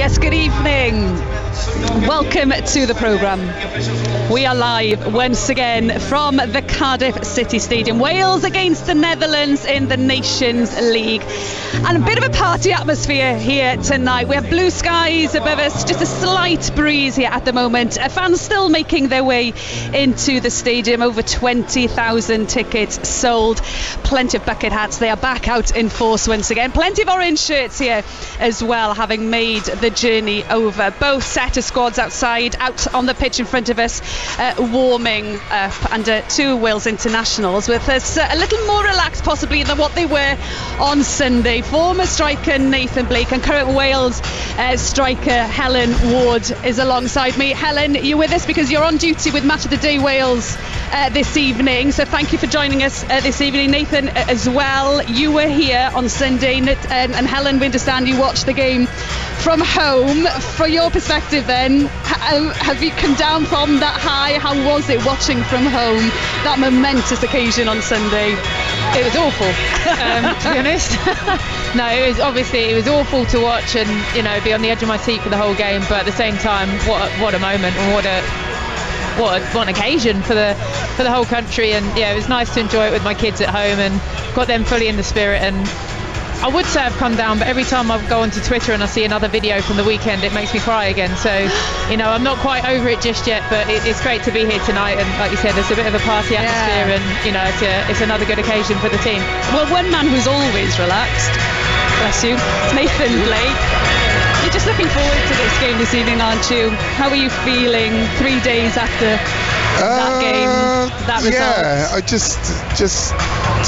Yes, good evening. Welcome to the programme. We are live once again from the Cardiff City Stadium. Wales against the Netherlands in the Nations League. And a bit of a party atmosphere here tonight. We have blue skies above us, just a slight breeze here at the moment. Fans still making their way into the stadium. Over 20,000 tickets sold. Plenty of bucket hats. They are back out in force once again. Plenty of orange shirts here as well, having made the journey over. Both set of squads outside, out on the pitch in front of us, warming up under two Wales internationals, with us a little more relaxed possibly than what they were on Sunday. Former striker Nathan Blake and current Wales striker Helen Ward is alongside me. Helen, you're with us because you're on duty with Match of the Day Wales this evening, so thank you for joining us this evening. Nathan as well, you were here on Sunday, and Helen, we understand you watched the game from home. From your perspective then, have you come down from that high? How was it watching from home that momentous occasion on Sunday? It was awful, to be honest. No, it was awful to watch and, you know, be on the edge of my seat for the whole game, but at the same time, what a moment, and what an occasion for the whole country. And yeah, it was nice to enjoy it with my kids at home and got them fully in the spirit. And I would say I've come down, but every time I go onto Twitter and I see another video from the weekend, it makes me cry again. So, you know, I'm not quite over it just yet, but it's great to be here tonight. And like you said, there's a bit of a party atmosphere, and, you know, it's another good occasion for the team. Well, one man who's always relaxed, bless you, Nathan Blake. You're just looking forward to this game this evening, aren't you? How are you feeling 3 days after that game, that result? Yeah, I just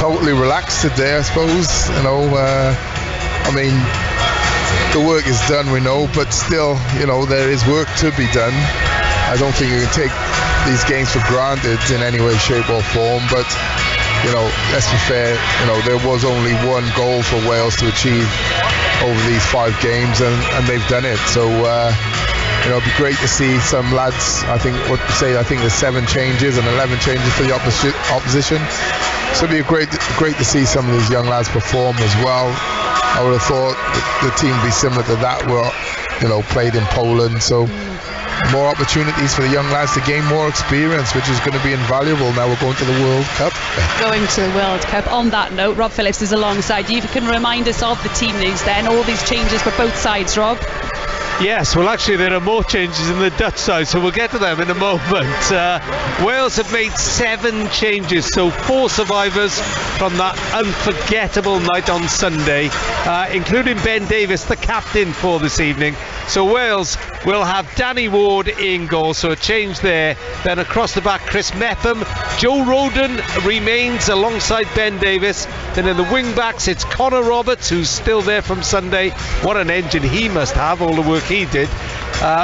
totally relaxed today, I suppose. You know, I mean, the work is done, we know, but still, you know, there is work to be done. I don't think you can take these games for granted in any way, shape or form, but, you know, let's be fair, you know, there was only one goal for Wales to achieve over these 5 games, and they've done it. So, you know, it'd be great to see some lads, I think there's 7 changes and 11 changes for the opposition. So it'd be great to see some of these young lads perform as well. I would have thought the team would be similar to that, where, you know, played in Poland. So more opportunities for the young lads to gain more experience, which is going to be invaluable now we're going to the World Cup. Going to the World Cup. On that note, Rob Phillips is alongside you. If you can remind us of the team news then, all these changes for both sides, Rob. Yes, well actually there are more changes in the Dutch side, so we'll get to them in a moment. Wales have made 7 changes, so 4 survivors from that unforgettable night on Sunday, including Ben Davies, the captain for this evening. So Wales will have Danny Ward in goal, so a change there. Then across the back, Chris Mepham. Joe Roden remains alongside Ben Davies. Then in the wing backs, it's Connor Roberts, who's still there from Sunday. What an engine he must have, all the work he did.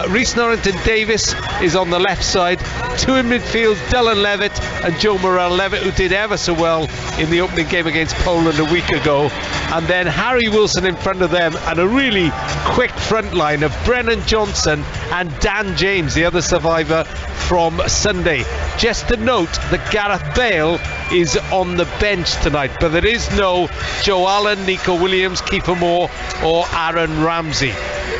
Rhys Norrington-Davies is on the left side. 2 in midfield, Dylan Levitt and Joe Morel-Levitt, who did ever so well in the opening game against Poland a week ago. And then Harry Wilson in front of them, and a really quick front line of Brennan Johnson and Dan James, the other survivor from Sunday. Just to note that Gareth Bale is on the bench tonight, but there is no Joe Allen, Nico Williams, Kiefer Moore or Aaron Ramsey.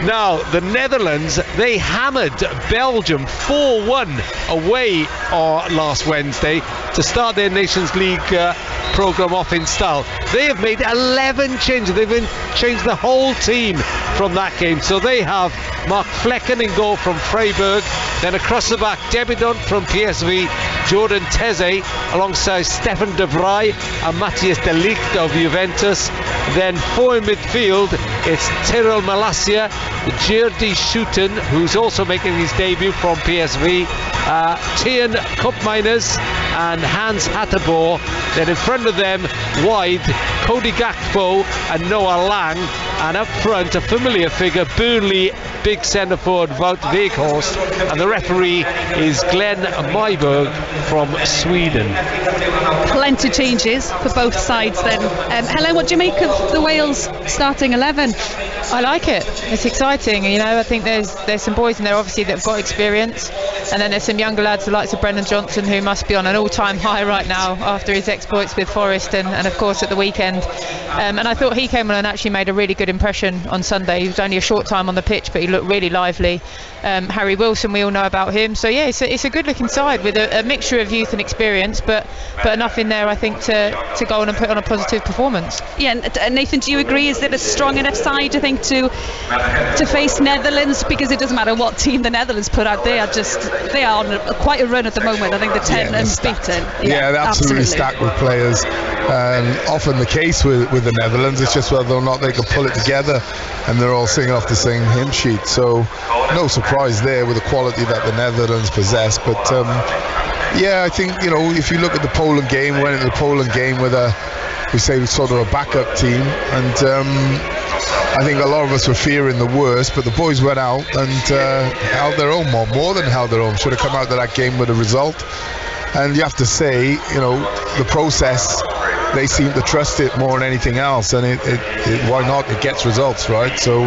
Now, the Netherlands, they hammered Belgium 4-1 away last Wednesday to start their Nations League programme off in style. They have made 11 changes. They've changed the whole team from that game. So they have Mark Flecken in goal from Freiburg. Then across the back, Debidon from PSV, Jordan Teze alongside Stefan de Vrij and Matthias de Ligt of Juventus. Then 4 in midfield, it's Tyrell Malacia, Djurdi Schouten, who's also making his debut from PSV, Tian Koopmeiners and Hans Hatterboer. Then in front of them, wide, Cody Gakpo and Noah Lang, and up front, a familiar figure, Burnley big centre forward Wout Weghorst, and the referee is Glenn Myberg from Sweden. Plenty of changes for both sides then. Helen, what do you make of the Wales starting 11? I like it. It's exciting. You know, I think there's some boys in there obviously that have got experience. And then there's some younger lads, the likes of Brennan Johnson, who must be on an all-time high right now after his exploits with Forest and of course at the weekend. And I thought he came on and actually made a really good impression on Sunday. He was only a short time on the pitch, but he looked really lively. Harry Wilson, we all know about him. So yeah, it's a good-looking side with a mixture of youth and experience, but enough in there, I think, to go on and put on a positive performance. Yeah, and Nathan, do you agree? Is it a strong enough side, I think, to face Netherlands? Because it doesn't matter what team the Netherlands put out, they are on quite a run at the moment. I think they're 10 unbeaten. Yeah, they're absolutely stacked with players. Often the case with the Netherlands, it's just whether or not they can pull it together, and they're all singing off the same hymn sheet. So no surprise there with the quality that the Netherlands possess. But yeah, I think, you know, if you look at the Poland game, we went into the Poland game with we say sort of a backup team, and I think a lot of us were fearing the worst, but the boys went out and held their own, more than held their own. Should have come out of that game with a result. And you have to say, you know, the process, they seem to trust it more than anything else, and why not? It gets results, right? So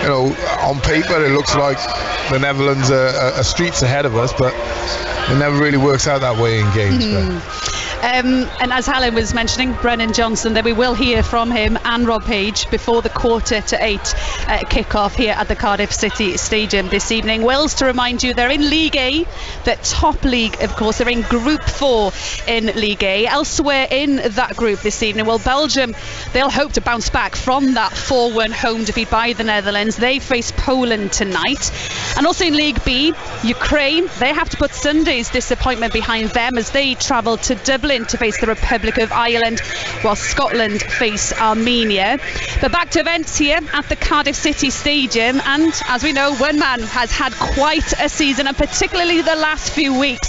you know, on paper it looks like the Netherlands are streets ahead of us, but it never really works out that way in games. And as Helen was mentioning, Brennan Johnson, that we will hear from him and Rob Page before the 7:45 kick-off here at the Cardiff City Stadium this evening. Wales, to remind you, they're in League A, the top league, of course. They're in Group 4 in League A. Elsewhere in that group this evening, well, Belgium, they'll hope to bounce back from that 4-1 home defeat by the Netherlands. They face Poland tonight. And also in League B, Ukraine, they have to put Sunday's disappointment behind them as they travel to Dublin to face the Republic of Ireland, while Scotland face Armenia. But back to events here at the Cardiff City Stadium, and as we know, one man has had quite a season, and particularly the last few weeks.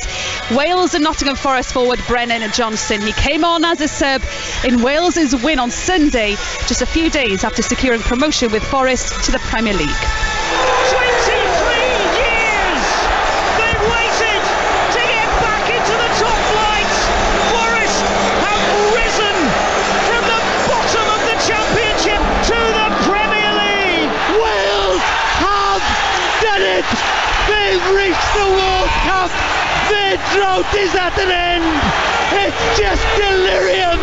Wales and Nottingham Forest forward Brennan Johnson. He came on as a sub in Wales's win on Sunday, just a few days after securing promotion with Forest to the Premier League. 23 years they've waited to get back into the top flight. Forest have risen from the bottom of the Championship to the Premier League. Wales have done it. They've reached the World Cup. Their drought is at an end. It's just delirium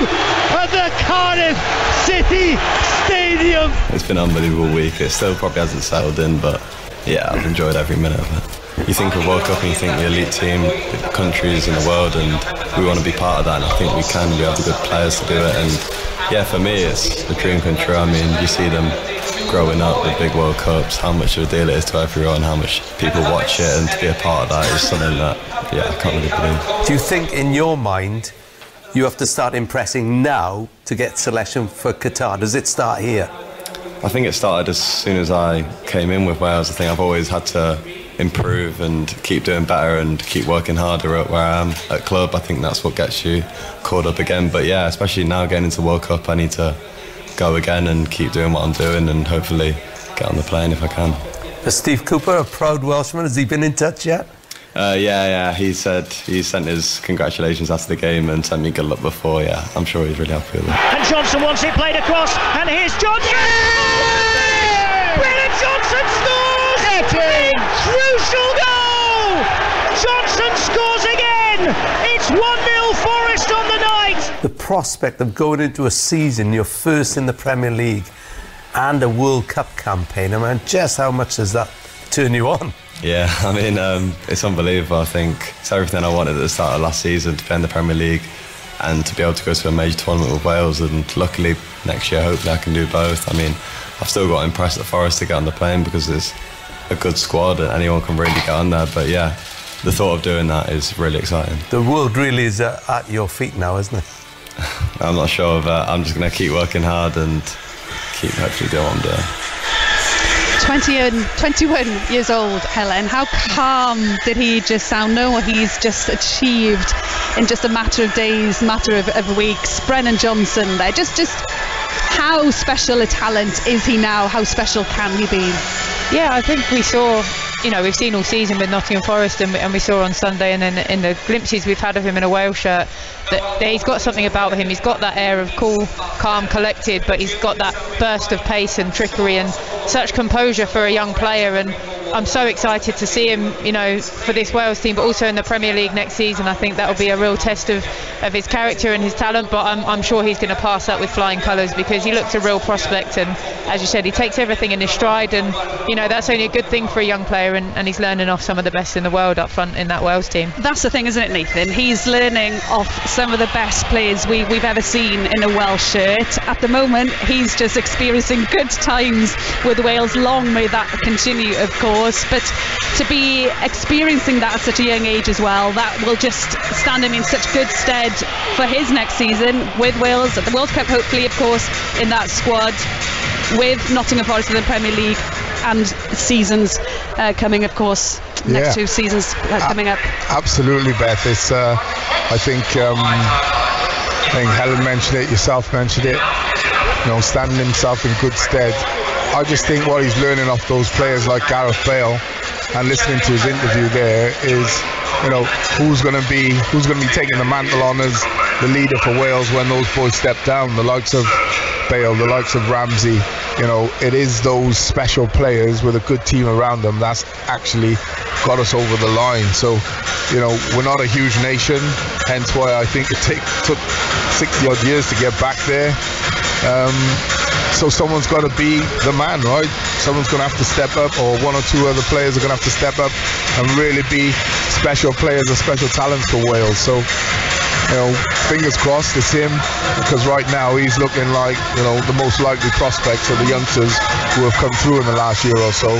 at the Cardiff City Stadium. It's been an unbelievable week. It still probably hasn't settled in, but yeah, I've enjoyed every minute of it. You think of World Cup and you think the elite team, the countries in the world, and we want to be part of that, and I think we can. We have the good players to do it, and yeah, for me it's a dream come true. I mean, you see them growing up with big World Cups, how much of a deal it is to everyone, how much people watch it, and to be a part of that is something that, yeah, I can't really believe. Do you think in your mind you have to start impressing now to get selection for Qatar? Does it start here? I think it started as soon as I came in with Wales. I think I've always had to improve and keep doing better and keep working harder at where I am at club. I think that's what gets you caught up again. But yeah, especially now getting into World Cup, I need to go again and keep doing what I'm doing and hopefully get on the plane if I can. Steve Cooper, a proud Welshman, has he been in touch yet? Yeah. He said he sent his congratulations after the game and sent me good luck before. Yeah, I'm sure he's really happy with it. And Johnson wants it played across, and here's Johnson! Yeah! Brennan Johnson scores! The crucial goal! Johnson scores again! It's 1-0 Forest on the night! The prospect of going into a season, you're first in the Premier League and a World Cup campaign, I mean, just how much does that turn you on? Yeah, I mean, it's unbelievable. I think it's everything I wanted at the start of last season, to be in the Premier League and to be able to go to a major tournament with Wales, and luckily next year hopefully I can do both. I mean, I've still got to impress at Forest to get on the plane because there's a good squad and anyone can really get on there, but yeah, the thought of doing that is really exciting. The world really is at your feet now, isn't it? I'm not sure of that. I'm just going to keep working hard and keep hopefully doing what I'm doing. 21 years old, Helen. How calm did he just sound? Know what he's just achieved in just a matter of days, matter of weeks. Brennan Johnson there. Just how special a talent is he now? How special can he be? Yeah, I think we saw, we've seen all season with Nottingham Forest, and we saw on Sunday, and then in the glimpses we've had of him in a Wales shirt, that he's got something about him. He's got that air of cool, calm, collected, but he's got that burst of pace and trickery and such composure for a young player. And I'm so excited to see him, you know, for this Wales team, but also in the Premier League next season. I think that will be a real test of his character and his talent, but I'm sure he's going to pass that with flying colours, because he looks a real prospect, and as you said, he takes everything in his stride, and you know, that's only a good thing for a young player, and he's learning off some of the best in the world up front in that Wales team. That's the thing, isn't it, Nathan? He's learning off some of the best players we've ever seen in a Welsh shirt. At the moment, he's just experiencing good times with Wales. Long may that continue, of course, but to be experiencing that at such a young age as well, that will just stand him in such good stead for his next season with Wales at the World Cup, hopefully, of course, in that squad, with Nottingham Forest in the Premier League, and seasons coming, of course, next 2 seasons coming up. Absolutely, Beth. It's I think Helen mentioned it, yourself mentioned it, you know, standing himself in good stead. I just think what he's learning off those players like Gareth Bale, and listening to his interview there, is, you know, who's going to be taking the mantle on as the leader for Wales when those boys step down. The likes of Bale, the likes of Ramsey. You know, it is those special players with a good team around them that's actually got us over the line. So, you know, we're not a huge nation, hence why I think it took 60 odd years to get back there. So someone's got to be the man, right? Someone's going to have to step up, or 1 or 2 other players are going to have to step up and really be special players and special talents for Wales. So, you know, fingers crossed it's him, because right now he's looking like, you know, the most likely prospects of the youngsters who have come through in the last year or so,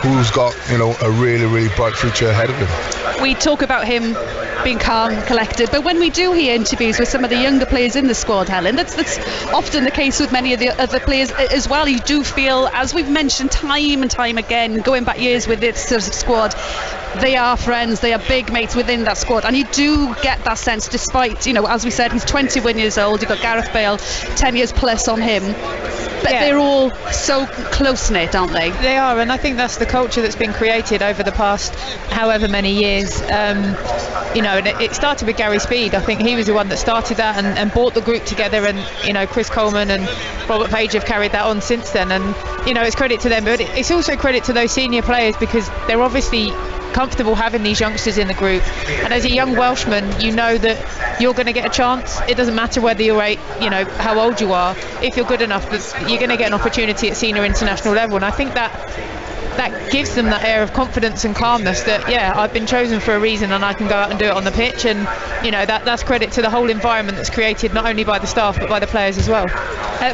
who's got, you know, a really, really bright future ahead of him. We talk about him being calm, collected, but when we do hear interviews with some of the younger players in the squad, Helen, that's often the case with many of the other players as well. You do feel, as we've mentioned time and time again, going back years with this sort of squad, they are friends, they are big mates within that squad, and you do get that sense, despite, you know, as we said, he's 21 years old, you've got Gareth Bale 10 years plus on him, but they're all so close-knit, aren't they? They are, and I think that's the culture that's been created over the past however many years. You know, and it started with Gary Speed. I think he was the one that started that and brought the group together, and, you know, Chris Coleman and Robert Page have carried that on since then, and, you know, it's credit to them, but it's also credit to those senior players, because they're obviously comfortable having these youngsters in the group, and as a young Welshman, you know that you're going to get a chance. It doesn't matter whether you're you know, how old you are. If you're good enough, you're going to get an opportunity at senior international level, and I think that gives them that air of confidence and calmness that, yeah, I've been chosen for a reason and I can go out and do it on the pitch, and, you know, that's credit to the whole environment that's created not only by the staff but by the players as well.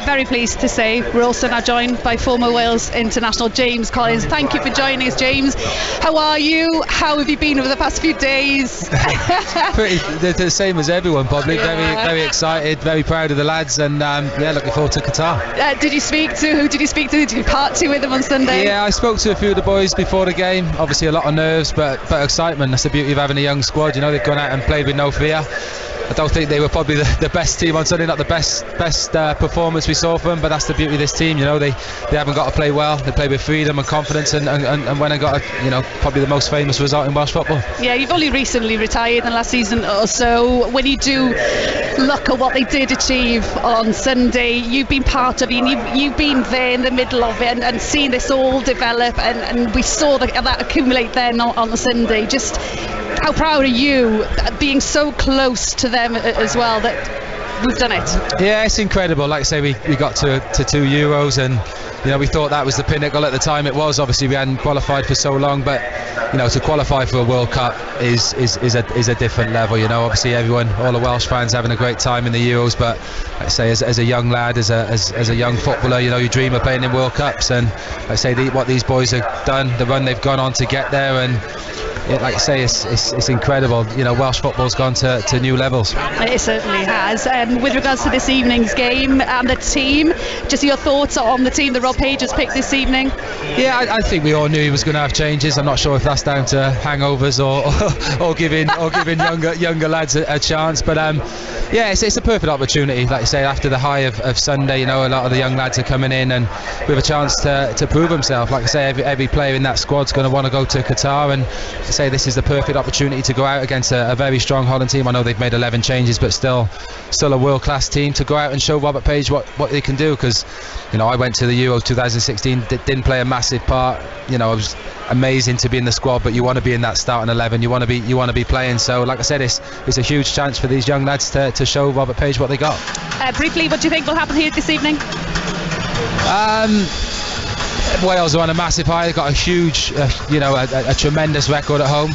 Very pleased to say we're also now joined by former Wales international James Collins. Thank you for joining us, James. How are you? How have you been over the past few days? Pretty the same as everyone, probably. Yeah. Very excited, very proud of the lads, and yeah, looking forward to Qatar. Who did you speak to? Did you party with them on Sunday? Yeah, I spoke to a few of the boys before the game. Obviously a lot of nerves, but excitement. That's the beauty of having a young squad. You know, they've gone out and played with no fear. I don't think they were probably the best team on Sunday, not the best performance we saw from them, but that's the beauty of this team. You know, they haven't got to play well. They play with freedom and confidence, and when I got you know, probably the most famous result in Welsh football. Yeah, you've only recently retired in the last season or so. When you do look at what they did achieve on Sunday, you've been part of it, you've been there in the middle of it, and seen this all develop, and we saw that accumulate then on the Sunday. Just how proud are you being so close to them as well, that we've done it? Yeah, it's incredible. Like I say, we got to 2 Euros, and, you know, we thought that was the pinnacle at the time. It was. Obviously we hadn't qualified for so long, but, you know, to qualify for a World Cup is a different level. You know, obviously all the Welsh fans having a great time in the Euros, but like I say, as a young lad, as a young footballer, you know, you dream of playing in World Cups, and like I say, what these boys have done, the run they've gone on to get there, and like I say, it's incredible. You know, Welsh football's gone to new levels. It certainly has. With regards to this evening's game and the team, just your thoughts on the team that Rob Page has picked this evening? Yeah, I think we all knew he was going to have changes. I'm not sure if that's down to hangovers or giving younger lads a chance, but yeah, it's a perfect opportunity. Like I say, after the high of Sunday, you know, a lot of the young lads are coming in and with a chance to prove himself. Like I say, every player in that squad's going to want to go to Qatar, and I say this is the perfect opportunity to go out against a very strong Holland team. I know they've made 11 changes, but still a world-class team, to go out and show Robert Page what they can do, because, you know, I went to the Euros Euros 2016 didn't play a massive part. You know, it was amazing to be in the squad, but you want to be in that starting 11. You want to be playing. So, like I said, it's a huge chance for these young lads to show Robert Page what they got. Briefly, what do you think will happen here this evening? Wales are on a massive high. They've got a huge, a tremendous record at home.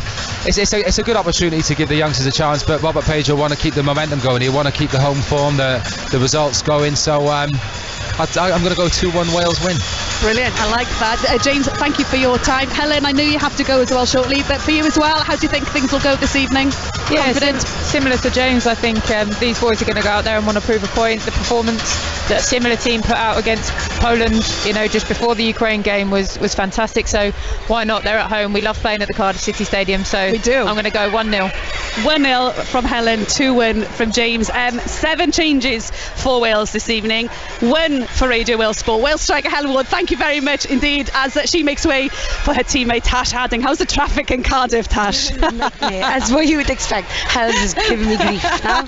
It's a good opportunity to give the youngsters a chance, but Robert Page will want to keep the momentum going. He'll want to keep the home form, the results going. So I'm going to go 2-1 Wales win. Brilliant, I like that. James, thank you for your time. Helen, I know you have to go as well shortly, but for you as well, how do you think things will go this evening? Yeah, confident? Similar to James, I think these boys are going to go out there and want to prove a point. The performance that a similar team put out against Poland, just before the Ukraine game was fantastic. So why not? They're at home. We love playing at the Cardiff City Stadium. So we do. I'm going to go 1-0. 1-0 from Helen, 2-1 from James. 7 changes for Wales this evening. 1 for Radio Wales Sport. Wales striker Helen Ward, thank you very much indeed, as she makes way for her teammate Tash Harding. How's the traffic in Cardiff, Tash? As what you would expect. Helen is giving me grief now.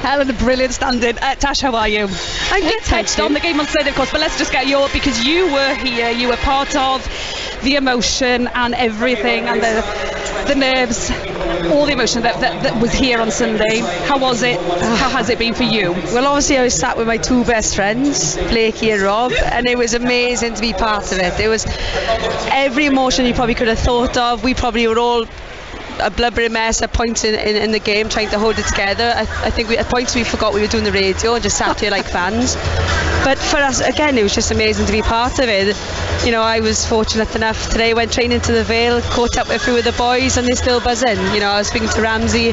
Helen, a brilliant stand-in. Tash, how are you? I'm good, touched on the game on Sunday, of course, but let's just get because you were here, you were part of the emotion and everything, and the nerves, all the emotion that was here on Sunday. How was it? How has it been for you? Well, obviously I was sat with my 2 best friends, Blakey and Rob, and it was amazing to be part of it. It was every emotion you probably could have thought of. We probably were all a blubbering mess at points in the game, trying to hold it together. I think at points we forgot we were doing the radio and just sat here like fans. But for us, again, it was just amazing to be part of it. I was fortunate enough today, went training to the Vale, caught up with a few of the boys, and they're still buzzing. I was speaking to Ramsey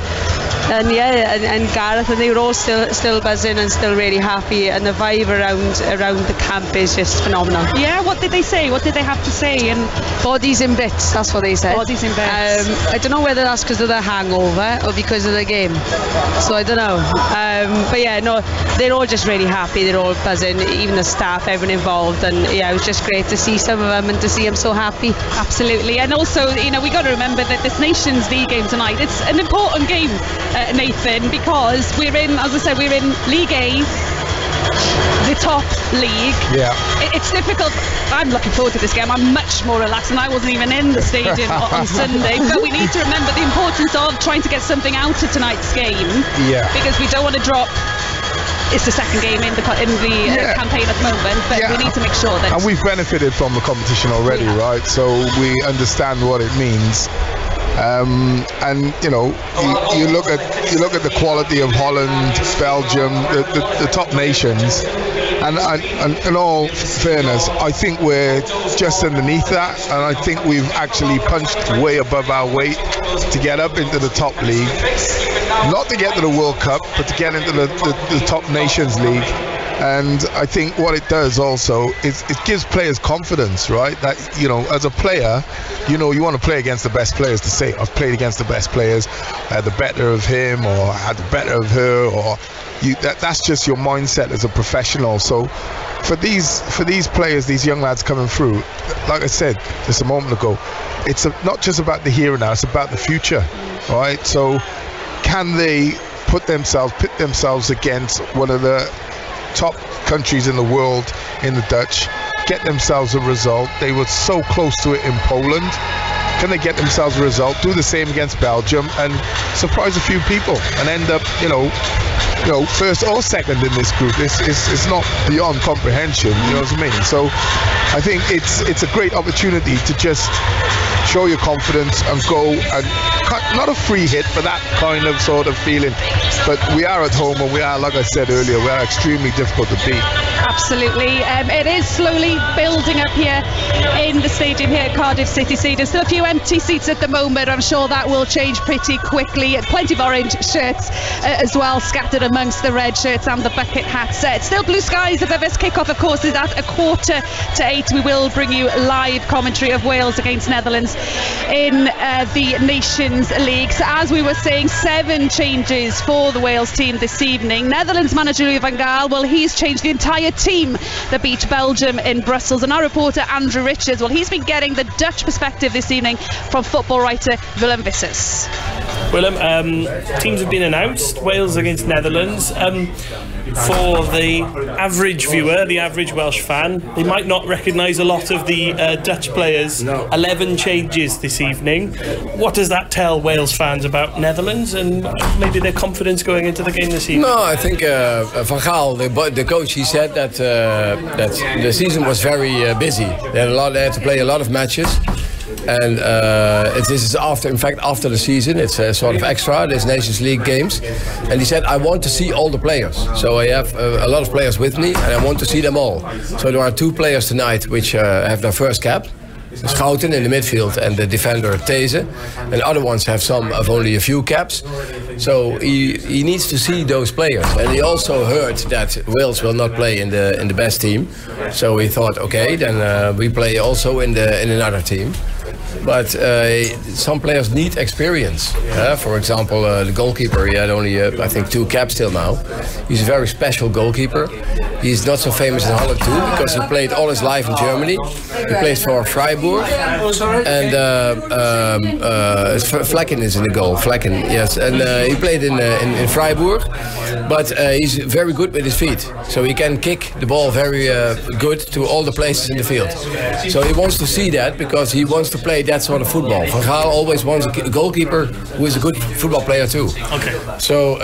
and Gareth, and they were all still buzzing and still really happy, and the vibe around the camp is just phenomenal. Yeah, what did they say? What did they have to say? And bodies in bits, that's what they said. Bodies in bits. I don't know whether that's because of the hangover or because of the game, so I don't know. But yeah, no, they're all just really happy. They're all buzzing, even the staff, everyone involved, and yeah, it was just great to see some of them and to see them so happy. Absolutely. And also, we got to remember that this Nations League game tonight, it's an important game, Nathan, because we're in, as I said, we're in League A, the top league. Yeah. It's difficult. I'm looking forward to this game. I'm much more relaxed, and I wasn't even in the stadium on Sunday. But we need to remember the importance of trying to get something out of tonight's game. Yeah. Because we don't want to drop. It's the second game in the campaign at the moment, but we need to make sure that. And we've benefited from the competition already, right? So we understand what it means. And you look at the quality of Holland, Belgium, the top nations, and in all fairness, I think we're just underneath that, and I think we've actually punched way above our weight to get up into the top league, not to get to the World Cup, but to get into the top Nations League. And I think what it does also is it gives players confidence, right? That, as a player, you want to play against the best players, to say, I've played against the best players, I had the better of him, or I had the better of her, or that's just your mindset as a professional. So for these players, these young lads coming through, like I said just a moment ago, it's not just about the here and now, it's about the future, right? So can they pit themselves against one of the top countries in the world, in the Dutch, get themselves a result? They were so close to it in Poland. Can they get themselves a result, do the same against Belgium, and surprise a few people and end up first or second in this group? It's not beyond comprehension, you know what I mean? So I think it's a great opportunity to just show your confidence and go and not a free hit, but that kind of sort of feeling. But we are at home, and we are, like I said earlier, we are extremely difficult to beat. Absolutely. It is slowly building up here in the stadium here at Cardiff City Stadium. Still a few empty seats at the moment. I'm sure that will change pretty quickly. Plenty of orange shirts as well, scattered amongst the red shirts and the bucket hats. It's still blue skies above us. Kickoff, of course, is at 7:45. We will bring you live commentary of Wales against Netherlands in the Nations League. So as we were saying, 7 changes for the Wales team this evening. Netherlands manager Louis van Gaal, well, he's changed the entire team that beat Belgium in Brussels. And our reporter Andrew Richards, well, he's been getting the Dutch perspective this evening from football writer Willem Vissers. Willem, teams have been announced. Wales against Netherlands. for the average viewer, the average Welsh fan, they might not recognise a lot of the Dutch players. 11 changes this evening. What does that tell Wales fans about Netherlands and maybe their confidence going into the game this evening? No, I think Van Gaal, the coach, he said that the season was very busy. They had to play a lot of matches. And this is after the season. It's sort of extra. There's Nations League games, and he said, "I want to see all the players. So I have a lot of players with me, and I want to see them all." So there are 2 players tonight which have their first cap. Schouten in the midfield and the defender These, and other ones have only a few caps. So he needs to see those players, and he also heard that Wales will not play in the best team. So he thought, okay, then we play also in another team. But some players need experience. For example, the goalkeeper, he had only, I think, 2 caps till now. He's a very special goalkeeper. He's not so famous in Holland too, because he played all his life in Germany. He played for Freiburg. And Flecken is in the goal. Flecken, yes. And he played in Freiburg. But he's very good with his feet. So he can kick the ball very good to all the places in the field. So he wants to see that, because he wants to play that sort of football. Van Gaal always wants a goalkeeper who is a good football player too. Okay. So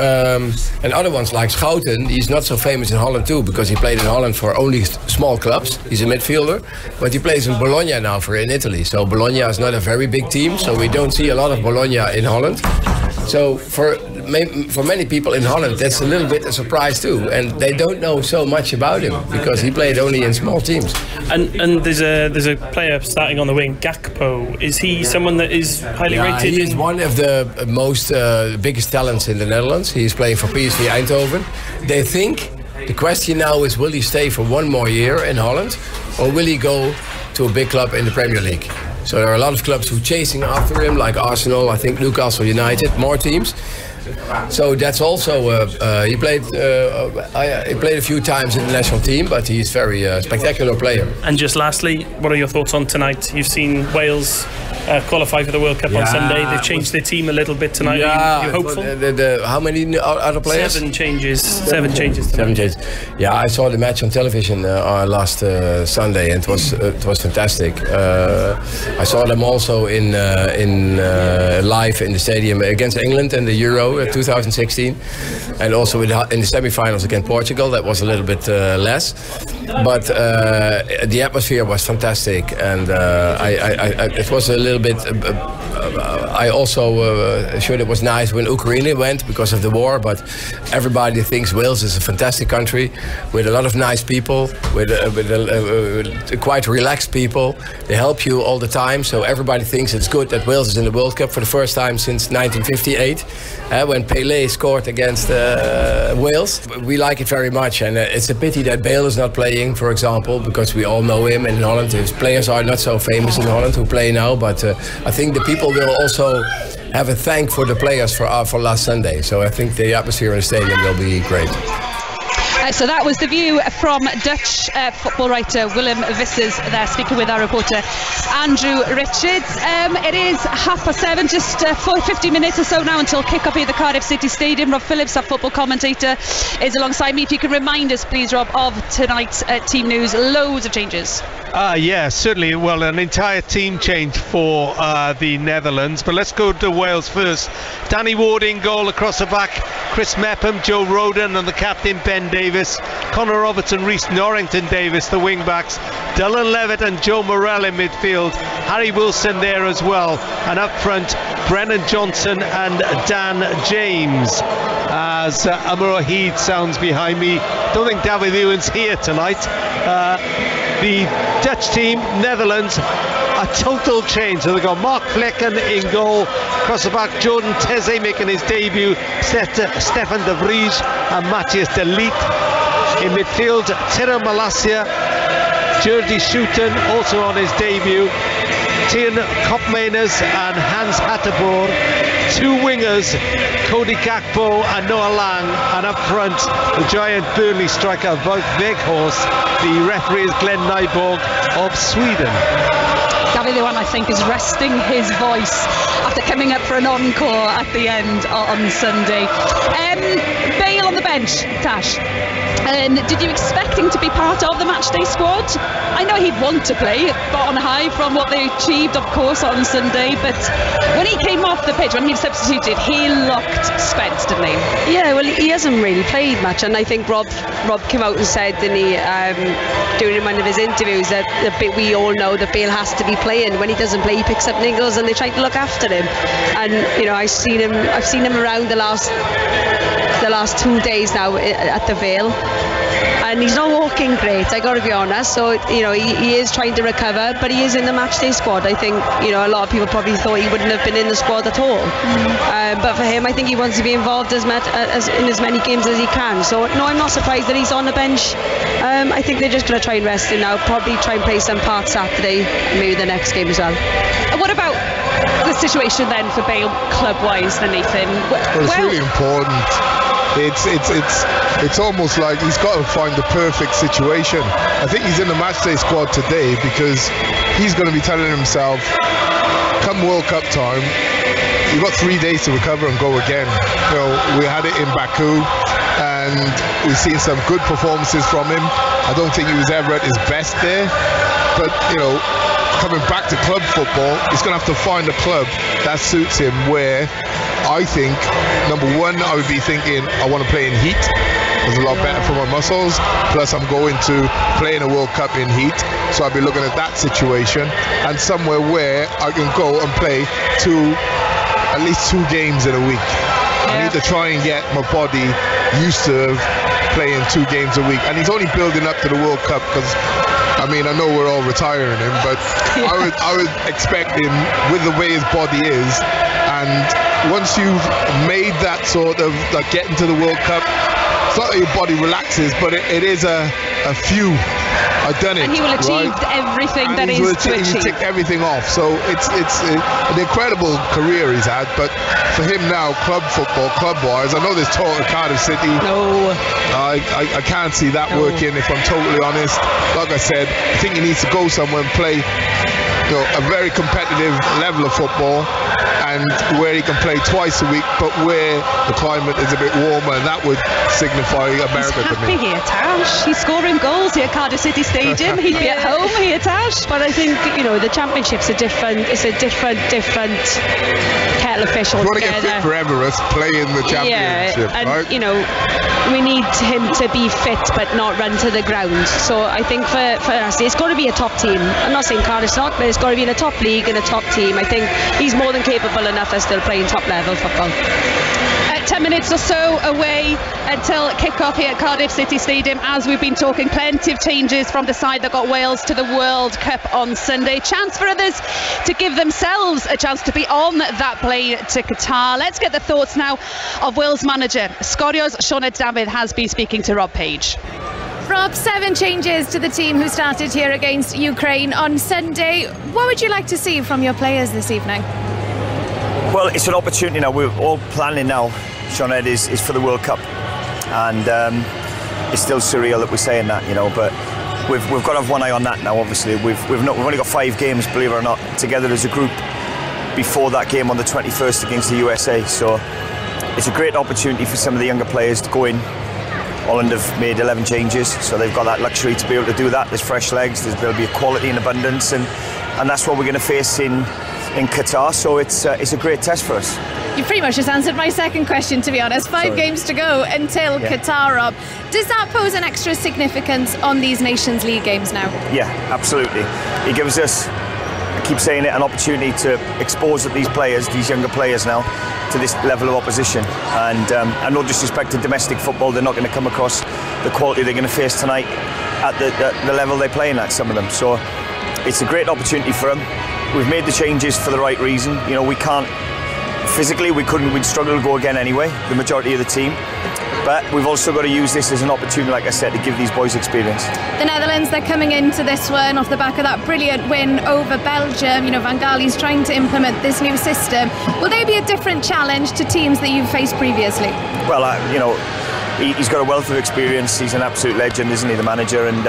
and other ones like Schouten, he's not so famous in Holland too, because he played in Holland for only small clubs. He's a midfielder, but he plays in Bologna now in Italy. So Bologna is not a very big team, so we don't see a lot of Bologna in Holland. So for many people in Holland, that's a little bit a surprise too, and they don't know so much about him because he played only in small teams. And there's a player starting on the wing, Gakpo. Is he someone that is highly rated? He is one of the most biggest talents in the Netherlands. He's playing for PSV Eindhoven. They think the question now is, will he stay for 1 more year in Holland, or will he go to a big club in the Premier League? So there are a lot of clubs who are chasing after him, like Arsenal, I think Newcastle United, more teams. So that's also he played a few times in the national team, but he's a very spectacular player. And just lastly, what are your thoughts on tonight? You've seen Wales qualify for the World Cup on Sunday. They've changed their team a little bit tonight. Yeah, are you hopeful? How many other players? 7 changes. 7 changes. 7 changes. Yeah, I saw the match on television last Sunday, and it was fantastic. I saw them also in live in the stadium against England in the Euro 2016, and also in the semi-finals against Portugal. That was a little bit less, but the atmosphere was fantastic, and it was a little bit. I also sure it was nice when Ukraine went because of the war, but everybody thinks Wales is a fantastic country with a lot of nice people, with quite relaxed people. They help you all the time, so everybody thinks it's good that Wales is in the World Cup for the first time since 1958, when Pelé scored against Wales. We like it very much, and it's a pity that Bale is not playing, for example, because we all know him, and in Holland his players are not so famous in Holland who play now, but I think the people will also have a thank for the players for last Sunday. So I think the atmosphere in the stadium will be great. So that was the view from Dutch football writer Willem Vissers there, speaking with our reporter Andrew Richards. It is 7:30, just 50 minutes or so now until kick-off here at the Cardiff City Stadium. Rob Phillips, our football commentator, is alongside me. If you can remind us, please, Rob, of tonight's team news. Loads of changes. Yeah, certainly. Well, an entire team change for the Netherlands. But let's go to Wales first. Danny Ward in goal across the back. Chris Mepham, Joe Rodon and the captain Ben Davis. Connor Robertson, Rhys Norrington Davis, the wing-backs. Dylan Levitt and Joe Morrell in midfield. Harry Wilson there as well. And up front, Brennan Johnson and Dan James. As Amar Heed sounds behind me. Don't think David Ewan's here tonight. The Dutch team, Netherlands, a total change. So they've got Mark Flecken in goal. Across the back, Jordan Teze making his debut. Stefan de Vries and Matthias de Ligt. In midfield, Tyrell Malacia, Jordi Schouten also on his debut. Tian Kopmanus and Hans Hatterboer. 2 wingers, Cody Gakpo and Noah Lang, and up front the giant Burnley striker Wout Weghorst. The referee is Glenn Nyborg of Sweden. David the one I think is resting his voice after coming up for an encore at the end on Sunday. Bale on the bench, Tash. Did you expect him to be part of the matchday squad? I know he'd want to play, but on high from what they achieved, of course, on Sunday. But when he came off the pitch, when he was substituted, he looked spent, didn't he? Yeah, well, he hasn't really played much, and I think Rob came out and said, didn't he, during one of his interviews, that we all know that Bale has to be playing. When he doesn't play, he picks up niggles, and they try to look after him. And you know, I've seen him around the last 2 days now at the Vale, and he's not walking great, I got to be honest. So you know, he is trying to recover, but he is in the matchday squad. I think, you know, a lot of people probably thought he wouldn't have been in the squad at all. But for him, I think he wants to be involved in as many games as he can. So no, I'm not surprised that he's on the bench. I think they're just going to try and rest him now, probably try and play some part Saturday and maybe the next game as well. And what about the situation then for Bale club-wise, then, Nathan? Well, it's really important. It's almost like he's got to find the perfect situation. I think he's in the matchday squad today because he's going to be telling himself, come World Cup time, you've got 3 days to recover and go again. You know, we had it in Baku, and we've seen some good performances from him. I don't think he was ever at his best there, but you know, coming back to club football, he's going to have to find a club that suits him, where I think, number one, I would be thinking, I want to play in heat. It's a lot better for my muscles. Plus, I'm going to play in a World Cup in heat. So I'll be looking at that situation, and somewhere where I can go and play at least 2 games in a week. I need to try and get my body used to playing 2 games a week. And he's only building up to the World Cup, because I mean, I know we're all retiring him, but I would expect him, with the way his body is, and once you've made that sort of like getting to the World Cup, it's not that your body relaxes, but it is a few. I've done it. And he will achieve everything that is to achieve. He's ticked everything off. So it's an incredible career he's had. But for him now, club football, club-wise, I know there's talk of Cardiff City. No. I can't see that working, if I'm totally honest. Like I said, I think he needs to go somewhere and play, you know, a very competitive level of football, and where he can play twice a week, but where the climate is a bit warmer, and that would signify America to me. He's happy here, Tash. He's scoring goals here at Cardiff City Stadium. He'd be at home here, Tash. But I think, you know, the Championship's a different kettle of fish altogether. You want to get fit for Everest, play in the Championship, and, right? you know, we need him to be fit but not run to the ground. So I think for us, it's got to be a top team. I'm not saying Cardiff's not, but it's got to be in a top league and a top team. I think he's more than capable enough of still playing top level football. 10 minutes or so away until kick-off here at Cardiff City Stadium. As we've been talking, plenty of changes from the side that got Wales to the World Cup on Sunday. Chance for others to give themselves a chance to be on that plane to Qatar. Let's get the thoughts now of Wales manager Sgorio's Sioned Dafydd has been speaking to Rob Page. Rob, 7 changes to the team who started here against Ukraine on Sunday. What would you like to see from your players this evening? Well, it's an opportunity now. We're all planning now, Sioned, is for the World Cup, and it's still surreal that we're saying that, you know. But we've got to have one eye on that now. Obviously, we've only got 5 games, believe it or not, together as a group before that game on the 21st against the USA. So it's a great opportunity for some of the younger players to go in. Holland have made 11 changes, so they've got that luxury to be able to do that. There's fresh legs. There'll be a quality in abundance, and that's what we're going to face in Qatar, so it's a great test for us. You pretty much just answered my second question, to be honest. 5 games to go until Qatar, Rob. Does that pose an extra significance on these Nations League games now? Yeah, absolutely. It gives us, I keep saying it, an opportunity to expose these players, these younger players now, to this level of opposition. And no disrespect to domestic football, they're not going to come across the quality they're going to face tonight at the level they're playing at, some of them. So it's a great opportunity for them. We've made the changes for the right reason. You know, we can't, physically we'd struggle to go again anyway, the majority of the team. But we've also got to use this as an opportunity, like I said, to give these boys experience. The Netherlands, they're coming into this one off the back of that brilliant win over Belgium. You know, Van Gaal's trying to implement this new system. Will they be a different challenge to teams that you've faced previously? Well, you know, he's got a wealth of experience. He's an absolute legend, isn't he, the manager? And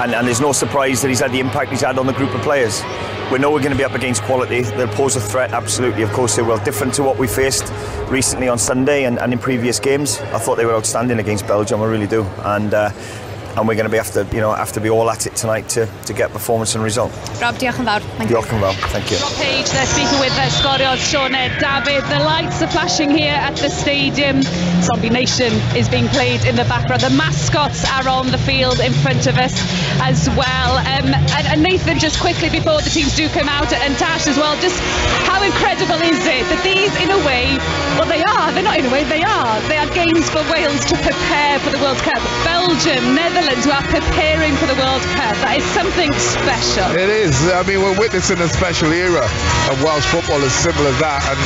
and there's no surprise that he's had the impact he's had on the group of players. We know we're going to be up against quality. They'll pose a threat, absolutely. Of course they will. Different to what we faced recently on Sunday and in previous games. I thought they were outstanding against Belgium, I really do. And we're going to be have to be all at it tonight to get performance and result. Rob, diolch yn fawr. Diolch yn fawr. Thank you. Rob Page, they're speaking with Sgorio's Sean David. The lights are flashing here at the stadium. Zombie Nation is being played in the background. The mascots are on the field in front of us as well. And Nathan, just quickly before the teams do come out, and Tash as well, just how incredible is it that these, in a way, well, they're not in a way, they are games for Wales to prepare for the World Cup. Belgium, Netherlands, who are preparing for the World Cup. That is something special. It is. I mean, we're witnessing a special era of Welsh football, as simple as that. And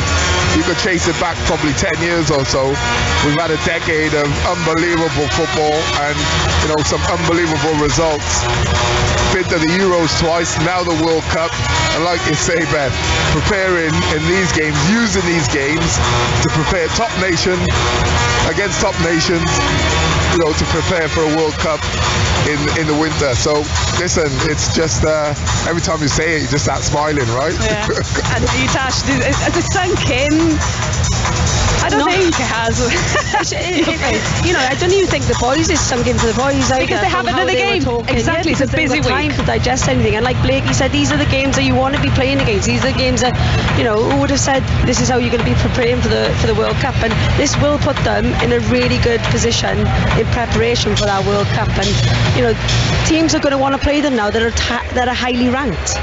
you could chase it back probably 10 years or so. We've had a decade of unbelievable football and, some unbelievable results. Been to the Euros twice, now the World Cup. And like you say, Ben, preparing in these games, using these games to prepare top nation against top nations, to prepare for a World Cup in the winter. So listen, it's just every time you say it, you just start smiling, right? Yeah. And Tash, has it sunk in? I don't think it has. I don't even think the boys is sunk into the boys either. Because they have another game. Exactly, it's a busy week. Time to digest anything. And like Blakey said, these are the games that you want to be playing against. These are the games that, who would have said this is how you're going to be preparing for the World Cup. And this will put them in a really good position in preparation for that World Cup. And, teams are going to want to play them now that are highly ranked.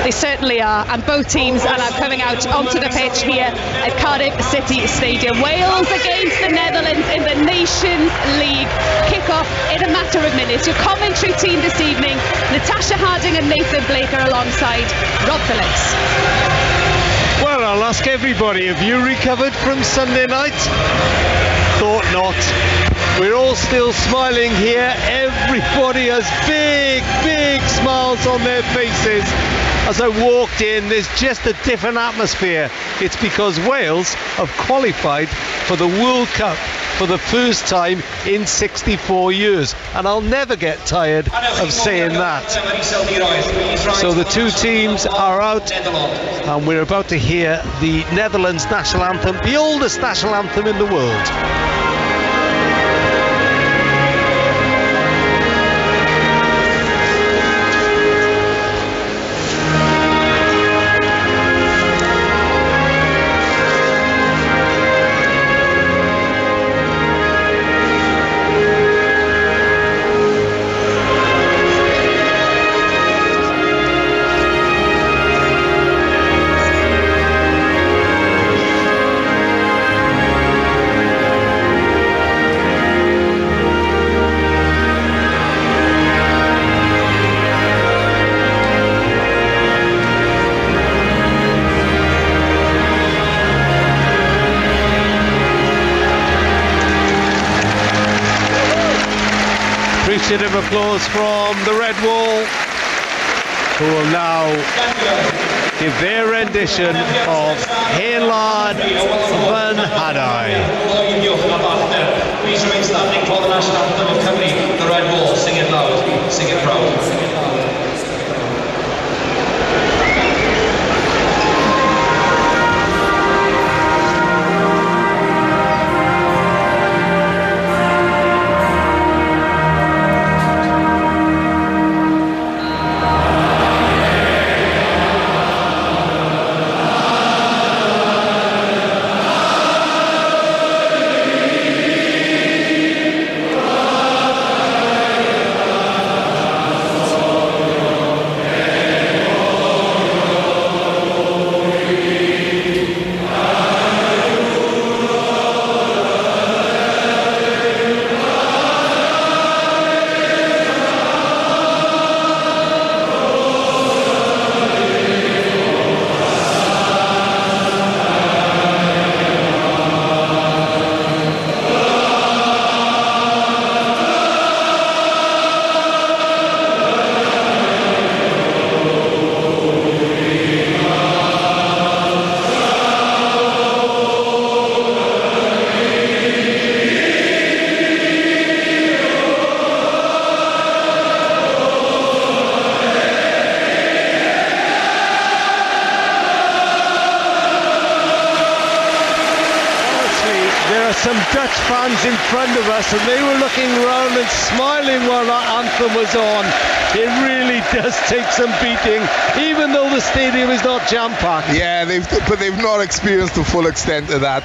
They certainly are, and both teams are now coming out onto the pitch here at Cardiff City Stadium. Wales against the Netherlands in the Nations League. Kick-off in a matter of minutes. Your commentary team this evening, Natasha Harding and Nathan Blake are alongside Rob Phillips. Well, I'll ask everybody, have you recovered from Sunday night? Thought not. We're all still smiling here. Everybody has big, big smiles on their faces. As I walked in, there's just a different atmosphere. It's because Wales have qualified for the World Cup for the first time in 64 years. And I'll never get tired of saying that. So the two teams are out, and we're about to hear the Netherlands national anthem, the oldest national anthem in the world. Of applause from the Red Wall, who will now give their rendition of Heinlad van Hadai. Please remain standing for the national anthem of Cymru, the Red Wall. Sing it loud, sing it proud. some Dutch fans in front of us, and they were looking around and smiling while that anthem was on. It really does take some beating, even though the stadium is not jam-packed. Yeah, but they've not experienced the full extent of that.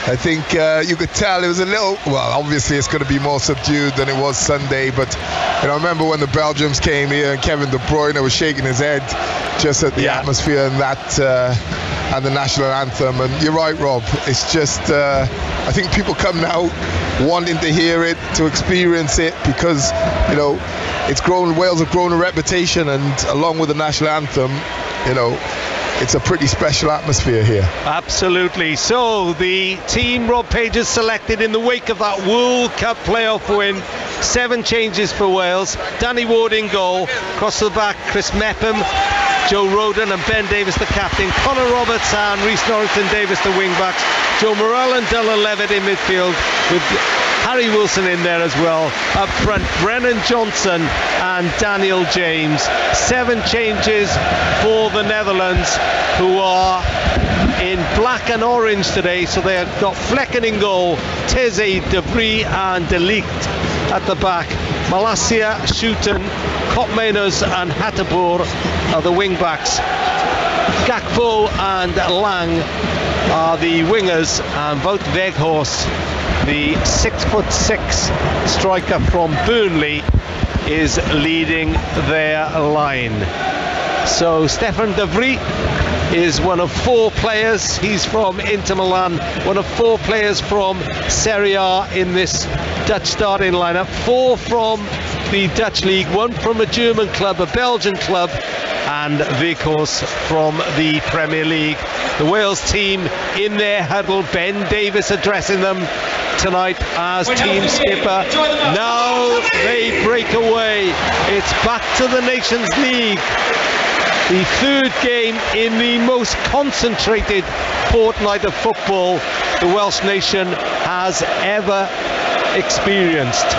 I think you could tell it was a little, well, obviously it's going to be more subdued than it was Sunday, but I remember when the Belgians came here and Kevin De Bruyne was shaking his head just at the atmosphere and that and the national anthem. And you're right, Rob, it's just I think people come now wanting to hear it, to experience it, because it's grown. Wales have grown a reputation, and along with the national anthem, it's a pretty special atmosphere here. Absolutely. So the team Rob Page has selected in the wake of that World Cup playoff win, 7 changes for Wales. Danny Ward in goal, across the back Chris Mepham, Joe Rodon and Ben Davies the captain, Connor Roberts and Rhys Norrington Davies the wing backs, Joe Morrell and Dylan Levitt in midfield, with Harry Wilson in there as well. Up front, Brennan Johnson and Daniel James. 7 changes for the Netherlands, who are in black and orange today. So they've got Flecken in goal, Teze, De Vries and De Ligt at the back. Malacia, Schouten, Kopmenus and Hateboer are the wing backs. Gakpo and Lang are the wingers, and Wout Weghorst, the 6'6" striker from Burnley, is leading their line. So Stefan De Vries is one of 4 players. He's from Inter Milan, one of 4 players from Serie A in this Dutch starting lineup. 4 from the Dutch league, 1 from a German club, a Belgian club, and Weghorst from the Premier League. The Wales team in their huddle, Ben Davies addressing them tonight as team skipper. Now they break away. It's back to the Nations League. The 3rd game in the most concentrated fortnight of football the Welsh nation has ever experienced.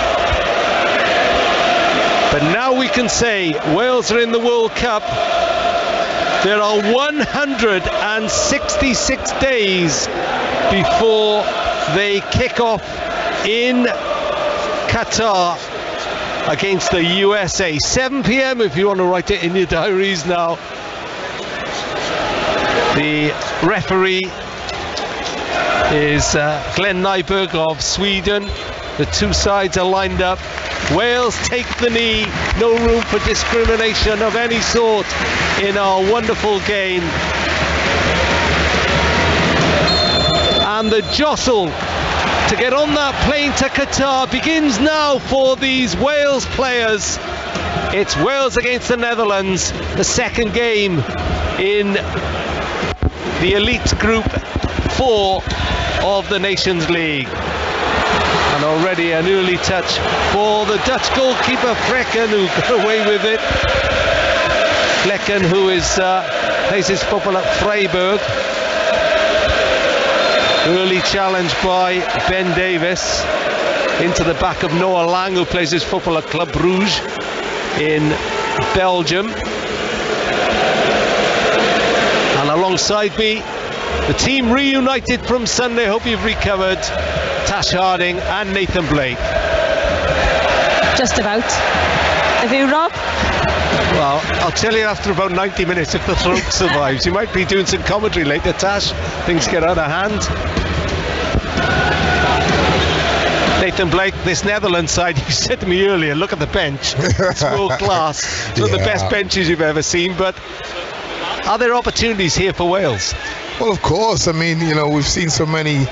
But now we can say Wales are in the World Cup. There are 166 days before they kick off in Qatar against the USA. 7 p.m. if you want to write it in your diaries now. The referee is Glenn Nyberg of Sweden. The 2 sides are lined up. Wales take the knee. No room for discrimination of any sort in our wonderful game. And the jostle to get on that plane to Qatar begins now for these Wales players. It's Wales against the Netherlands, the 2nd game in the elite group 4 of the Nations League. And already an early touch for the Dutch goalkeeper Flecken, who got away with it. Flecken, who plays his football at Freiburg. Early challenge by Ben Davies into the back of Noah Lang, who plays his football at Club Brugge in Belgium. And alongside me, the team reunited from Sunday. Hope you've recovered. Tash Harding and Nathan Blake. Just about. Have you, Rob? Well, I'll tell you after about 90 minutes if the throat survives. You might be doing some commentary later, Tash. Things get out of hand. Nathan Blake, this Netherlands side, you said to me earlier, look at the bench. It's world class. It's one of the best benches you've ever seen. But are there opportunities here for Wales? Well, of course. I mean, we've seen so many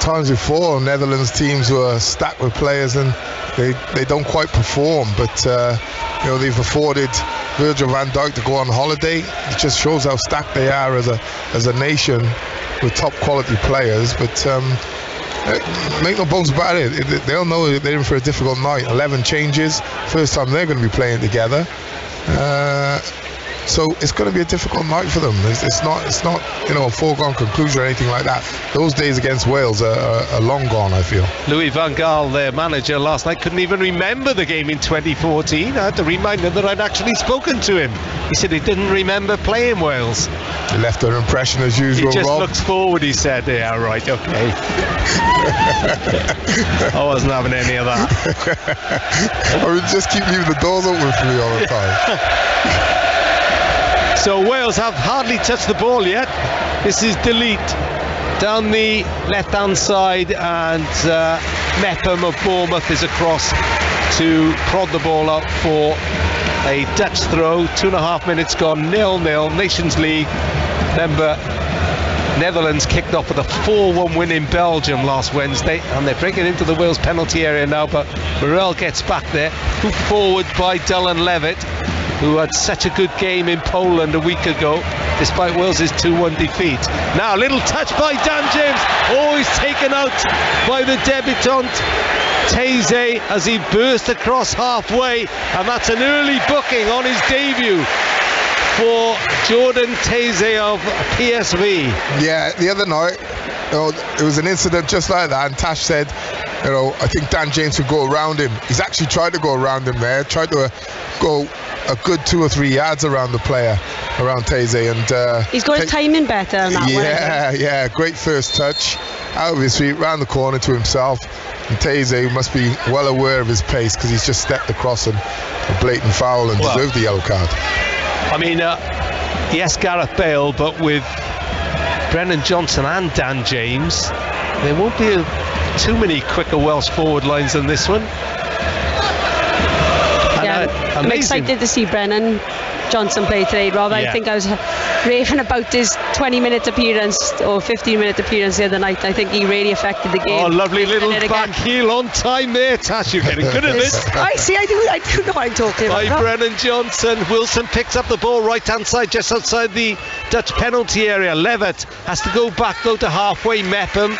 times before Netherlands teams were stacked with players and they don't quite perform, but they've afforded Virgil van Dijk to go on holiday. It just shows how stacked they are as a nation with top quality players. But make no bones about it, they'll know they're in for a difficult night. 11 changes, first time they're going to be playing together. So it's going to be a difficult night for them. It's not a foregone conclusion or anything like that. Those days against Wales are long gone, I feel. Louis van Gaal, their manager, last night couldn't even remember the game in 2014. I had to remind him that I'd actually spoken to him. He said he didn't remember playing Wales. He left an impression as usual. He just Rob. looks forward, he said. Yeah, right, okay. I wasn't having any of that. I would just keep leaving the doors open for me all the time. So Wales have hardly touched the ball yet. This is Delete down the left-hand side, and Mepham of Bournemouth is across to prod the ball up for a Dutch throw. 2.5 minutes gone, 0-0. Nations League. Remember, Netherlands kicked off with a 4-1 win in Belgium last Wednesday, and they're breaking into the Wales penalty area now, but Morel gets back there, hooked forward by Dylan Levitt, who had such a good game in Poland a week ago, despite Wales's 2-1 defeat. Now, a little touch by Dan James. Always taken out by the debutant Taizé as he burst across halfway, and that's an early booking on his debut for Jordan Taizé of PSV. Yeah, the other night, it was an incident just like that, and Tash said, I think Dan James would go around him. He's actually tried to go around him there, tried to go a good 2 or 3 yards around the player, around Taizé, and he's got his timing better on that one. Yeah, great first touch, out of his feet, round the corner to himself. And Taizé must be well aware of his pace, because he's just stepped across a blatant foul and deserved the yellow card. I mean, yes, Gareth Bale, but with Brennan Johnson and Dan James, there won't be too many quicker Welsh forward lines than this one. I'm excited to see Brennan Johnson play today, Rob. I think I was raving about his 20-minute appearance or 15-minute appearance the other night. I think he really affected the game. Oh, lovely little back heel on time there, Tash. You're getting good at it. I do know what I'm talking about. By Brennan Johnson. Wilson picks up the ball right-hand side, just outside the Dutch penalty area. Levitt has to go back, though, to halfway. Mepham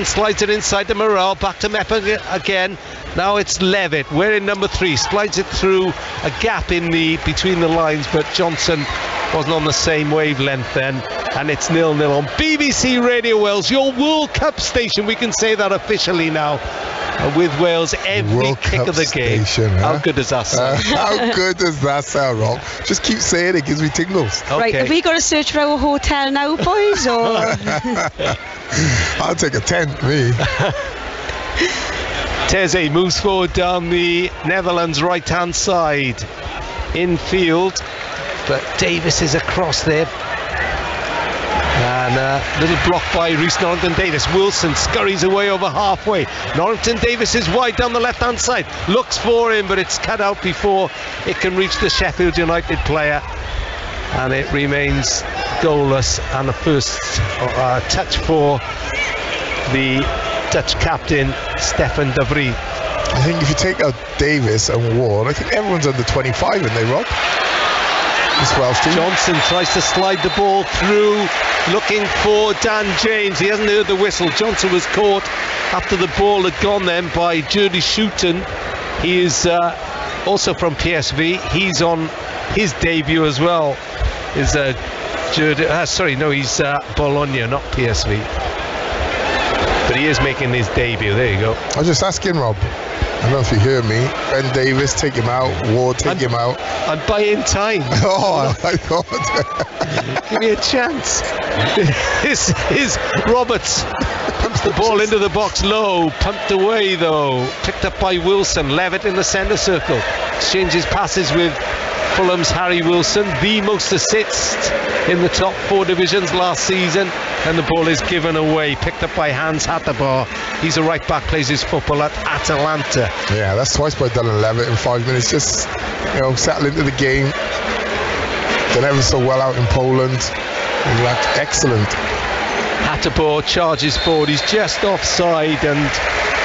slides it inside to Morel. Back to Mepham again. Now it's Levitt wearing number 3, slides it through a gap between the lines, but Johnson wasn't on the same wavelength then, and it's 0-0 on BBC Radio Wales, your World Cup station. We can say that officially now, with Wales every World kick Cup of the game. Station, How good does that sound? How good does that sound, Rob? Just keep saying it, gives me tingles. Okay. Right, have we got to search for our hotel now, boys? Or I'll take a tent, me. Taizé moves forward down the Netherlands right-hand side. Infield, but Davis is across there. And a little block by Rhys Norrington-Davis. Wilson scurries away over halfway. Norrington-Davis is wide down the left-hand side. Looks for him, but it's cut out before it can reach the Sheffield United player. And it remains goalless. And the first touch for the Dutch captain, Stefan de Vries. I think if you take out Davis and Ward, I think everyone's under 25, aren't they, Rob? This Welsh team. Johnson tries to slide the ball through, looking for Dan James. He hasn't heard the whistle. Johnson was caught after the ball had gone then by Jurdy Schouten. He is also from PSV. He's on his debut as well. Is he's Bologna, not PSV. But he is making his debut. There you go. I was just asking Rob. I don't know if you heard me. Ben Davis, take him out. Ward, take him out. I'm buying time. Oh, I thought. Give me a chance. Here's Roberts. Pumps the ball into the box low. Pumped away, though. Picked up by Wilson. Levitt in the centre circle. Exchanges passes with Fulham's Harry Wilson, the most assists in the top 4 divisions last season, and the ball is given away, picked up by Hans Hattebar. He's a right back, plays his football at Atalanta. Yeah, that's twice by Dylan Levitt in 5 minutes. Just settle into the game. Done ever so well out in Poland. He looked excellent. Hattebar charges forward. He's just offside, and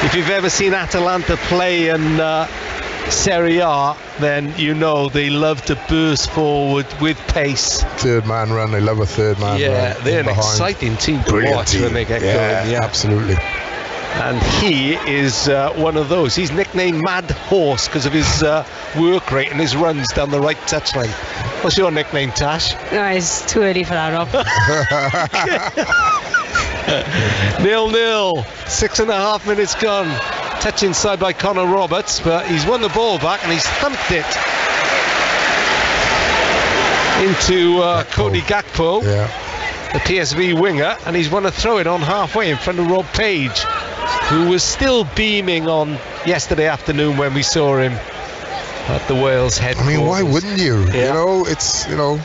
if you've ever seen Atalanta play in Serie A, then you know they love to burst forward with pace. Third man run, they love a third man run. Yeah, they're an exciting team to watch when they get going. Yeah, absolutely. And he is one of those. He's nicknamed Mad Horse because of his work rate and his runs down the right touchline. What's your nickname, Tash? No, it's too early for that, Rob. 0-0, 6.5 minutes gone. Touch inside by Connor Roberts, but he's won the ball back and he's thumped it into Cody Gakpo, the PSV winger, and he's won a throw-in on halfway in front of Rob Page, who was still beaming on yesterday afternoon when we saw him at the Wales headquarters. I mean, why wouldn't you? Yeah. You know, it's, you know,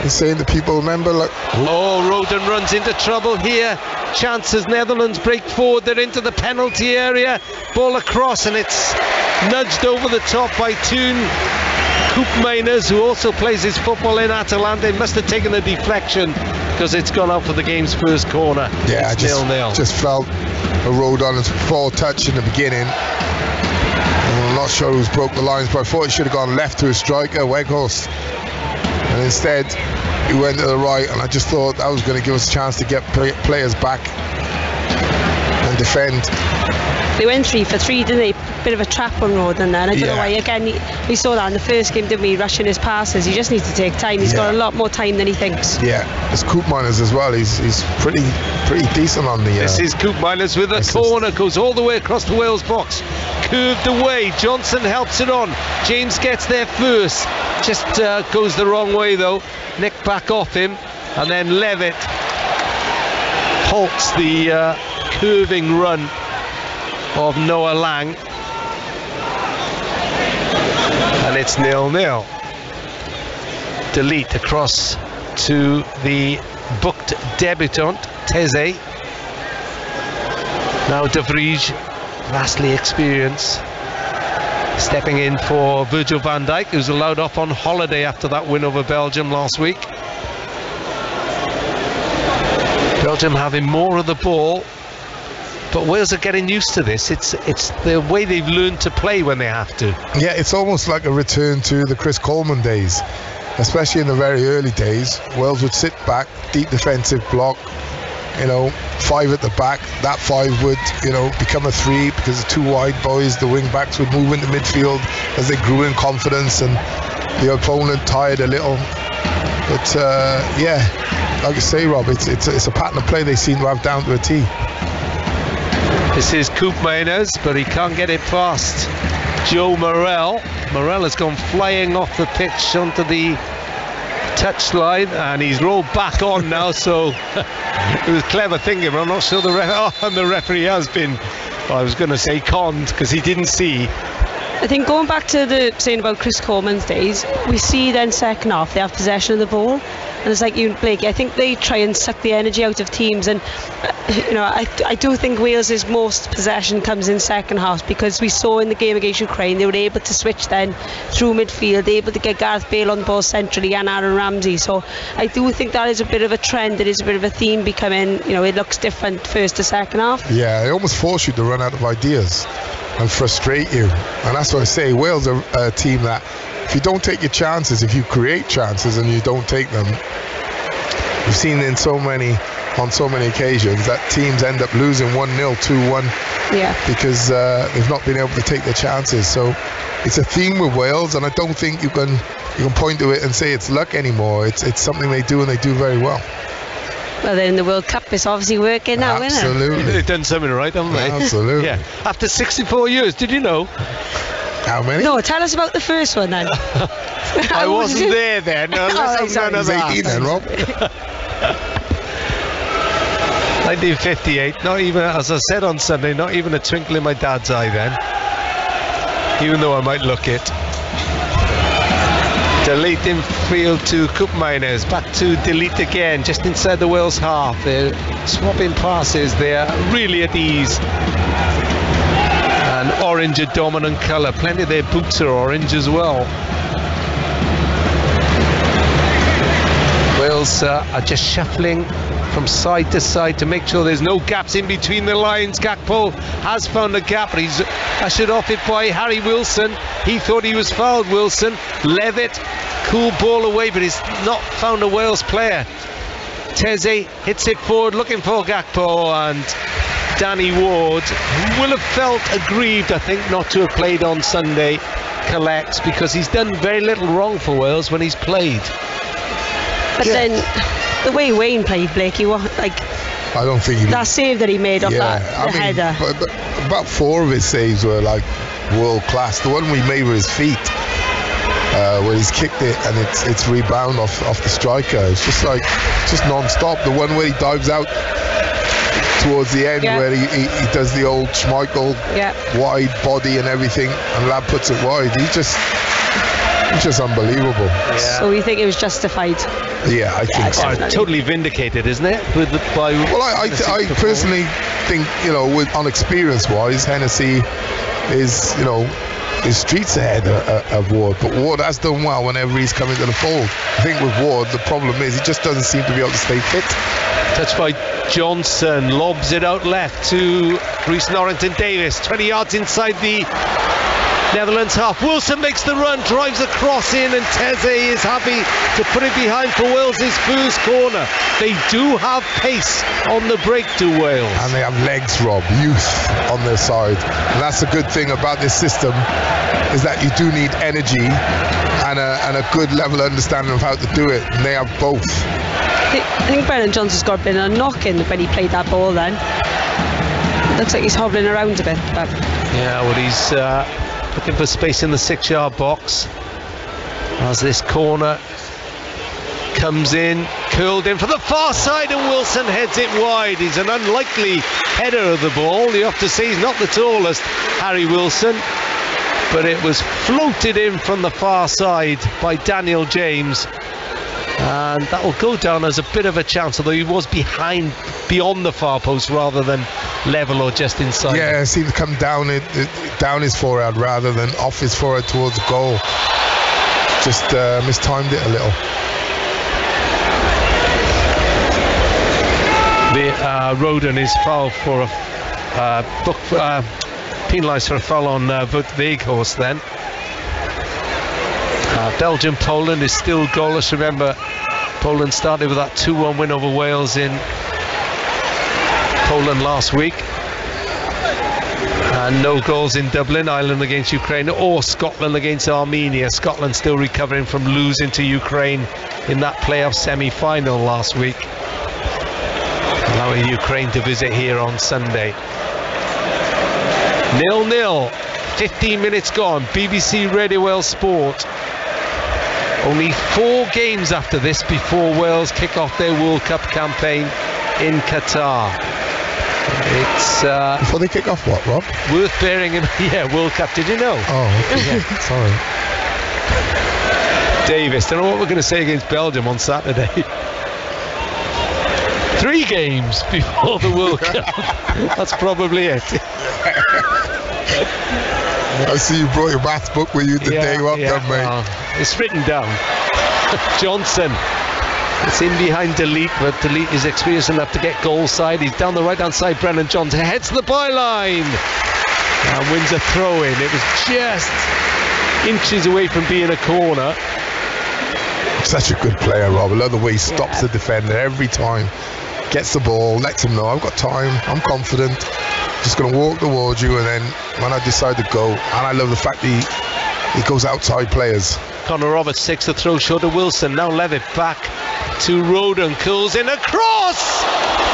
he's saying to people, remember, like... Oh, Roden runs into trouble here. Chances Netherlands break forward. They're into the penalty area. Ball across, and it's nudged over the top by Toon Koopmeiners, who also plays his football in Atalanta. He must have taken a deflection because it's gone out for the game's first corner. Yeah, it's I 0-0. just felt a Rodon's full touch in the beginning. I'm not sure who's broke the lines, but I thought he should have gone left to his striker, Weghorst. And instead, he went to the right, and I just thought that was going to give us a chance to get players back and defend. They went 3 for 3, didn't they? Bit of a trap on Roden then. I don't know why. Again, we saw that in the first game, didn't we? Rushing his passes. He just needs to take time. He's got a lot more time than he thinks. Yeah, there's Koopmeiners as well. He's pretty decent on the... This is Koopmeiners with a corner, goes all the way across the Wales box. Curved away, Johnson helps it on. James gets there first. Just goes the wrong way though. Nick back off him, and then Levitt halts the curving run of Noah Lang, and it's 0-0. Delete across to the booked debutant Teze. Now De Vrij, vastly experienced, stepping in for Virgil van Dijk, who's allowed off on holiday after that win over Belgium last week. Belgium having more of the ball, but Wales are getting used to this. It's the way they've learned to play when they have to. Yeah, it's almost like a return to the Chris Coleman days, especially in the very early days. Wales would sit back, deep defensive block, you know, 5 at the back. That 5 would, you know, become a 3 because the 2 wide boys, the wing backs, would move into midfield as they grew in confidence and the opponent tired a little. But yeah, like you say, Rob, it's a pattern of play they seem to have down to a T. This is Koopmeiners, but he can't get it past Joe Morel. Morel has gone flying off the pitch onto the touchline, and he's rolled back on now, so it was clever thinking, but I'm not sure the referee has been, well, I was going to say conned, because he didn't see. I think going back to the saying about Chris Coleman's days, we see then second half they have possession of the ball, and it's like you and Blakey, I think they try and suck the energy out of teams, and you know, I do think Wales's most possession comes in second half, because we saw in the game against Ukraine they were able to switch then through midfield, able to get Gareth Bale on the ball centrally and Aaron Ramsey. So I do think that is a bit of a trend, it is a bit of a theme becoming, you know, it looks different first to second half. Yeah, they almost force you to run out of ideas and frustrate you, and that's what I say. Wales are a team that if you don't take your chances, if you create chances and you don't take them, we've seen on so many occasions that teams end up losing 1-0, 2-1, because they've not been able to take their chances. So it's a theme with Wales, and I don't think you can point to it and say it's luck anymore. It's something they do, and they do very well. Well, then in the World Cup it's obviously working now, isn't it? Absolutely. They've done something right, haven't they? Absolutely. Yeah. After 64 years, did you know? How many? No, tell us about the first one then. I wasn't there then. No, let's have none of that. 18 then, Rob. 1958, not even, as I said on Sunday, not even a twinkle in my dad's eye then, even though I might look it. Delete in field to Koopmeiners, back to Delete again, just inside the Wales half. They're swapping passes, they're really at ease. And orange a dominant colour, plenty of their boots are orange as well. Wales are just shuffling from side to side to make sure there's no gaps in between the lines. Gakpo has found a gap, but he's ushered off it by Harry Wilson. He thought he was fouled, Wilson. Levitt, cool ball away, but he's not found a Wales player. Teze hits it forward looking for Gakpo, and Danny Ward, who will have felt aggrieved, I think, not to have played on Sunday, collects, because he's done very little wrong for Wales when he's played. But then the way Wayne played, Blakey, I don't think that save that he made off that header. But about 4 of his saves were like world class. The one we made with his feet, where he's kicked it and it's rebound off the striker. It's just non-stop. The one where he dives out towards the end, where he does the old Schmeichel wide body and everything, and Lab puts it wide. He's just unbelievable. Yeah. So you think it was justified? Yeah, I think so. Totally vindicated, isn't it? I personally think, on experience-wise, Hennessy is, his streets ahead of Ward, but Ward has done well whenever he's come into the fold. I think with Ward, the problem is he just doesn't seem to be able to stay fit. Touched by Johnson, lobs it out left to Rhys Norrington-Davies, 20 yards inside the Netherlands half. Wilson makes the run, drives a cross in, and Teze is happy to put it behind for Wales's first corner. They do have pace on the break to Wales. And they have legs, Rob, youth on their side. And that's the good thing about this system, is that you do need energy and a good level of understanding of how to do it. And they have both. I think Brennan Johnson's got a bit of a knock-in when he played that ball then. Looks like he's hobbling around a bit. But yeah, well, he's looking for space in the 6-yard box as this corner comes in, curled in for the far side, and Wilson heads it wide. He's an unlikely header of the ball. You have to say he's not the tallest, Harry Wilson, but it was floated in from the far side by Daniel James, and that will go down as a bit of a chance, although he was beyond the far post rather than level or just inside. Yeah, it seemed to come down his forehead rather than off his forehead towards the goal. Just mistimed it a little. Roden is fouled for penalised for a foul on Wout Weghorst then. Belgium-Poland is still goalless. Remember, Poland started with that 2-1 win over Wales in Poland last week. And no goals in Dublin. Ireland against Ukraine, or Scotland against Armenia. Scotland still recovering from losing to Ukraine in that playoff semi-final last week, allowing Ukraine to visit here on Sunday. 0-0, 15 minutes gone. BBC Radio Wales Sport. Only 4 games after this before Wales kick off their World Cup campaign in Qatar. It's before they kick off what, Rob? Worth bearing in World Cup. Did you know? Oh, okay. Sorry. Davis, don't know what we're going to say against Belgium on Saturday. 3 games before the World Cup. That's probably it. I see you brought your maths book with you today. Well done, mate. It's written down. Johnson. It's in behind Delete, but Delete is experienced enough to get goal side. He's down the right-hand side. Brennan Johnson heads to the byline and wins a throw-in. It was just inches away from being a corner. Such a good player, Rob. I love the way he stops the defender every time. Gets the ball, lets him know, I've got time, I'm confident. Just going to walk towards you, and then when I decide to go, and I love the fact he goes outside players. Connor Roberts takes the throw short of Wilson. Now Levitt back to Roden, curls in a cross,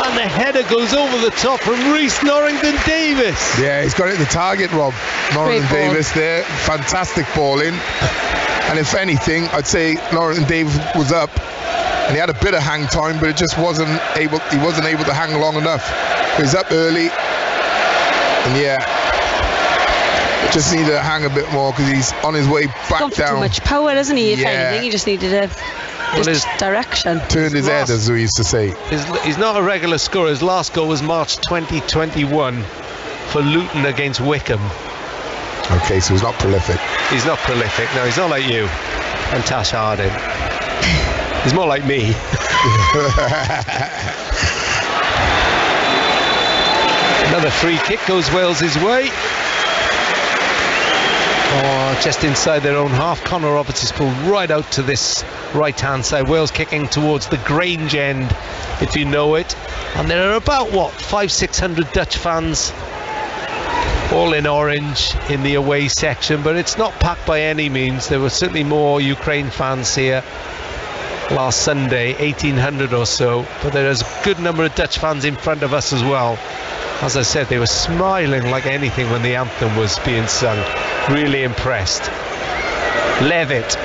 and the header goes over the top from Rhys Norrington-Davies. Yeah, he's got it at the target, Rob. Norrington-Davies there, fantastic ball in. And if anything, I'd say Norrington-Davies was up, and he had a bit of hang time, but it just wasn't able. He wasn't able to hang long enough. He's up early, and just needed to hang a bit more because he's on his way back down. Too much power, isn't he? If anything, he just needed direction. Turned his head, as we used to say. He's not a regular scorer. His last goal was March 2021 for Luton against Wickham. Okay, so he's not prolific. He's not prolific. No, he's not like you and Tash Harding. He's more like me. Another free kick goes Wales's way. Just inside their own half. Connor Roberts is pulled right out to this right-hand side. Wales kicking towards the Grange end, if you know it. And there are about, what, 500-600 Dutch fans, all in orange in the away section, but it's not packed by any means. There were certainly more Ukraine fans here last Sunday, 1,800 or so, but there is a good number of Dutch fans in front of us as well. As I said, they were smiling like anything when the anthem was being sung. Really impressed. Levitt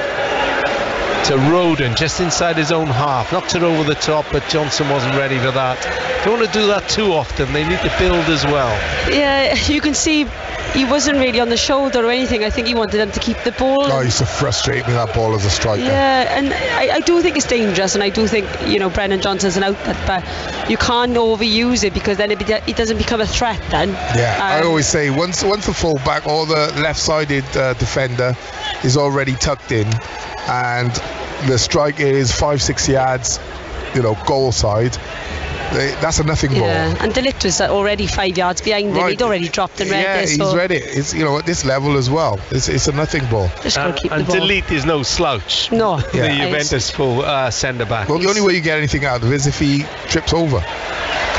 to Roden, just inside his own half. Knocked it over the top, but Johnson wasn't ready for that. Don't want to do that too often. They need to build as well. Yeah, you can see he wasn't really on the shoulder or anything. I think he wanted them to keep the ball. Oh, he used to frustrate me, that ball as a striker. Yeah, and I do think it's dangerous, and I do think, you know, Brennan Johnson's an outlet, but you can't overuse it, because then it doesn't become a threat then. Yeah, I always say once the full back or the left-sided defender is already tucked in, and the striker is 5-6 yards, you know, goal side, that's a nothing ball. Yeah, and De Ligt was already 5 yards behind him. He'd already dropped and read this. Yeah, he's ready. It's, you know, at this level as well. It's a nothing ball. Just got to keep and the ball. De Ligt is no slouch. No. The Juventus full centre back. Well, the only way you get anything out of it is if he trips over.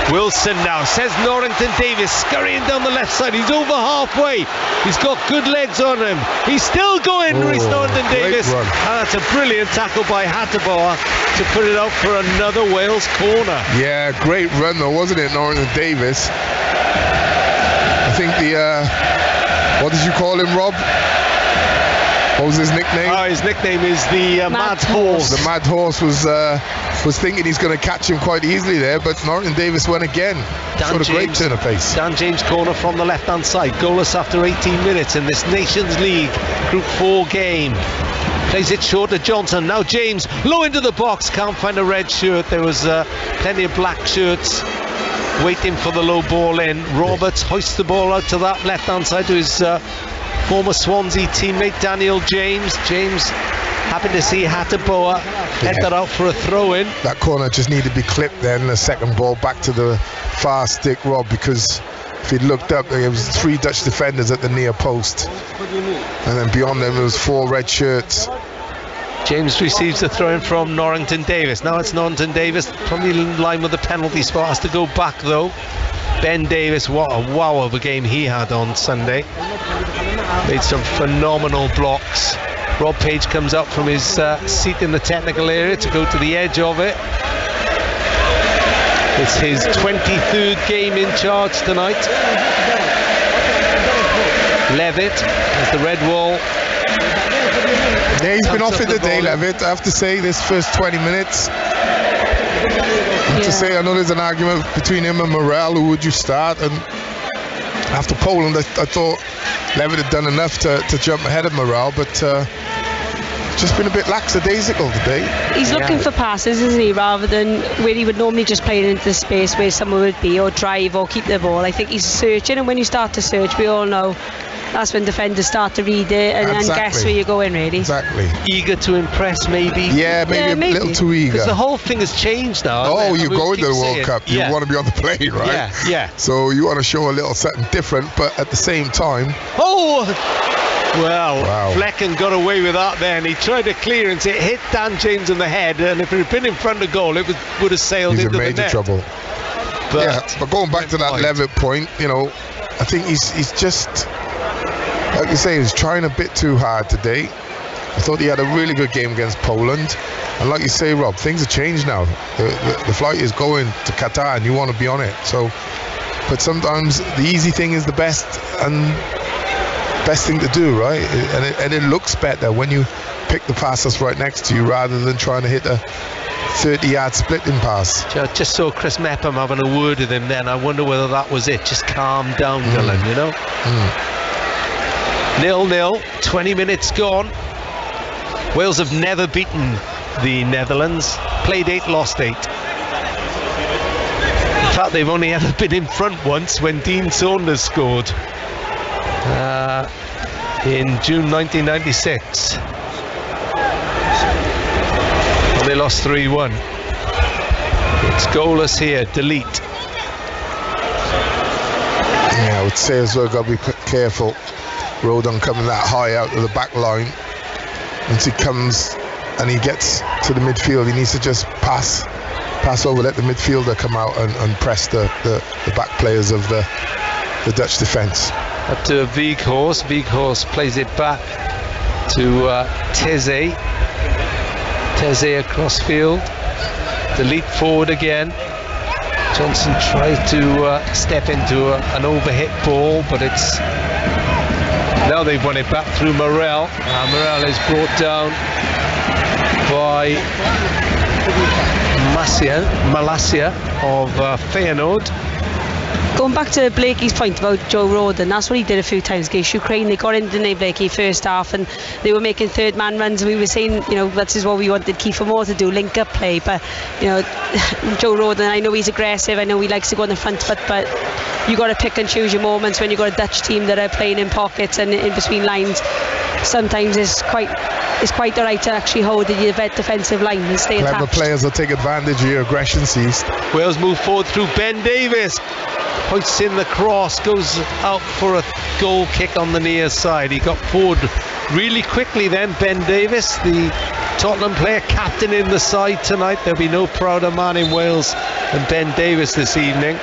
Wilson now, says Norrington Davis, scurrying down the left side. He's over halfway. He's got good legs on him. He's still going, Rhys Norrington Davis. And that's a brilliant tackle by Hateboer to put it out for another Wales corner. Yeah, great run though, wasn't it, Norrington Davis? I think what did you call him, Rob? What was his nickname? Oh, his nickname is the Mad Horse. The Mad Horse was thinking he's going to catch him quite easily there, but Norrington Davis went again. Showed a great turn of pace. Dan James corner from the left-hand side, goalless after 18 minutes in this Nations League Group 4 game. Plays it short to Johnson. Now James, low into the box, can't find a red shirt. There was plenty of black shirts waiting for the low ball in. Roberts hoists the ball out to that left-hand side to his former Swansea teammate Daniel James. James happy to see Hateboer head that out for a throw-in. That corner just needed to be clipped then. The second ball back to the far stick, Rob, because if he'd looked up, there was 3 Dutch defenders at the near post, and then beyond them there was 4 red shirts. James receives the throw-in from Norrington Davis. Now it's Norrington Davis, probably in line with the penalty spot, has to go back though. Ben Davis, what a wow of a game he had on Sunday. Made some phenomenal blocks. Rob Page comes up from his seat in the technical area to go to the edge of it. It's his 23rd game in charge tonight. Levitt has the red wall. Yeah, he's been off it today, Levitt. I have to say, this first 20 minutes. I have to say, I know there's an argument between him and Morel, who would you start? And after Poland, I thought Levitt had done enough to jump ahead of Morel, but just been a bit lackadaisical today. He's looking for passes, isn't he, rather than where he would normally just play it into the space where someone would be, or drive, or keep the ball. I think he's searching, and when you start to search, we all know that's when defenders start to read it and guess where you're going, really. Exactly. Eager to impress, maybe. Yeah, maybe a little too eager. Because the whole thing has changed now. Oh, you're going to the World Cup. You want to be on the plane, right? Yeah. So you want to show a little something different, but at the same time. Oh! Well, wow. Flecken got away with that then. He tried to clearance, it hit Dan James in the head, and if it had been in front of goal, it would have sailed into the net. He's in major trouble. But going back to that Levitt point, you know, I think he's just, like you say, he's trying a bit too hard today. I thought he had a really good game against Poland. And like you say, Rob, things have changed now. The flight is going to Qatar and you want to be on it. So, but sometimes the easy thing is the best thing to do, right? And it looks better when you pick the pass that's right next to you rather than trying to hit a 30-yard splitting pass. Just saw Chris Mepham having a word with him then. I wonder whether that was it. Just calm down, Dylan, you know? 0-0, 20 minutes gone. Wales have never beaten the Netherlands. Played 8, lost 8. In fact, they've only ever been in front once when Dean Saunders scored in June 1996. Well, they lost 3-1. It's goalless here. Delete. Yeah, I would say as well, got to be careful. Rodon coming that high out of the back line. Once he comes and he gets to the midfield, he needs to just pass pass over, let the midfielder come out and press the back players of the Dutch defence. Up to Weghorst. Weghorst plays it back to Teze. Teze across field. The leap forward again. Johnson tries to step into an overhit ball, but it's... Now they've won it back through Morel. Morel is brought down by Malacia of Feyenoord. Going back to Blakey's point about Joe Rodon, that's what he did a few times against Ukraine. They got into Dave Blakey first half and they were making third man runs. We were saying, you know, that is what we wanted Kiefer Moore to do, link up play. But, you know, Joe Rodon, I know he's aggressive, I know he likes to go on the front foot, but you got to pick and choose your moments when you've got a Dutch team that are playing in pockets and in between lines. Sometimes it's quite alright to actually hold the defensive line and stay attached. Clever players will take advantage of your aggression, Cease. Wales move forward through Ben Davies. Points in the cross, goes out for a goal kick on the near side. He got forward really quickly then, Ben Davies, the Tottenham player, captain in the side tonight. There'll be no prouder man in Wales than Ben Davies this evening.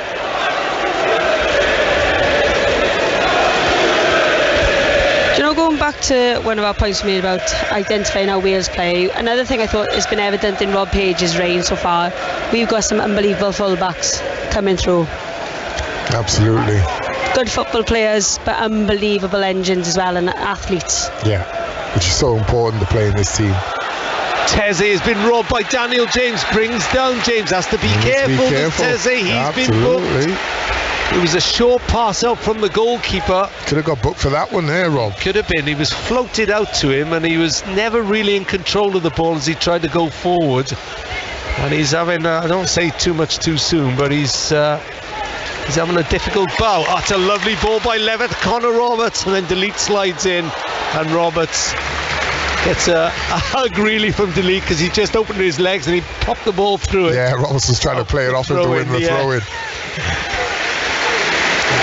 You know, going back to one of our points we made about identifying how Wales play, another thing I thought has been evident in Rob Page's reign so far, we've got some unbelievable fullbacks coming through. Absolutely. Good football players, but unbelievable engines as well, and athletes. Yeah, which is so important to play in this team. Teze has been robbed by Daniel James, brings down James, has to be careful with Teze. He's been booked. It was a short pass out from the goalkeeper. Could have got booked for that one there, Rob. Could have been. He was floated out to him and he was never really in control of the ball as he tried to go forward. And he's having, I don't say too much too soon, but he's having a difficult bout. Oh, it's a lovely ball by Levitt, Connor Roberts, and then Delete slides in, and Roberts gets a hug really from Delete because he just opened his legs and he popped the ball through it. Yeah, Roberts was trying to play it off him to win the throw-in.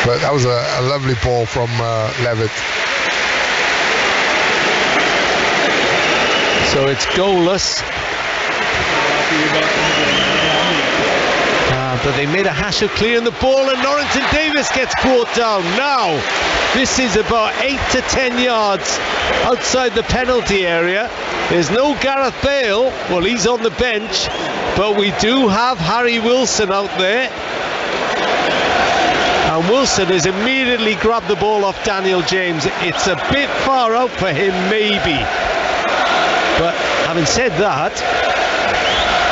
But that was a lovely ball from Levitt. So it's goalless. But they made a hash of clearing the ball and Norrington Davis gets brought down. Now, this is about 8 to 10 yards outside the penalty area. There's no Gareth Bale. Well, he's on the bench. But we do have Harry Wilson out there. And Wilson has immediately grabbed the ball off Daniel James. It's a bit far out for him, maybe. But having said that,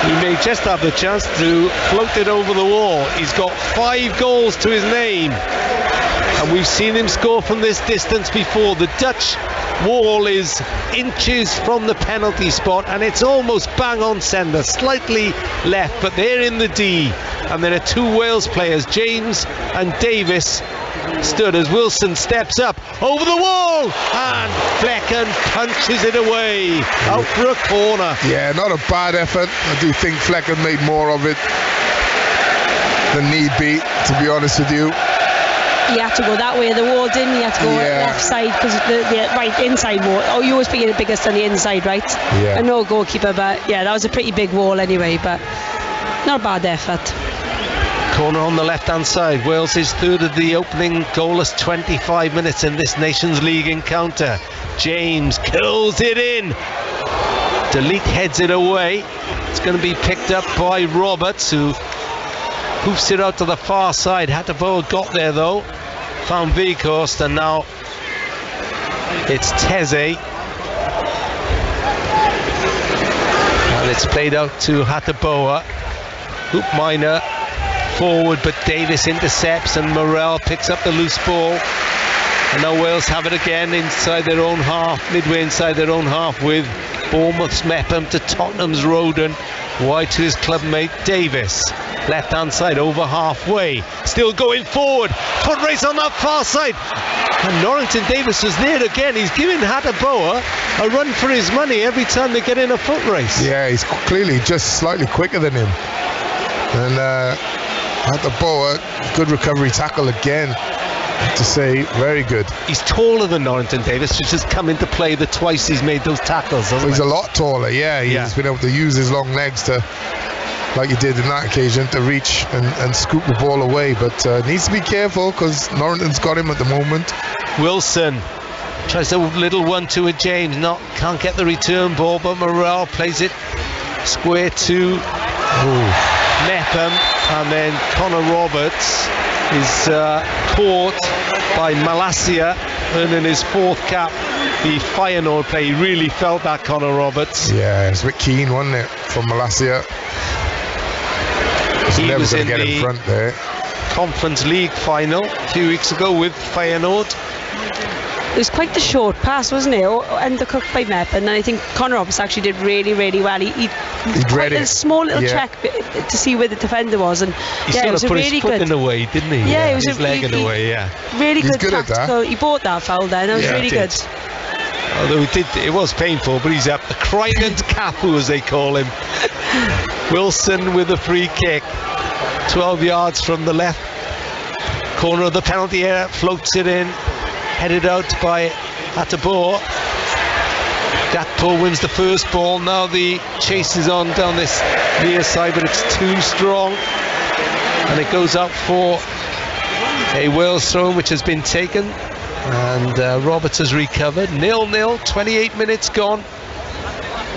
he may just have the chance to float it over the wall. He's got 5 goals to his name. And we've seen him score from this distance before. The Dutch wall is inches from the penalty spot and it's almost bang on centre, slightly left, but they're in the D. And there are 2 Wales players, James and Davis, stood as Wilson steps up over the wall and Flecken punches it away out for a corner. Yeah, not a bad effort. I do think Flecken made more of it than need be, to be honest with you. He had to go that way, the wall didn't, he had to go left side because the right inside wall. Oh, you always think the biggest on the inside, right? Yeah. And no goalkeeper, but yeah, that was a pretty big wall anyway, but not a bad effort. Corner on the left hand side. Wales is third of the opening goalless 25 minutes in this Nations League encounter. James curls it in. Delete heads it away. It's going to be picked up by Roberts, who hoofs it out to the far side. Hateboa got there though, found Weghorst, and now it's Teze. And it's played out to Hateboa. Hoop Minor forward, but Davis intercepts and Morel picks up the loose ball. And now Wales have it again inside their own half, midway inside their own half, with Bournemouth's Mepham to Tottenham's Rodon. Wide to his clubmate Davis. Left hand side over halfway. Still going forward. Foot race on that far side. And Norrington Davis was there again. He's giving Hateboa a run for his money every time they get in a foot race. Yeah, he's clearly just slightly quicker than him. And Hateboa, good recovery tackle again. I have to say, very good. He's taller than Norrington Davis, which has come into play the twice he's made those tackles, hasn't He's a lot taller, yeah. He's been able to use his long legs to like he did in that occasion, to reach and scoop the ball away. But needs to be careful because Norrington's got him at the moment. Wilson tries a little 1-2 with James, can't get the return ball, but Morrell plays it square to Mepham, and then Connor Roberts is caught by Malacia, earning his 4th cap. The Feyenoord play, he really felt that, Connor Roberts. Yeah, it's a bit keen, wasn't it, from Malacia? He never was going in to get the in front there. Conference League final a few weeks ago with Feyenoord. It was quite the short pass, wasn't it? Undercooked by Mep, and then I think Connor Roberts actually did really, really well. He read a small little check to see where the defender was, and he sort of put his foot in the way, didn't he? Yeah, it was his leg in the way. Really good tactical. He bought that foul then. That was really good. Although it was painful, but he's up the Crinant Cafu, as they call him. Wilson with a free kick, 12 yards from the left corner of the penalty area, floats it in, headed out by Atabor. Gakpo wins the first ball. Now the chase is on down this near side, but it's too strong, and it goes out for a Wales throw, which has been taken, and Roberts has recovered. 0-0, 28 minutes gone.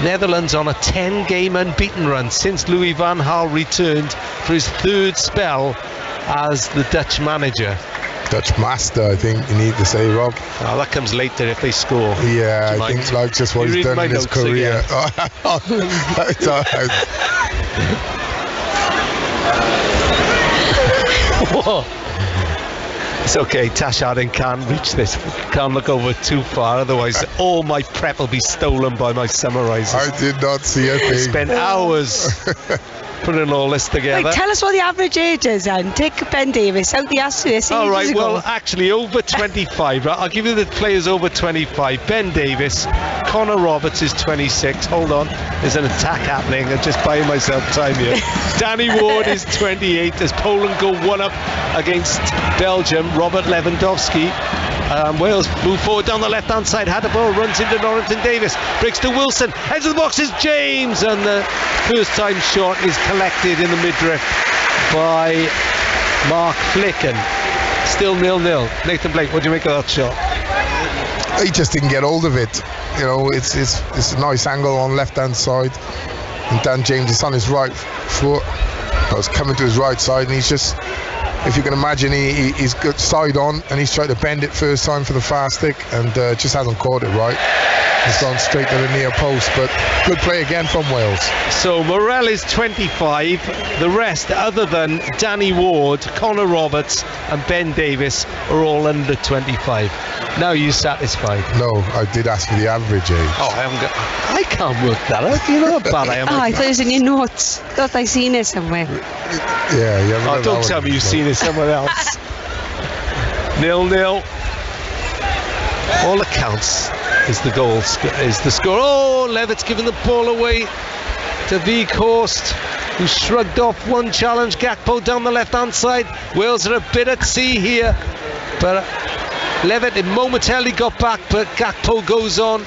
Netherlands on a 10-game unbeaten run since Louis van Gaal returned for his 3rd spell as the Dutch manager. Dutch master, I think you need to say, Rob. Oh, that comes later if they score. Yeah, I think like just what he's done in his career. It's all right. Whoa. It's okay, Tash Arden can't reach this, can't look over too far, otherwise all my prep will be stolen by my summarisers. I did not see a thing. I spent hours putting all this together. Wait, tell us what the average age is then. Take Ben Davis out the ass to this. All right, well, actually over 25. Right? I'll give you the players over 25. Ben Davis, Connor Roberts is 26. Hold on, there's an attack happening. I'm just buying myself time here. Danny Ward is 28 as Poland go 1-up against Belgium. Robert Lewandowski. Wales move forward down the left hand side. Hadabor runs into Norrington Davis, breaks to Wilson, heads of the box is James, and the first time shot is collected in the midriff by Mark Flicken. Still 0-0. Nathan Blake, what do you make of that shot? He just didn't get hold of it. You know, it's a nice angle on left hand side, and Dan James is on his right foot. I was coming to his right side, and he's just, if you can imagine, he's got side on, and he's tried to bend it first time for the far stick, and just hasn't caught it right. It's gone straight to the near post, but good play again from Wales. So Morrell is 25. The rest, other than Danny Ward, Connor Roberts and Ben Davis, are all under 25. Now you satisfied? No, I did ask for the average age. Oh, I can't work that out. You know how bad I am. I thought it was in your notes. Thought I seen it somewhere. Yeah. Don't tell me you've seen it somewhere else. 0-0. All that counts is the goal, is the score. Oh, Levitt's giving the ball away to Weghorst, who shrugged off one challenge. Gakpo down the left-hand side. Wales are a bit at sea here, but Levitt momentarily got back, but Gakpo goes on.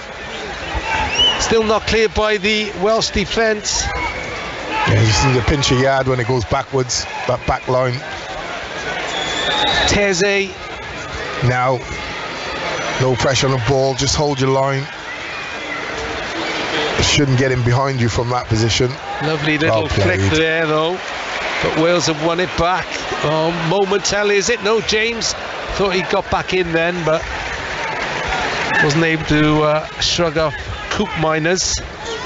Still not cleared by the Welsh defence. Yeah, you see the pinch of yard when it goes backwards, that back line. Teze. Now, no pressure on the ball, just hold your line. Shouldn't get him behind you from that position. Lovely little flick there though, but Wales have won it back. Oh, momentarily, is it? No, James thought he got back in then, but wasn't able to shrug off Coop Miners.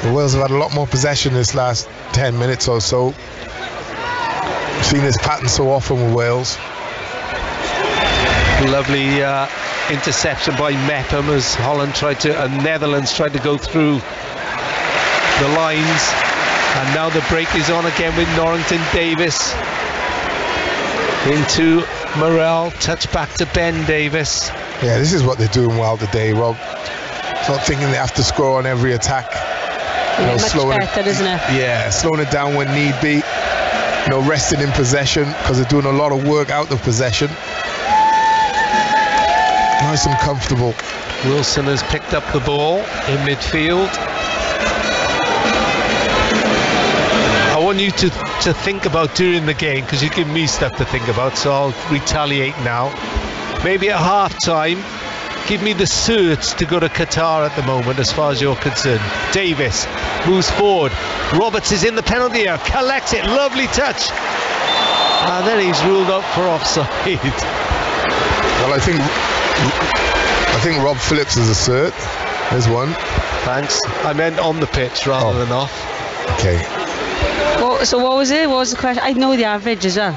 The Wales have had a lot more possession this last 10 minutes or so. We've seen this pattern so often with Wales. Lovely interception by Mepham as Netherlands tried to go through the lines, and now the break is on again with Norrington Davis into Morrell, touch back to Ben Davis. Yeah, this is what they're doing well today, Rob. It's not thinking they have to score on every attack. Much better, isn't it? Yeah, slowing it down when need be. Resting in possession, because they're doing a lot of work out of possession. Nice and comfortable. Wilson has picked up the ball in midfield. I want you to think about during the game, because you give me stuff to think about, so I'll retaliate now. Maybe at half-time, give me the certs to go to Qatar at the moment, as far as you're concerned. Davis moves forward. Roberts is in the penalty area, collects it, lovely touch. And then he's ruled out for offside. Well, I think Rob Phillips is a cert. There's one. Thanks. I meant on the pitch rather than off. Okay. Well, so what was it? What was the question? I know the average as well.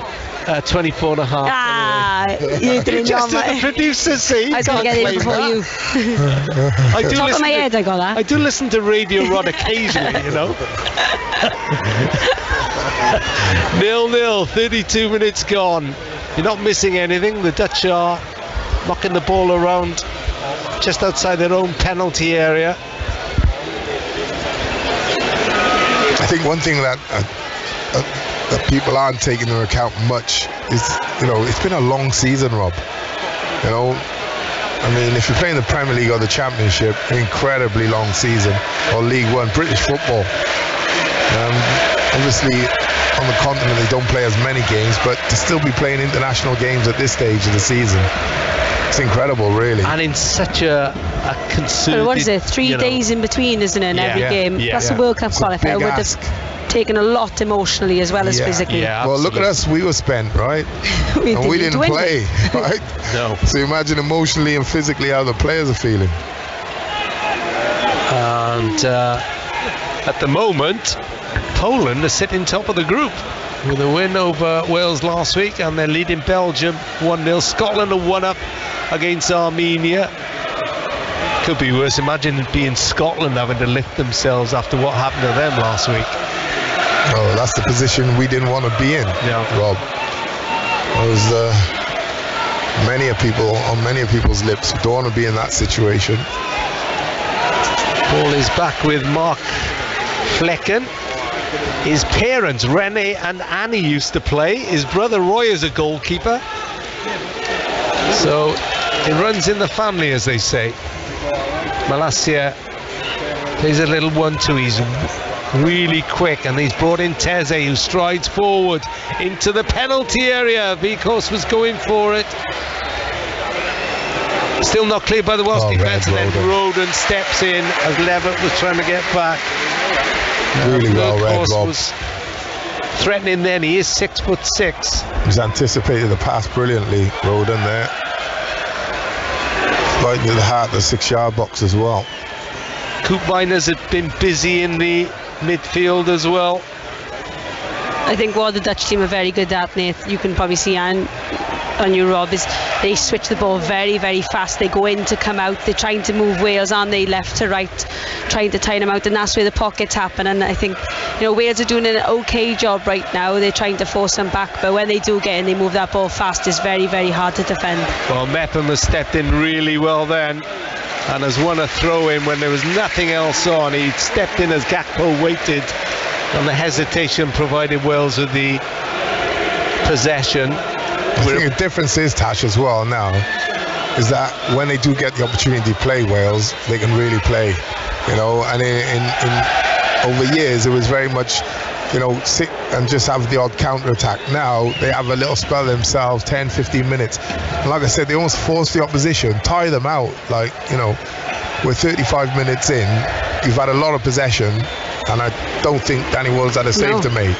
24 and a half. You didn't just know as the producer say. I was going to get it before you. I do Top of my head, I got that. I do listen to Radio Rod occasionally, you know. 0-0, 32 minutes gone. You're not missing anything. The Dutch are knocking the ball around just outside their own penalty area. I think one thing that people aren't taking into account much is, it's been a long season, Rob. I mean, if you're playing the Premier League or the Championship, incredibly long season, or League One, British football. Obviously, on the continent, they don't play as many games, but to still be playing international games at this stage of the season, it's incredible, really. And in such a concerted... Well, what is it? 3 days in between, isn't it, in every game? That's a World Cup qualifier. Would have taken a lot emotionally as well as physically. Well, look at us. We were spent, right? And we didn't play, right? No. So imagine emotionally and physically how the players are feeling. And at the moment, Poland are sitting top of the group with a win over Wales last week, and they're leading Belgium 1-0. Scotland are 1-up against Armenia. Could be worse. Imagine it being Scotland having to lift themselves after what happened to them last week. Oh, that's the position we didn't want to be in, Rob. It was many of people's lips. Don't want to be in that situation. Ball is back with Mark Flecken. His parents, Rene and Annie, used to play. His brother Roy is a goalkeeper. So it runs in the family, as they say. Malacia plays a little 1-2. He's really quick, and he's brought in Teze, who strides forward into the penalty area. Vikos was going for it. Still not cleared by the Welsh defence, and then Roden steps in as Levitt was trying to get back. Really well read, Rob. Was threatening then. He is 6'6". He's anticipated the pass brilliantly, Roden there. Right into the heart of the 6-yard box as well. Koopmeiners have been busy in the midfield as well. I think what the Dutch team are very good at, Nate, you can probably see on you, Rob, is they switch the ball very, very fast. They go in to come out. They're trying to move Wales, aren't they, left to right, trying to tire them out, and that's where the pockets happen. And I think, Wales are doing an okay job right now. They're trying to force them back, but when they do get in, they move that ball fast. It's very, very hard to defend. Well, Mepham has stepped in really well then, and has won a throw-in when there was nothing else on. He stepped in as Gakpo waited, and the hesitation provided Wales with the possession. I think the difference is, Tash, as well now, is that when they do get the opportunity to play Wales, they can really play, and in over years it was very much, sit and just have the odd counter-attack. Now they have a little spell themselves, 10-15 minutes, and like I said, they almost force the opposition, tire them out. Like, we're 35 minutes in, you've had a lot of possession, and I don't think Danny Wells had a save to make.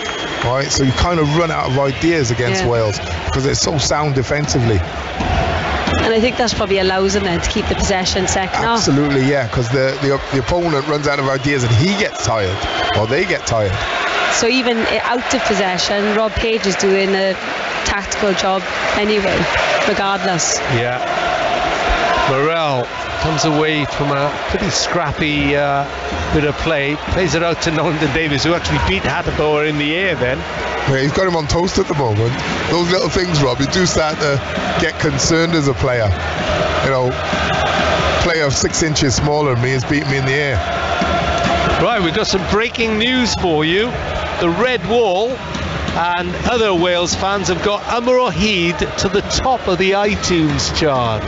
Right, so you kind of run out of ideas against Wales because they're so sound defensively. And I think that's probably allows them then to keep the possession second half. Absolutely, yeah, because the opponent runs out of ideas and he gets tired, or they get tired. So even out of possession, Rob Page is doing a tactical job anyway, regardless. Yeah. Morel comes away from a pretty scrappy bit of play, plays it out to Nolden Davis, who actually beat Hateboer in the air then. Yeah, he's got him on toast at the moment. Those little things, Rob, you do start to get concerned as a player. Player 6 inches smaller than me has beaten me in the air. Right, we've got some breaking news for you. The Red Wall and other Wales fans have got Amr Ohid to the top of the iTunes chart.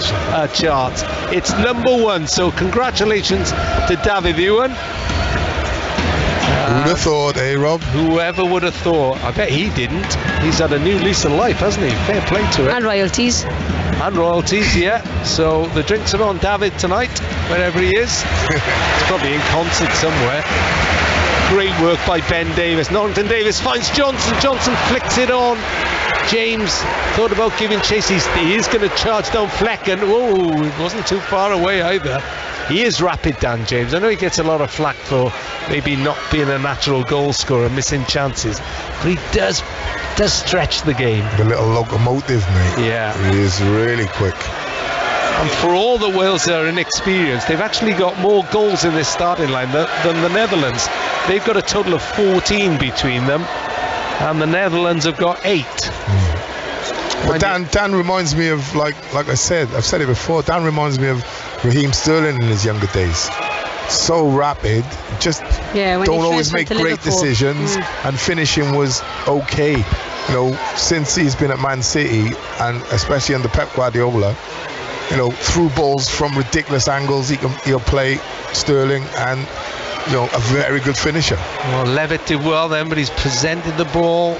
It's #1, so congratulations to David Ewan. Who'd have thought, eh, Rob? Whoever would have thought. I bet he didn't. He's had a new lease of life, hasn't he? Fair play to it. And royalties. And royalties, yeah. So the drinks are on David tonight, wherever he is. He's probably in concert somewhere. Great work by Ben Davis. Norrington Davis finds Johnson. Johnson flicks it on. James thought about giving chase. He is going to charge down Flecken. Oh, it wasn't too far away either. He is rapid, Dan James. I know he gets a lot of flack for maybe not being a natural goal scorer, missing chances, but he does stretch the game. The little locomotive, mate. Yeah. He is really quick. And for all that Wales are inexperienced, they've actually got more goals in this starting line than the Netherlands. They've got a total of 14 between them, and the Netherlands have got 8. But Dan reminds me of, like I said, I've said it before, Dan reminds me of Raheem Sterling in his younger days. So rapid, just don't always make great decisions, and finishing was okay. You know, since he's been at Man City, and especially under Pep Guardiola, you know, through balls from ridiculous angles, he'll play Sterling, and you know, a very good finisher. Well, Levitt did well then, but he's presented the ball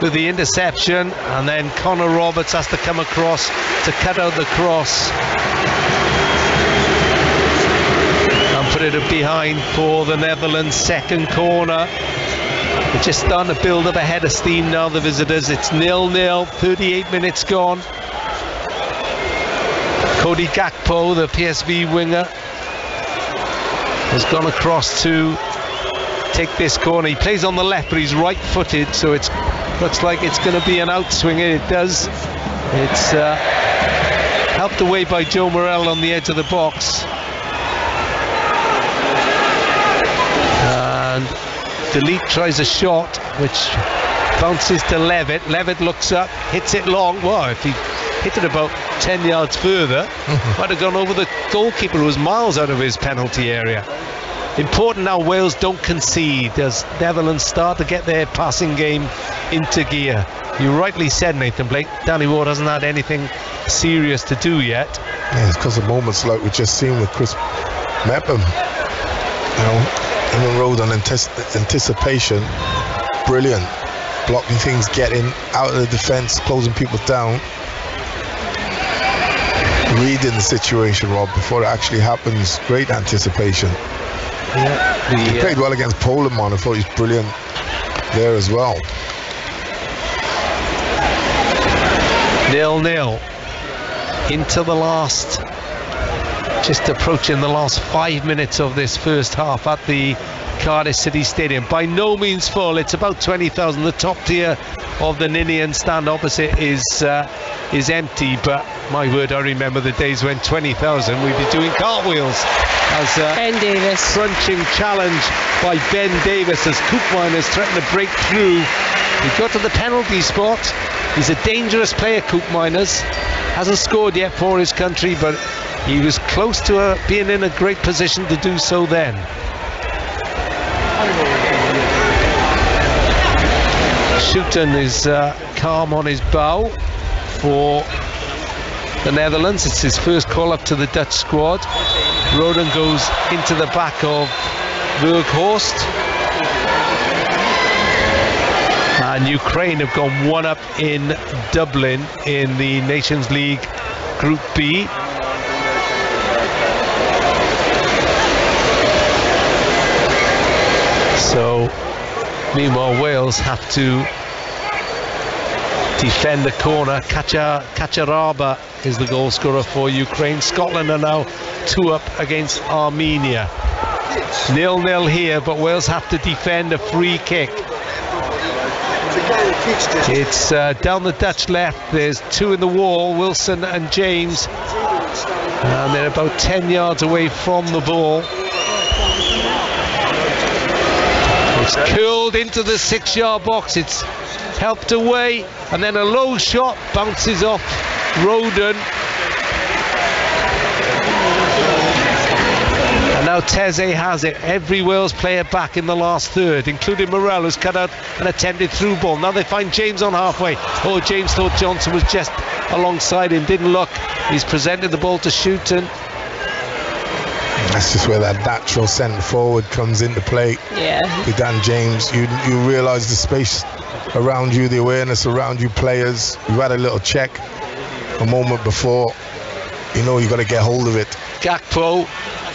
with the interception, and then Connor Roberts has to come across to cut out the cross and put it behind for the Netherlands' second corner. They're just starting to build up a head of steam now, the visitors. It's 0-0, 38 minutes gone. Cody Gakpo, the PSV winger, has gone across to take this corner. He plays on the left, but he's right-footed, so it looks like it's going to be an outswinger. It does. It's helped away by Joe Morel on the edge of the box. And Delete tries a shot, which bounces to Levitt. Levitt looks up, hits it long. Well, if he hit it about 10 yards further, might have gone over the goalkeeper, who was miles out of his penalty area. Important now, Wales don't concede as Netherlands start to get their passing game into gear. You rightly said, Nathan Blake, Danny Ward hasn't had anything serious to do yet. Yeah, it's because of moments like we've just seen with Chris Mepham. You know, in the road on anticipation, brilliant. Blocking things, getting out of the defence, closing people down. Reading the situation, Rob, before it actually happens. Great anticipation. Yeah, he played well against Poland, man. I thought he was brilliant there as well. 0-0 into the last, just approaching the last 5 minutes of this first half at the Cardiff City Stadium. By no means full, it's about 20,000. The top tier of the Ninian stand opposite is empty, but my word, I remember the days when 20,000 we'd be doing cartwheels. As Ben Davis. Crunching challenge by Ben Davis as Koopmeiners threatened to break through. He got to the penalty spot. He's a dangerous player, Koopmeiners. Hasn't scored yet for his country, but he was close to being in a great position to do so then. Schouten is calm on his bow for the Netherlands. It's his first call up to the Dutch squad. Roden goes into the back of Berghorst. And Ukraine have gone 1-up in Dublin in the Nations League Group B. So, meanwhile, Wales have to defend the corner. Kacharaba is the goal scorer for Ukraine. Scotland are now 2-up against Armenia. 0-0 here, but Wales have to defend a free kick. It's down the Dutch left. There's two in the wall, Wilson and James, and they're about 10 yards away from the ball. It's curled into the 6-yard box. It's helped away, and then a low shot bounces off Roden. And now Teze has it. Every Wales player back in the last third, including Morel, who's cut out an attempted through ball. Now they find James on halfway. Oh, James thought Johnson was just alongside him, didn't look. He's presented the ball to Schouten. That's just where that natural centre forward comes into play. Yeah. With Dan James, you realise the space around you, the awareness around you, players. You've had a little check a moment before. You know you've got to get hold of it. Gakpo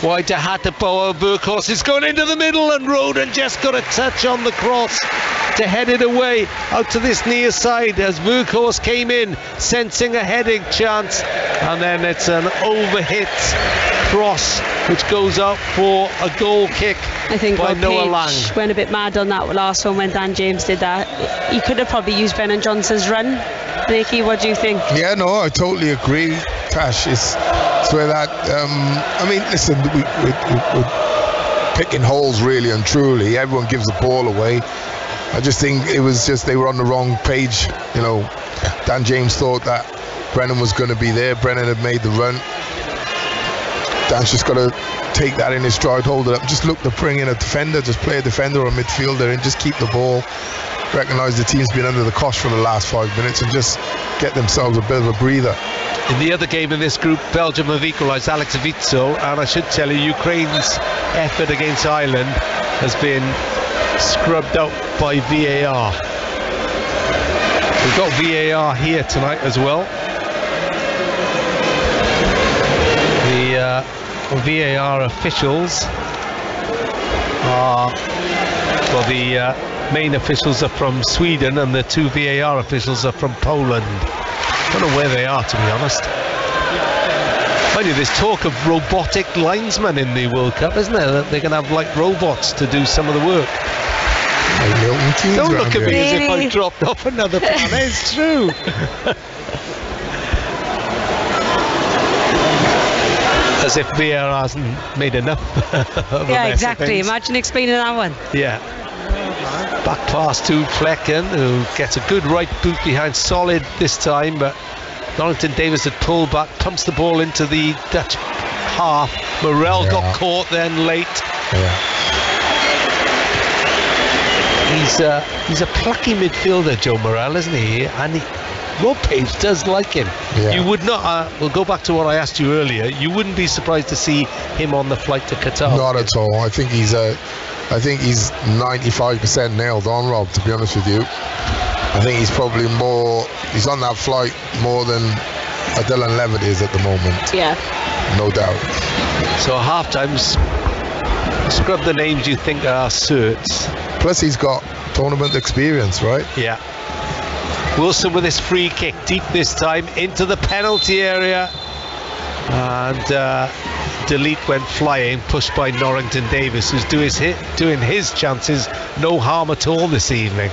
wide to Hateboer. Burkhorst is going into the middle, and Roden just got a touch on the cross to head it away out to this near side as Burkhorst came in sensing a heading chance, and then it's an overhit cross which goes up for a goal kick. I think by Noah Lang. Went a bit mad on that last one when Dan James did that. He could have probably used Brennan Johnson's run. Blakey, what do you think? Yeah, no, I totally agree, Tash. It's where that I mean, listen, we're picking holes really and truly. Everyone gives the ball away. I just think it was just they were on the wrong page. You know, Dan James thought that Brennan was going to be there. Brennan had made the run. Dan's just got to take that in his stride, hold it up, just look to bring in a defender, just play a defender or a midfielder and just keep the ball. Recognise the team's been under the cosh for the last 5 minutes and just get themselves a bit of a breather. In the other game in this group, Belgium have equalised Alex Witsel, and I should tell you, Ukraine's effort against Ireland has been scrubbed out by VAR. We've got VAR here tonight as well. The VAR officials are, well, the main officials are from Sweden and the 2 VAR officials are from Poland. I don't know where they are, to be honest. Mind you, there's talk of robotic linesmen in the World Cup, isn't there? That they're going to have like robots to do some of the work. Don't look at me as if I dropped off another planet. It's true. As if VAR hasn't made enough of yeah, exactly. Imagine explaining that one. Yeah. Back pass to Flecken, who gets a good right boot behind, solid this time, but Norrington Davis had pulled back, pumps the ball into the Dutch half. Morel got caught then late. He's a plucky midfielder, Joe Morel, isn't he? And Rob Page does like him. You would not, we'll go back to what I asked you earlier, you wouldn't be surprised to see him on the flight to Qatar. Not at all. I think he's 95% nailed on, Rob, to be honest with you. I think he's probably he's on that flight more than Dylan Levitt is at the moment. Yeah. No doubt. So at half-time, scrub the names you think are certs. Plus he's got tournament experience, right? Yeah. Wilson with his free kick, deep this time, into the penalty area. And Delete went flying, pushed by Norrington Davis, who's doing his chances no harm at all this evening.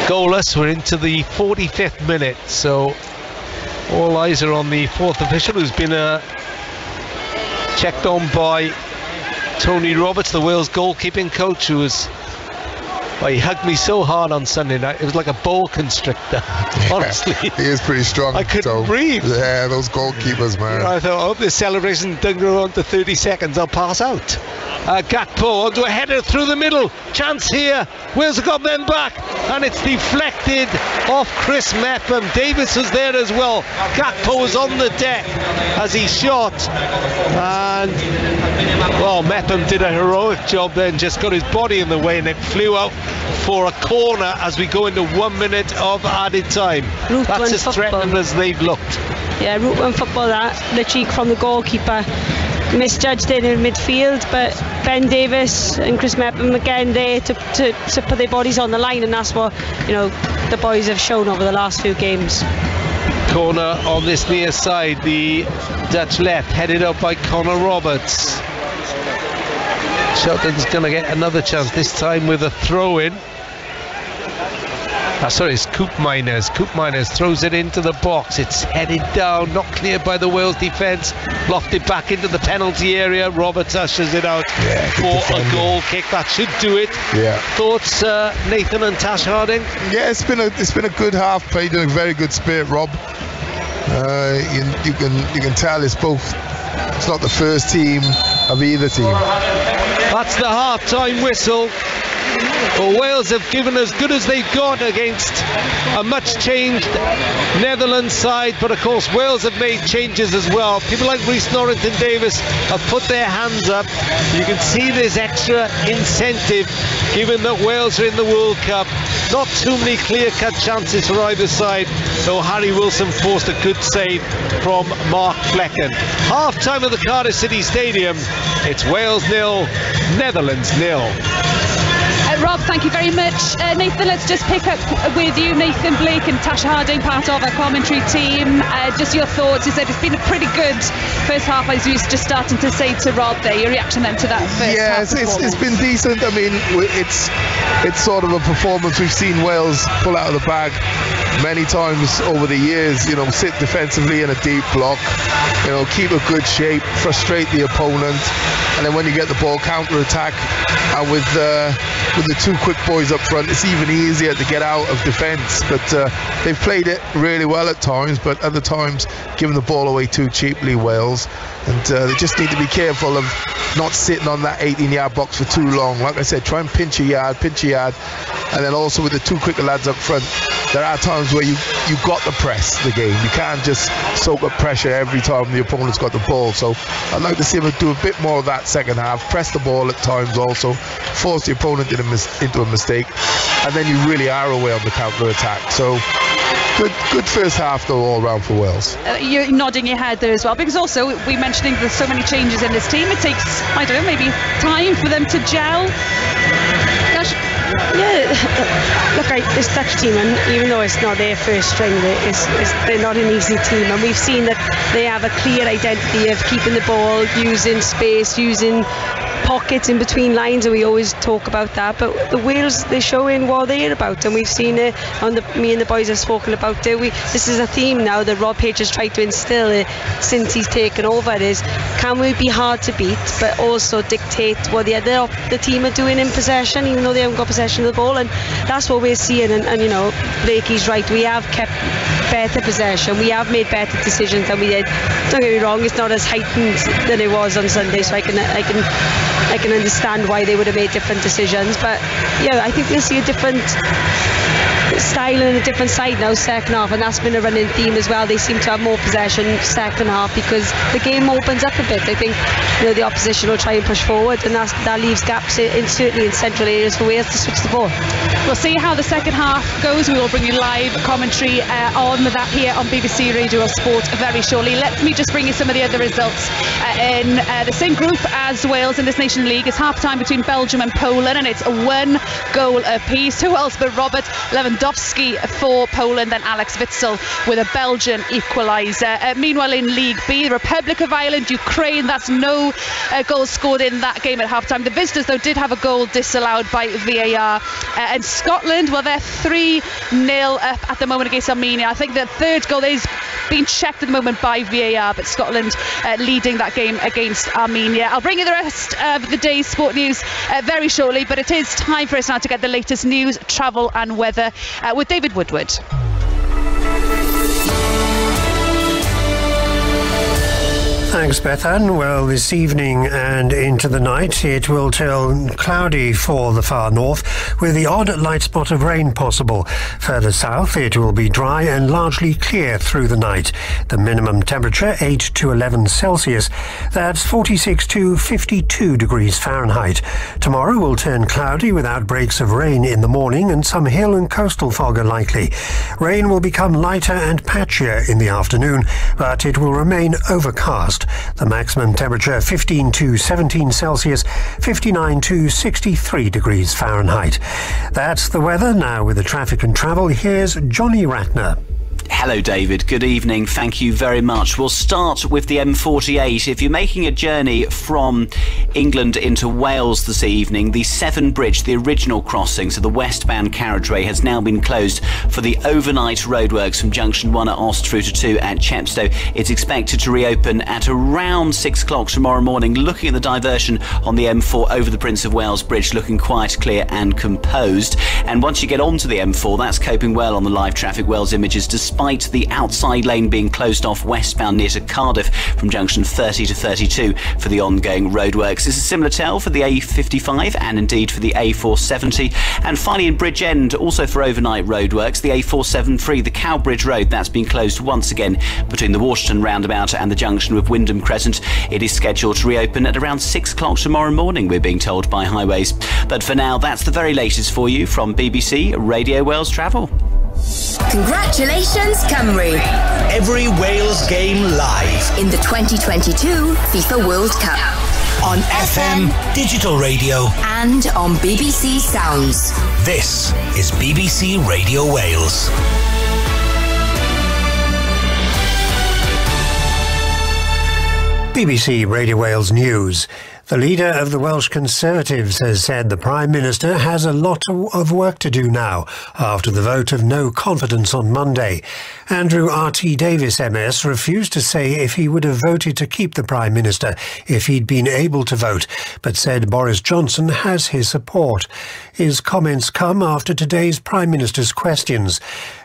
Goalless, we're into the 45th minute, so all eyes are on the 4th official, who's been checked on by Tony Roberts, the Wales goalkeeping coach, who was... Well, he hugged me so hard on Sunday night, it was like a boa constrictor, honestly. He is pretty strong. I couldn't breathe. Yeah, those goalkeepers, man. I thought, I hope this celebration doesn't go on to 30 seconds, I'll pass out. Gakpo onto a header through the middle. Chance here. Wales have got them back. And it's deflected off Chris Mepham. Davis was there as well. Gakpo was on the deck as he shot. And, well, Mepham did a heroic job then. Just got his body in the way and it flew out for a corner as we go into 1 minute of added time. That's as threatening as they've looked. Yeah, Route 1 football, that. The cheek from the goalkeeper. Misjudged it in midfield, but Ben Davis and Chris Mepham again there to put their bodies on the line, and that's what, you know, the boys have shown over the last few games. Corner on this near side, the Dutch left, headed up by Connor Roberts. Shelton's going to get another chance, this time with a throw-in. Sorry, it's Koopmeiners. Koopmeiners throws it into the box. It's headed down, not cleared by the Wales defence. Lofted back into the penalty area. Roberts ushers it out for a goal kick. That should do it. Yeah. Thoughts, Nathan and Tash Harding? Yeah, it's been a good half. Played in a very good spirit, Rob. You can tell it's both. It's not the first team of either team. That's the half-time whistle. Well, Wales have given as good as they've got against a much changed Netherlands side, but of course Wales have made changes as well. People like Rhys Norrington-Davies have put their hands up. You can see there's extra incentive given that Wales are in the World Cup. Not too many clear-cut chances for either side, though Harry Wilson forced a good save from Mark Flecken. Half-time at the Cardiff City Stadium, it's Wales 0, Netherlands 0. Rob, thank you very much. Nathan, let's just pick up with you. Nathan Blake and Tasha Harding, part of our commentary team. Just your thoughts. You said it's been a pretty good first half, as you were just starting to say to Rob there. Your reaction then to that first half? Yeah, it's been decent. I mean, it's sort of a performance we've seen Wales pull out of the bag many times over the years. You know, sit defensively in a deep block, you know, keep a good shape, frustrate the opponent, and then when you get the ball, counter-attack. And with the two quick boys up front, it's even easier to get out of defence. But they've played it really well at times, but other times giving the ball away too cheaply, Wales. And they just need to be careful of not sitting on that 18-yard box for too long. Like I said, try and pinch a yard. And then also with the two quicker lads up front, there are times where you've got to press the game. You can't just soak up pressure every time the opponent's got the ball. So I'd like to see them do a bit more of that second half, press the ball at times also, force the opponent into a mistake, and then you really are away on the counter-attack. So good first half though all round for Wales. You're nodding your head there as well, because also we mentioning there's so many changes in this team. It takes, I don't know, maybe time for them to gel. Gosh. Yeah, look, this Dutch team, and even though it's not their first string, they're not an easy team, and we've seen that they have a clear identity of keeping the ball, using space, using pockets in between lines, and we always talk about that. But the Wales, they're showing what they're about, and we've seen it. Me and the boys have spoken about it. This is a theme now that Rob Page has tried to instill since he's taken over. Is can we be hard to beat, but also dictate what the team are doing in possession, even though they haven't got possession of the ball? And that's what we're seeing. And you know, Blakey's right. We have kept better possession. We have made better decisions than we did. Don't get me wrong, it's not as heightened than it was on Sunday, so I can understand why they would have made different decisions. But yeah, I think we'll see a different style and a different side now second half, and that's been a running theme as well. They seem to have more possession second half because the game opens up a bit. I think, you know, the opposition will try and push forward, and that leaves gaps certainly in central areas for Wales to switch the ball. We'll see how the second half goes. We will bring you live commentary on that here on BBC Radio Sport very shortly. Let me just bring you some of the other results in the same group as Wales in this Nation League. It's half time between Belgium and Poland, and it's 1 goal apiece. Who else but Robert Lewandowski for Poland, and Alex Witsel with a Belgian equaliser. Meanwhile, in League B, the Republic of Ireland, Ukraine, that's no goals scored in that game at half-time. The visitors, though, did have a goal disallowed by VAR. And Scotland, well, they're 3-0 up at the moment against Armenia. I think the third goal is being checked at the moment by VAR, but Scotland leading that game against Armenia. I'll bring you the rest of the day's sport news very shortly, but it is time for us now to get the latest news, travel and weather with David Woodward. Thanks, Bethan. Well, this evening and into the night, it will turn cloudy for the far north, with the odd light spot of rain possible. Further south, it will be dry and largely clear through the night. The minimum temperature, 8 to 11 Celsius. That's 46 to 52 degrees Fahrenheit. Tomorrow will turn cloudy with outbreaks of rain in the morning and some hill and coastal fog are likely. Rain will become lighter and patchier in the afternoon, but it will remain overcast. The maximum temperature 15 to 17 Celsius, 59 to 63 degrees Fahrenheit. That's the weather. Now with the traffic and travel, here's Johnny Ratner. Hello David, good evening, thank you very much. We'll start with the M48. If you're making a journey from England into Wales this evening, the Severn Bridge, the original crossing, so the westbound carriageway, has now been closed for the overnight roadworks from junction 1 at Ost through to 2 at Chepstow. It's expected to reopen at around 6 o'clock tomorrow morning. Looking at the diversion on the M4 over the Prince of Wales Bridge, looking quite clear and composed. And once you get onto the M4, that's coping well on the live traffic Wales images, despite light, the outside lane being closed off westbound near to Cardiff from junction 30 to 32 for the ongoing roadworks. It's a similar tale for the A55 and indeed for the A470. And finally in Bridgend, also for overnight roadworks, the A473, the Cowbridge Road, that's been closed once again between the Waterton roundabout and the junction with Wyndham Crescent. It is scheduled to reopen at around 6 o'clock tomorrow morning, we're being told by Highways. But for now, that's the very latest for you from BBC Radio Wales Travel. Congratulations, Cymru. Every Wales game live in the 2022 FIFA World Cup. On FM, digital radio and on BBC Sounds. This is BBC Radio Wales. BBC Radio Wales News. The leader of the Welsh Conservatives has said the Prime Minister has a lot of work to do now after the vote of no confidence on Monday. Andrew R.T. Davis MS refused to say if he would have voted to keep the Prime Minister if he'd been able to vote, but said Boris Johnson has his support. His comments come after today's Prime Minister's questions.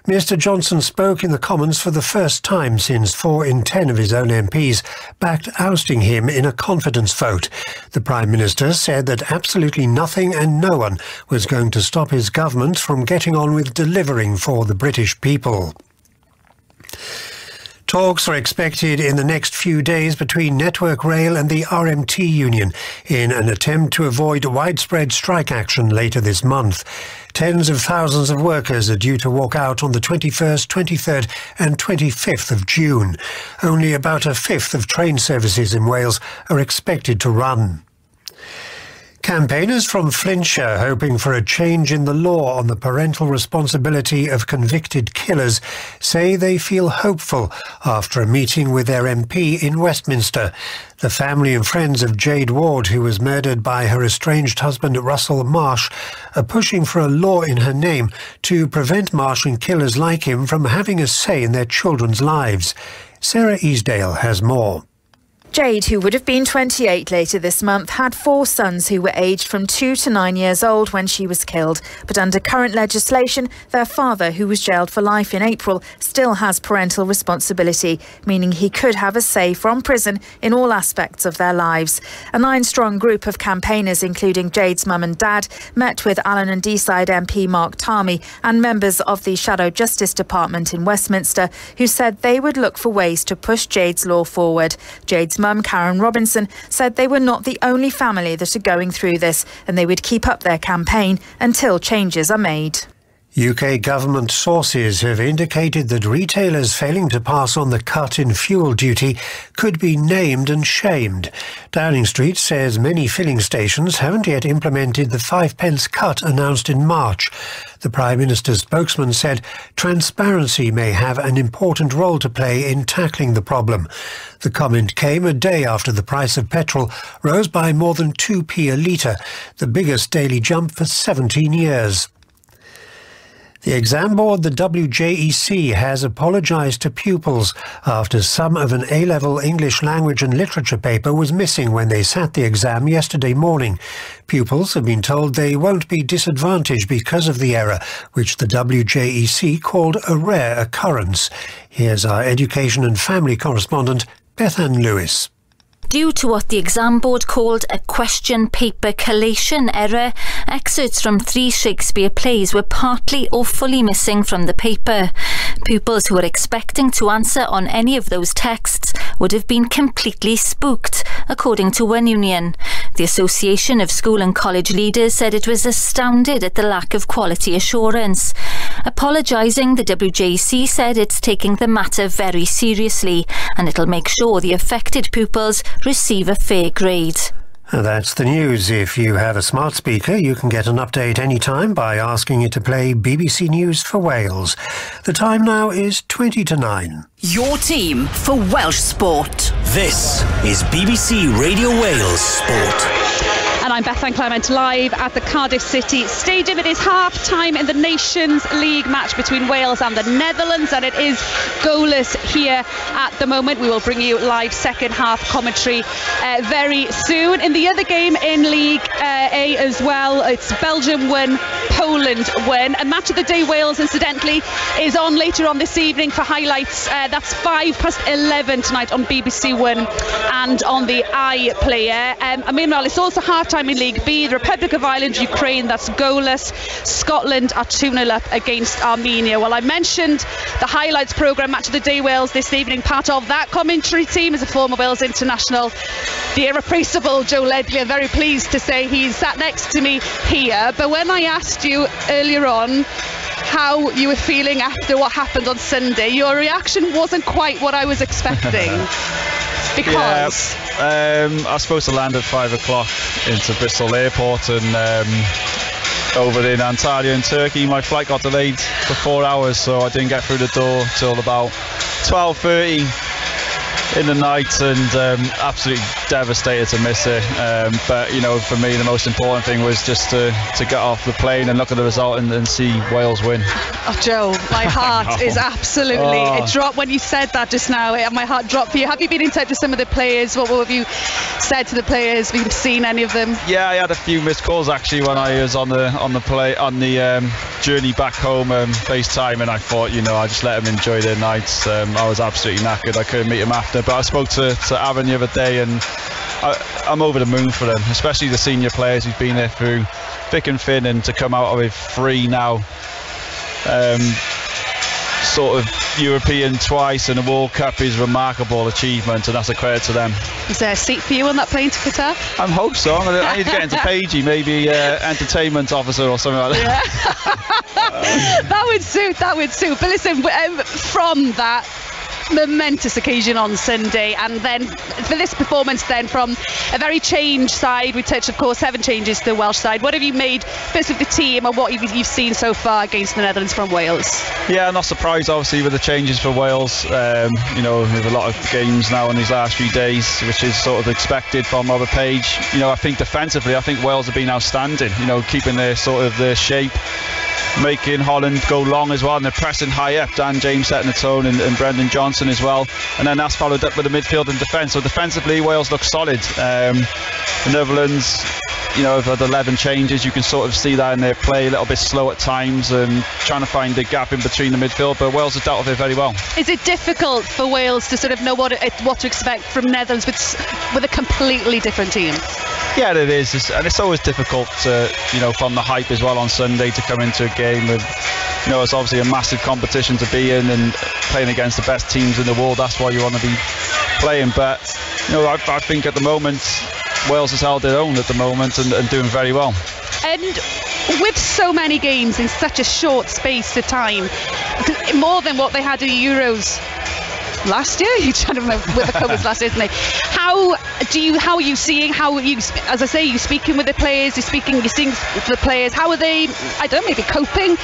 Mr Johnson spoke in the Commons for the first time since 4 in 10 of his own MPs backed ousting him in a confidence vote. The Prime Minister said that absolutely nothing and no one was going to stop his government from getting on with delivering for the British people. Talks are expected in the next few days between Network Rail and the RMT union in an attempt to avoid widespread strike action later this month. Tens of thousands of workers are due to walk out on the 21st, 23rd and 25th of June. Only about a fifth of train services in Wales are expected to run. Campaigners from Flintshire, hoping for a change in the law on the parental responsibility of convicted killers, say they feel hopeful after a meeting with their MP in Westminster. The family and friends of Jade Ward, who was murdered by her estranged husband Russell Marsh, are pushing for a law in her name to prevent Marsh and killers like him from having a say in their children's lives. Sarah Easdale has more. Jade, who would have been 28 later this month, had 4 sons who were aged from 2 to 9 years old when she was killed. But under current legislation, their father, who was jailed for life in April, still has parental responsibility, meaning he could have a say from prison in all aspects of their lives. A 9-strong group of campaigners, including Jade's mum and dad, met with Allen and Deeside MP Mark Tarmy and members of the Shadow Justice Department in Westminster, who said they would look for ways to push Jade's law forward. Jade's mum, Karen Robinson, said they were not the only family that are going through this, and they would keep up their campaign until changes are made. UK government sources have indicated that retailers failing to pass on the cut in fuel duty could be named and shamed. Downing Street says many filling stations haven't yet implemented the 5p cut announced in March. The Prime Minister's spokesman said transparency may have an important role to play in tackling the problem. The comment came a day after the price of petrol rose by more than 2p a litre, the biggest daily jump for 17 years. The exam board, the WJEC, has apologised to pupils after some of an A-level English language and literature paper was missing when they sat the exam yesterday morning. Pupils have been told they won't be disadvantaged because of the error, which the WJEC called a rare occurrence. Here's our education and family correspondent, Bethan Lewis. Due to what the exam board called a question paper collation error, excerpts from 3 Shakespeare plays were partly or fully missing from the paper. Pupils who were expecting to answer on any of those texts would have been completely spooked, according to one union. The Association of School and College Leaders said it was astounded at the lack of quality assurance. Apologising, the WJC said it's taking the matter very seriously and it'll make sure the affected pupils receive a fair grade. That's the news. If you have a smart speaker, you can get an update anytime by asking it to play BBC News for Wales. The time now is 20 to 9. Your team for Welsh sport. This is BBC Radio Wales Sport. And I'm Bethan Clement, live at the Cardiff City Stadium. It is half-time in the Nations League match between Wales and the Netherlands, and it is goalless here at the moment. We will bring you live second-half commentary very soon. In the other game in League A as well, it's Belgium 1, Poland win. And Match of the Day Wales, incidentally, is on later on this evening for highlights. That's 11:05 tonight on BBC One and on the iPlayer. And meanwhile, it's also half-time in League B. The Republic of Ireland, Ukraine, that's goalless. Scotland are 2-0 up against Armenia. Well, I mentioned the highlights programme, Match of the Day Wales this evening. Part of that commentary team is a former Wales international, the irreplaceable Joe Ledley. I'm very pleased to say he's sat next to me here. But when I asked you earlier on how you were feeling after what happened on Sunday, your reaction wasn't quite what I was expecting. Because I was supposed to land at 5 o'clock into Bristol Airport, and over in Antalya in Turkey, my flight got delayed for 4 hours, so I didn't get through the door till about 12:30 in the night, and absolutely devastated to miss it. But you know, for me, the most important thing was just to get off the plane and look at the result and see Wales win. Oh, Joe, my heart is absolutely it dropped when you said that just now. My heart dropped for you. Have you been in touch with some of the players? What have you said to the players? Have you seen any of them? Yeah, I had a few missed calls actually when I was on the journey back home, FaceTime, and I thought, you know, I just let them enjoy their nights. I was absolutely knackered. I couldn't meet them after, but I spoke to Aaron the other day, and I'm over the moon for them, especially the senior players who've been there through thick and thin, and to come out with 3 now, sort of European twice and a World Cup is a remarkable achievement, and that's a credit to them. Is there a seat for you on that plane to Qatar? I hope so. I need to get into Pagey, maybe entertainment officer or something like that. Yeah. That would suit. But listen, from that momentous occasion on Sunday, and then for this performance then from a very changed side, we touched of course 7 changes to the Welsh side. What have you made first of the team and what you've seen so far against the Netherlands from Wales? Yeah, not surprised obviously with the changes for Wales. You know, with a lot of games now in these last few days, which is sort of expected from Robert Page. You know, I think defensively, I think Wales have been outstanding, you know, keeping their shape, making Holland go long as well, and they're pressing high up. Dan James setting the tone, and Brendan Johnson as well, and then that's followed up with the midfield and defence. So defensively, Wales look solid. The Netherlands, you know, have had 11 changes. You can sort of see that in their play, a little bit slow at times and trying to find the gap in between the midfield, but Wales have dealt with it very well. Is it difficult for Wales to sort of know what to expect from Netherlands with a completely different team? Yeah, it is, and it's always difficult to, you know, from the hype as well on Sunday to come into a game with, you know, it's obviously a massive competition to be in and playing against the best teams in the world. That's why you want to be playing. But you know, I think at the moment Wales has held their own at the moment and doing very well. And with so many games in such a short space of time, more than what they had in the Euros last year, you trying to remember with the Cobras last year, isn't it? How are you seeing? As I say, you speaking with the players, you're seeing the players. How are they? I don't know, maybe coping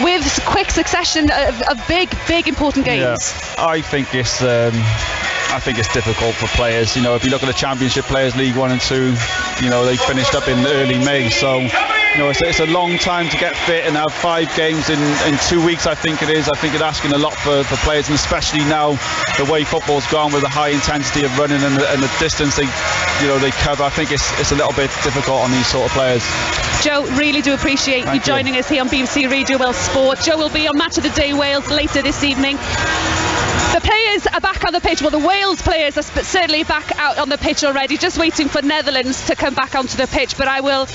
with quick succession of big important games? Yeah, I think it's difficult for players. You know, if you look at the Championship players, League 1 and 2, you know, they finished up in early May, so you know, it's a long time to get fit and have 5 games in 2 weeks. I think it is. I think it's asking a lot for players, and especially now the way football's gone with the high intensity of running and the distance they cover. I think it's a little bit difficult on these sort of players. Joe, really do appreciate you joining us here on BBC Radio Wales Sport. Joe will be on Match of the Day Wales later this evening. The players are back on the pitch. Well, the Wales players are certainly back out on the pitch already, just waiting for Netherlands to come back onto the pitch. But I will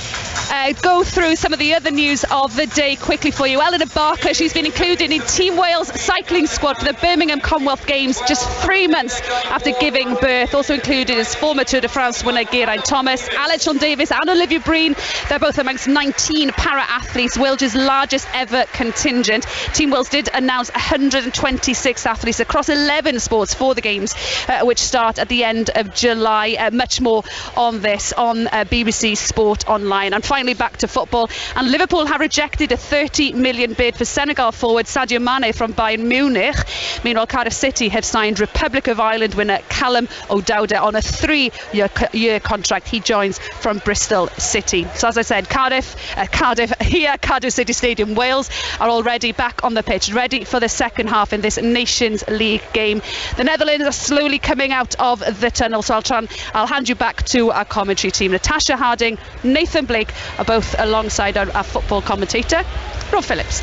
go through some of the other news of the day quickly for you. Eleanor Barker, she's been included in Team Wales cycling squad for the Birmingham Commonwealth Games just 3 months after giving birth. Also included is former Tour de France winner Geraint Thomas, Alex Sean Davis and Olivia Breen. They're both amongst 19 para-athletes, Wales' largest ever contingent. Team Wales did announce 126 athletes across 11 sports for the Games, which start at the end of July. Much more on this on BBC Sport Online. And finally, back to football. And Liverpool have rejected a 30 million bid for Senegal forward Sadio Mane from Bayern Munich. Meanwhile, Cardiff City have signed Republic of Ireland winner Callum O'Dowda on a 3-year contract. He joins from Bristol City. So as I said, Cardiff City Stadium, Wales are already back on the pitch, ready for the second half in this Nations League game. The Netherlands are slowly coming out of the tunnel, so I'll hand you back to our commentary team. Natasha Harding, Nathan Blake, both alongside our football commentator, Rob Phillips.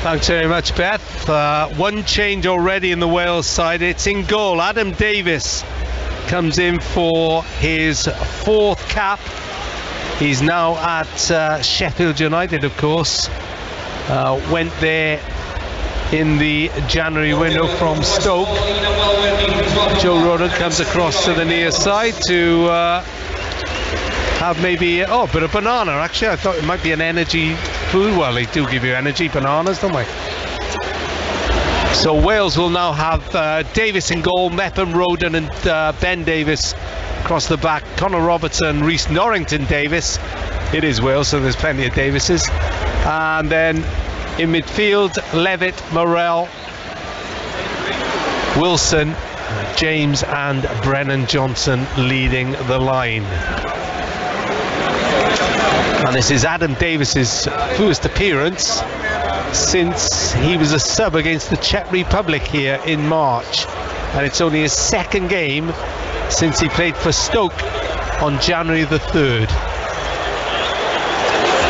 Thanks very much, Beth. One change already in the Wales side. It's in goal. Adam Davies comes in for his 4th cap. He's now at Sheffield United, of course. Went there in the January window from Stoke. Joe Rodon comes across to the near side to have maybe a bit of banana. Actually, I thought it might be an energy food. Well, they do give you energy, bananas, don't they? So Wales will now have Davis in goal, Mepham, Rodon and Ben Davies across the back. Connor Robertson, Rhys Norrington Davis. It is Wales, so there's plenty of Davises. And then in midfield, Levitt, Morrell, Wilson, James and Brennan Johnson leading the line. And this is Adam Davies's first appearance since he was a sub against the Czech Republic here in March. And it's only his 2nd game since he played for Stoke on January the 3rd.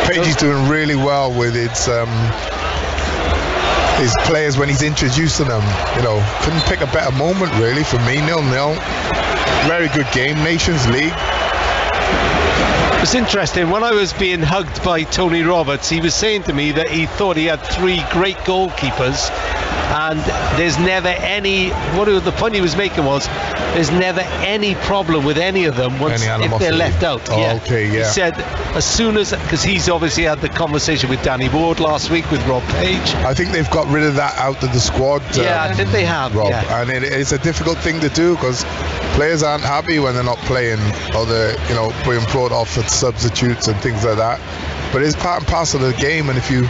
Page is doing really well with his players when he's introducing them. You know, couldn't pick a better moment really for me. 0-0. Very good game, Nations League. It's interesting, when I was being hugged by Tony Roberts, he was saying to me that he thought he had 3 great goalkeepers, and there's never any, the point he was making was, there's never any problem with any of them if they're left out. Okay, yeah. He said as soon as, because he's obviously had the conversation with Danny Ward last week with Rob Page. I think they've got rid of that out of the squad. Yeah, I think they have, Rob. Yeah. And it's a difficult thing to do because players aren't happy when they're not playing, or they're, you know, being brought off at substitutes and things like that. But it's part and parcel of the game, and if you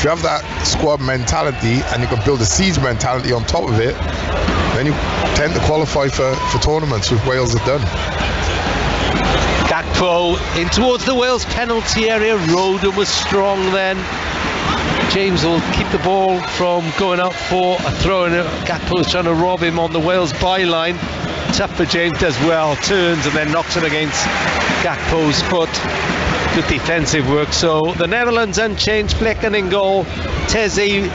have that squad mentality and you can build a siege mentality on top of it, then you tend to qualify for tournaments, which Wales have done. Gakpo in towards the Wales penalty area. Rodon was strong then. James will keep the ball from going out for a throw, and Gakpo is trying to rob him on the Wales byline. Tough for James, does well, turns and then knocks it against Gakpo's foot. Good defensive work. So the Netherlands unchanged, Plekken in goal, Teze,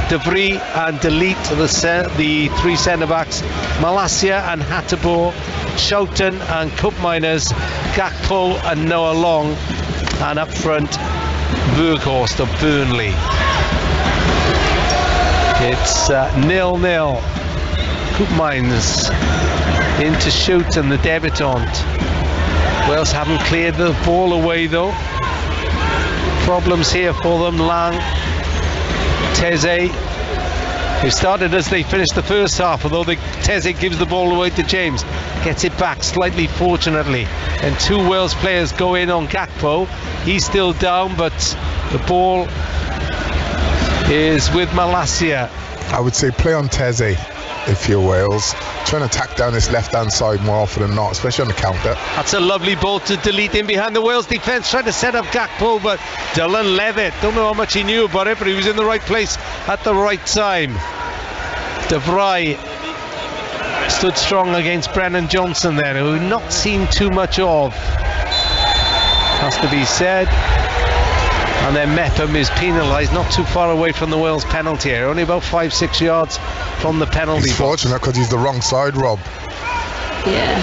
De Vries and Delete, the 3 centre-backs, Malacia and Hateboer, Schouten and Koopmeiners, Gakpo and Noah Long, and up front Berghorst of Burnley. It's 0-0. Koopmeiners into Schouten, the debutant. Wales haven't cleared the ball away though. Problems here for them. Lang, Teze, who started as they finished the first half, although Teze gives the ball away to James, gets it back slightly fortunately, and 2 Wales players go in on Gakpo. He's still down, but the ball is with Malacia. I would say play on Teze if you're Wales. Trying to attack down this left-hand side more often than not, especially on the counter. That's a lovely ball to Delete in behind the Wales defence, trying to set up Gakpo, but Dylan Levitt, don't know how much he knew about it, but he was in the right place at the right time. De Vries stood strong against Brennan Johnson there, who we've not seen too much of, has to be said. And then Mepham is penalised, not too far away from the Wales penalty area, only about 5-6 yards from the penalty. He's fortunate because he's the wrong side, Rob. Yeah.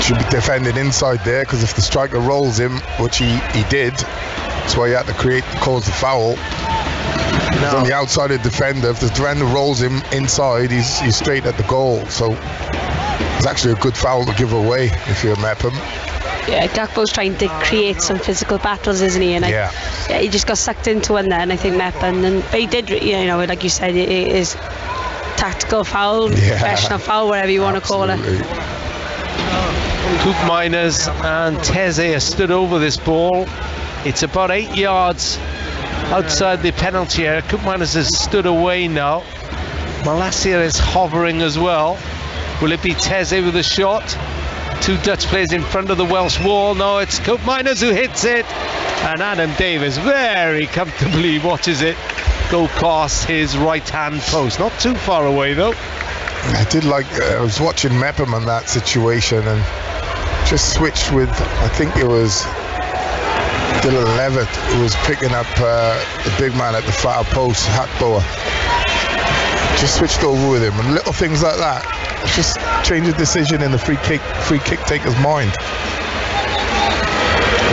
Should be defended inside there, because if the striker rolls him, which he did, that's why he had to cause the foul. He's on the outside of the defender. If the defender rolls him inside, he's straight at the goal. So it's actually a good foul to give away if you're Mepham. Yeah, Gakpo's trying to create some physical battles, isn't he? And he just got sucked into one there, and I think Mepham, but he did, you know, like you said, it is tactical foul, professional foul, whatever you want to call it. Koopmeiners and Teze are stood over this ball. It's about 8 yards outside the penalty area. Koopmeiners has stood away now. Malacia is hovering as well. Will it be Teze with a shot? 2 Dutch players in front of the Welsh wall. No, it's Koopmeiners who hits it, and Adam Davies very comfortably watches it go past his right hand post. Not too far away though. I did like, I was watching Mepham on that situation and just switched with, I think it was Dylan Levitt, who was picking up the big man at the far post, Hatboer. Just switched over with him, and little things like that just change the decision in the free kick taker's mind.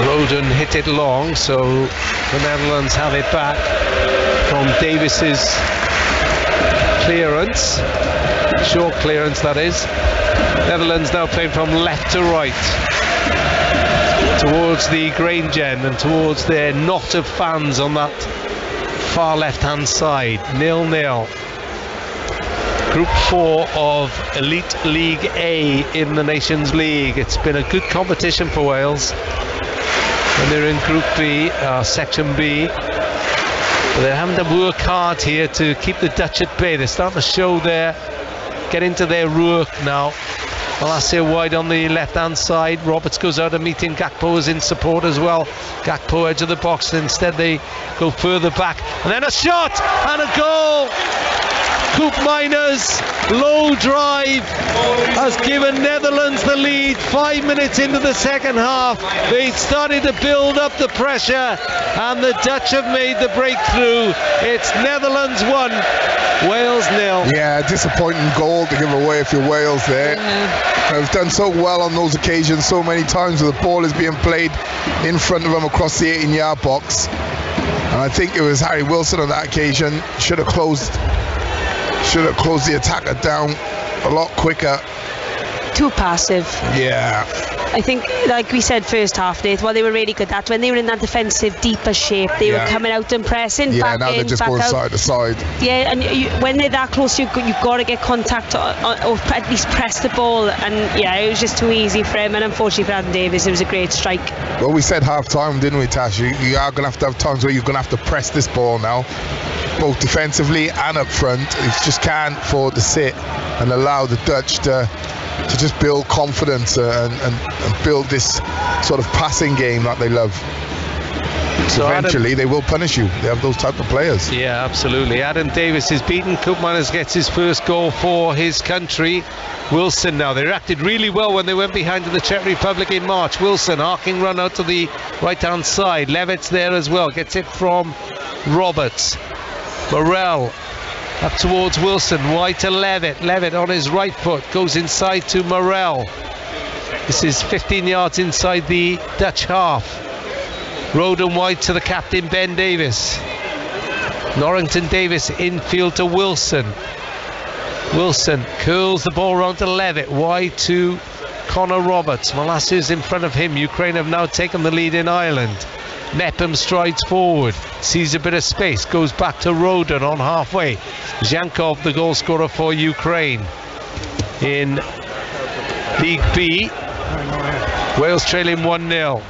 Roden hit it long, so the Netherlands have it back from Davis's clearance, short clearance that is. Netherlands now playing from left to right towards the Grange end and towards their knot of fans on that far left hand side. 0-0. Group 4 of Elite League A in the Nations League. It's been a good competition for Wales. And they're in Group B, Section B. But they're having to work hard here to keep the Dutch at bay. They're starting to show get into their work now. Malacia wide on the left-hand side. Roberts goes out and meeting Gakpo is in support as well. Gakpo edge of the box. Instead they go further back. And then a shot and a goal. Koopmeiners low drive has given Netherlands the lead 5 minutes into the second half. They started to build up the pressure and the Dutch have made the breakthrough. It's Netherlands 1, Wales 0. Yeah, disappointing goal to give away if you're Wales there. They've done so well on those occasions so many times where the ball is being played in front of them across the 18-yard box. And I think it was Harry Wilson on that occasion. Should have closed the attacker down a lot quicker. Too passive. Yeah. I think, like we said first half, Nate, what they were really good at, when they were in that defensive, deeper shape, they were coming out and pressing, back now in, they're just back going out. side to side. Yeah, and when they're that close, you've got to get contact or at least press the ball. And yeah, it was just too easy for him. And unfortunately for Adam Davis, it was a great strike. Well, we said half time, didn't we, Tash? You are going to have times where you're going to have to press this ball now, both defensively and up front. You just can't afford to sit and allow the Dutch to just build confidence and build this sort of passing game that they love. So eventually they will punish you. They have those type of players. Yeah, absolutely. Adam Davis is beaten. Koopmeiners gets his first goal for his country. Wilson now. They reacted really well when they went behind to the Czech Republic in March. Wilson, arcing run out to the right-hand side. Levitt's there as well. Gets it from Roberts. Morel up towards Wilson, wide to Levitt. Levitt on his right foot goes inside to Morel. This is 15 yards inside the Dutch half. Roden wide to the captain Ben Davis. Norrington Davis infield to Wilson. Wilson curls the ball round to Levitt, wide to Connor Roberts. Malacia's in front of him. Ukraine have now taken the lead in Ireland. Mepham strides forward, sees a bit of space, goes back to Roden on halfway. Zhankov, the goal scorer for Ukraine. In League B, Wales trailing 1-0.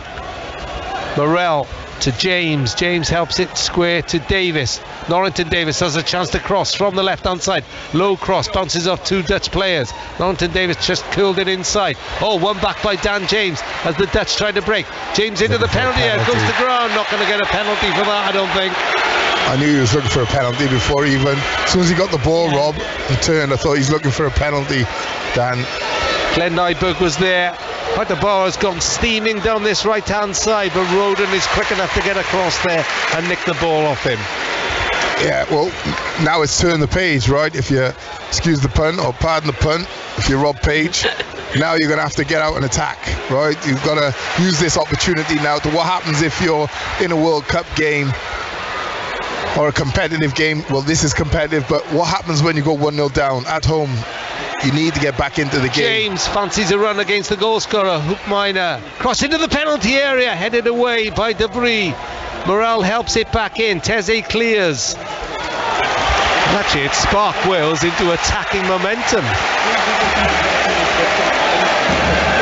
Morel to James. James helps it square to Davis. Norrington Davis has a chance to cross from the left-hand side. Low cross, bounces off two Dutch players. Norrington Davis just curled it inside. Oh, one back by Dan James as the Dutch try to break. James into the penalty area, goes to ground. Not going to get a penalty for that, I don't think. I knew he was looking for a penalty before even. As soon as he got the ball, Rob, and turned, I thought he's looking for a penalty, Dan. Glenn Nyberg was there. But the ball has gone steaming down this right-hand side, but Roden is quick enough to get across there and nick the ball off him. Yeah, well, now it's turn the page, right? If you excuse the pun, or pardon the pun, if you're Rob Page, now you're going to have to get out and attack, right? You've got to use this opportunity now to what happens if you're in a World Cup game or a competitive game. Well, this is competitive, but what happens when you go 1-0 down at home? You need to get back into the game. James fancies a run against the goal scorer, Hoekminer. Cross into the penalty area, headed away by Debris. Morel helps it back in. Teze clears. Actually, it sparked Wales into attacking momentum.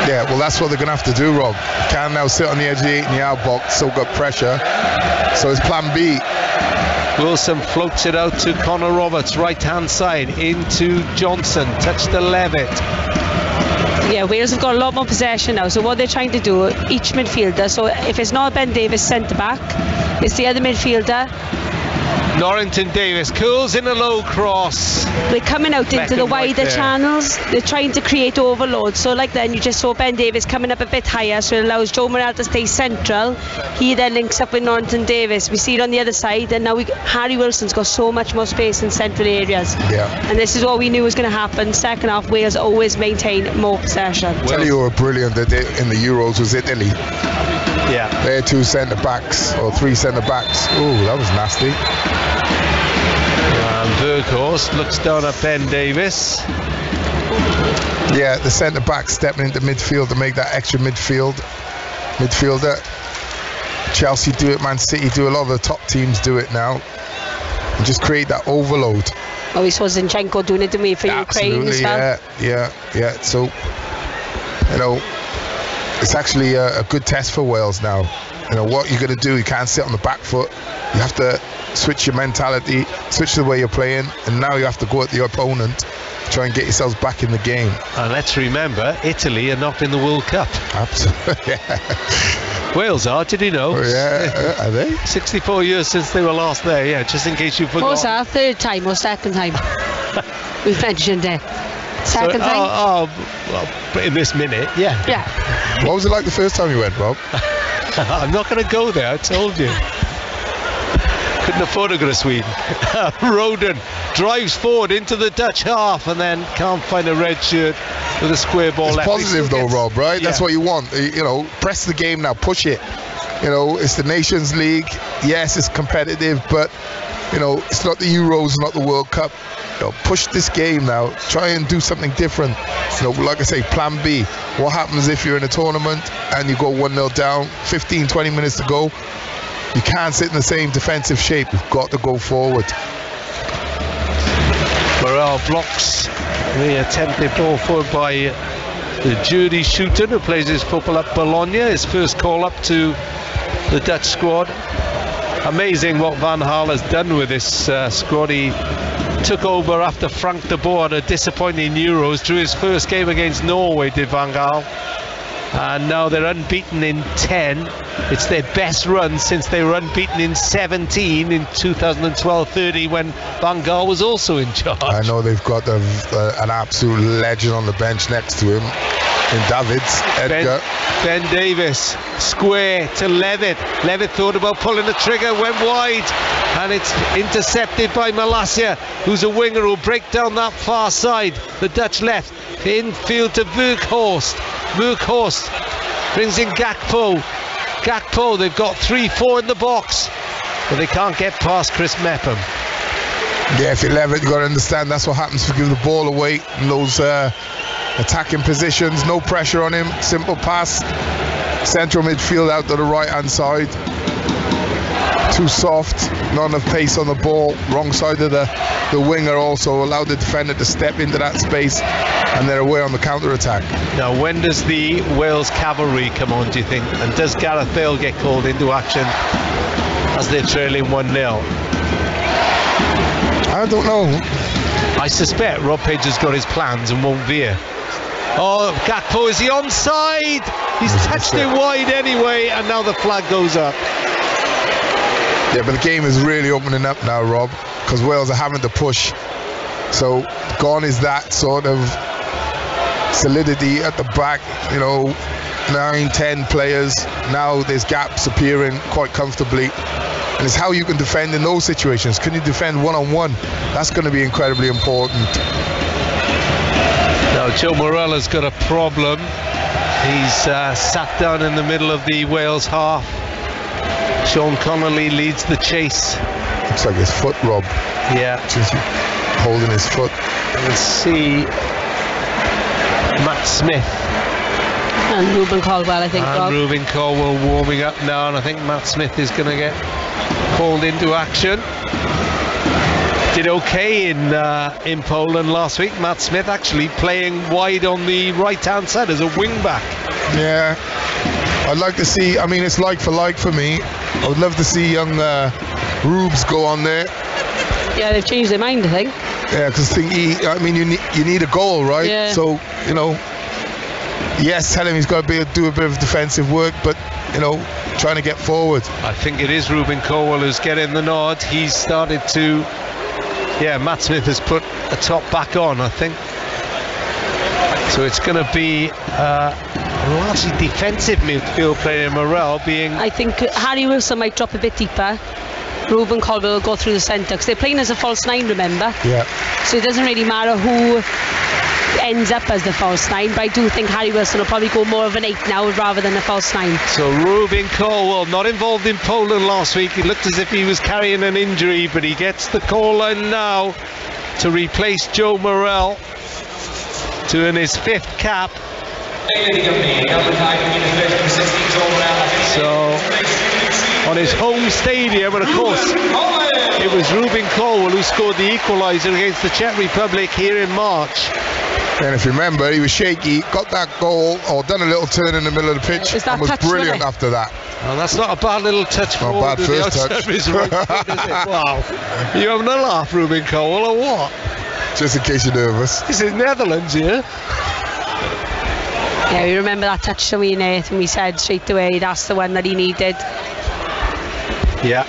Yeah, well, that's what they're going to have to do, Rob. Can now sit on the edge of the 18-yard box, so got pressure. So it's plan B. Wilson floats it out to Connor Roberts, right-hand side, into Johnson, touch to Levitt. Yeah, Wales have got a lot more possession now, so what they're trying to do, each midfielder, so if it's not Ben Davis centre-back, it's the other midfielder Norrington Davis curls in a low cross. They're coming out into the Beckham wider right there. channels. They're trying to create overload. So like then you just saw Ben Davis coming up a bit higher, so it allows Joe Morrell to stay central. He then links up with Norrington Davis. We see it on the other side, and now Harry Wilson's got so much more space in central areas. Yeah. And this is what we knew was going to happen. Second half, Wales always maintain more possession. Tell you who were brilliant in the Euros was Italy. Yeah. Their 2 centre backs or 3 centre backs. Oh, that was nasty. And Berghorst looks down at Ben Davis. Yeah, the centre back stepping into midfield to make that extra midfielder. Chelsea do it, Man City do it, a lot of the top teams do it now. And just create that overload. Oh, we saw Zinchenko doing it to me for Ukraine as well. Yeah. So, you know, it's actually a good test for Wales now. You know, what you're going to do, you can't sit on the back foot. You have to switch your mentality, switch the way you're playing, and now you have to go at the opponent, try and get yourselves back in the game. And let's remember, Italy are not in the World Cup. Absolutely, yeah. Wales are, did you know? Oh, yeah, are they? 64 years since they were last there, yeah, just in case you forgot. What's our third time or second time? We've mentioned it. Second time? Well, in this minute, yeah. Yeah. What was it like the first time you went, Rob? I'm not going to go there, I told you. Couldn't afford to go to Sweden. Roden drives forward into the Dutch half and then can't find a red shirt with a square ball it's left. Positive though, Rob, right? Yeah. That's what you want. You know, press the game now, push it. You know, it's the Nations League. Yes, it's competitive, but you know, it's not the Euros, not the World Cup. You know, push this game now. Try and do something different. You know, like I say, plan B. What happens if you're in a tournament and you go 1-0 down, 15, 20 minutes to go? You can't sit in the same defensive shape. You've got to go forward. Morrell blocks the attempted ball forward by Judy Shooten, who plays his football at Bologna. His first call up to the Dutch squad. Amazing what Van Gaal has done with this squad. He took over after Frank de Boer had a disappointing Euros, drew his first game against Norway, did Van Gaal. And now they're unbeaten in 10. It's their best run since they were unbeaten in 17 in 2012-13 when Van Gaal was also in charge. I know they've got an absolute legend on the bench next to him in Davids, Edgar. Ben Davis, square to Levitt. Levitt thought about pulling the trigger, went wide, and it's intercepted by Malacia, who's a winger who'll break down that far side. The Dutch left, infield to Berghorst. Berghorst brings in Gakpo. Gakpo, they've got 3-4 in the box, but they can't get past Chris Mepham. Yeah, if you're Levitt, you've got to understand that's what happens if you give the ball away in those attacking positions. No pressure on him, simple pass, central midfield out to the right hand side. Too soft, not enough pace on the ball. Wrong side of the winger also allowed the defender to step into that space, and they're away on the counter attack. Now, when does the Wales cavalry come on, do you think? And does Gareth Bale get called into action as they're trailing 1-0? I don't know. I suspect Rob Page has got his plans and won't veer. Oh, Gakpo, is he onside? He's touched it wide anyway, and now the flag goes up. Yeah, but the game is really opening up now, Rob, because Wales are having to push. So gone is that sort of solidity at the back, you know, 9-10 players. Now there's gaps appearing quite comfortably. And it's how you can defend in those situations. Can you defend one-on-one? That's going to be incredibly important. Now Joe Morella's got a problem. He's sat down in the middle of the Wales half. Sean Connolly leads the chase. Looks like his foot, Rob. Yeah. Just holding his foot. Let's see Matt Smith. And Ruben Caldwell, I think, and Rob. Ruben Caldwell warming up now, and I think Matt Smith is going to get called into action. Did okay in Poland last week. Matt Smith actually playing wide on the right-hand side as a wing-back. Yeah. I'd like to see, I mean, it's like for like for me. I would love to see young Rubes go on there. Yeah, they've changed their mind, I think. Yeah, because you need a goal, right? Yeah. So, you know, yes, tell him he's got to do a bit of defensive work, but you know, trying to get forward. I think it is Ruben Colwell who's getting the nod. He's started to, Matt Smith has put a top back on, I think. So it's going to be largely defensive midfield player Morel being... I think Harry Wilson might drop a bit deeper. Ruben Colwell will go through the centre, because they're playing as a false 9, remember? Yeah. So it doesn't really matter who ends up as the false 9, but I do think Harry Wilson will probably go more of an 8 now rather than a false 9. So Ruben Colwell, not involved in Poland last week. He looked as if he was carrying an injury, but he gets the call in now to replace Joe Morel to earn his 5th cap. So on his home stadium, and of course it was Ruben Colwell who scored the equaliser against the Czech Republic here in March. And if you remember, he was shaky, got that goal, or done a little turn in the middle of the pitch, and was brilliant after that. Well, that's not a bad little touch. Not bad first touch. Right foot, is it? Wow. You having a laugh, Ruben Colwell, or what? Just in case you're nervous. This is Netherlands here. Yeah, we remember that touch to me, Nate, and we said straight away that's the one that he needed. Yeah.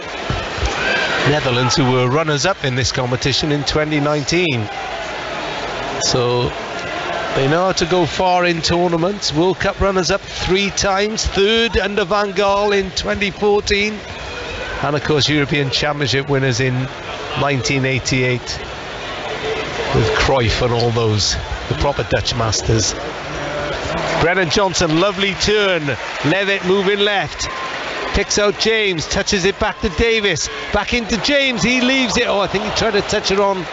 Netherlands, who were runners-up in this competition in 2019. So they know how to go far in tournaments. World Cup runners-up 3 times, 3rd under Van Gaal in 2014, and of course European Championship winners in 1988 with Cruyff and all those, the proper Dutch masters. Brennan Johnson, lovely turn. Levitt moving left, picks out James, touches it back to Davis, back into James, he leaves it. Oh, I think he tried to touch it on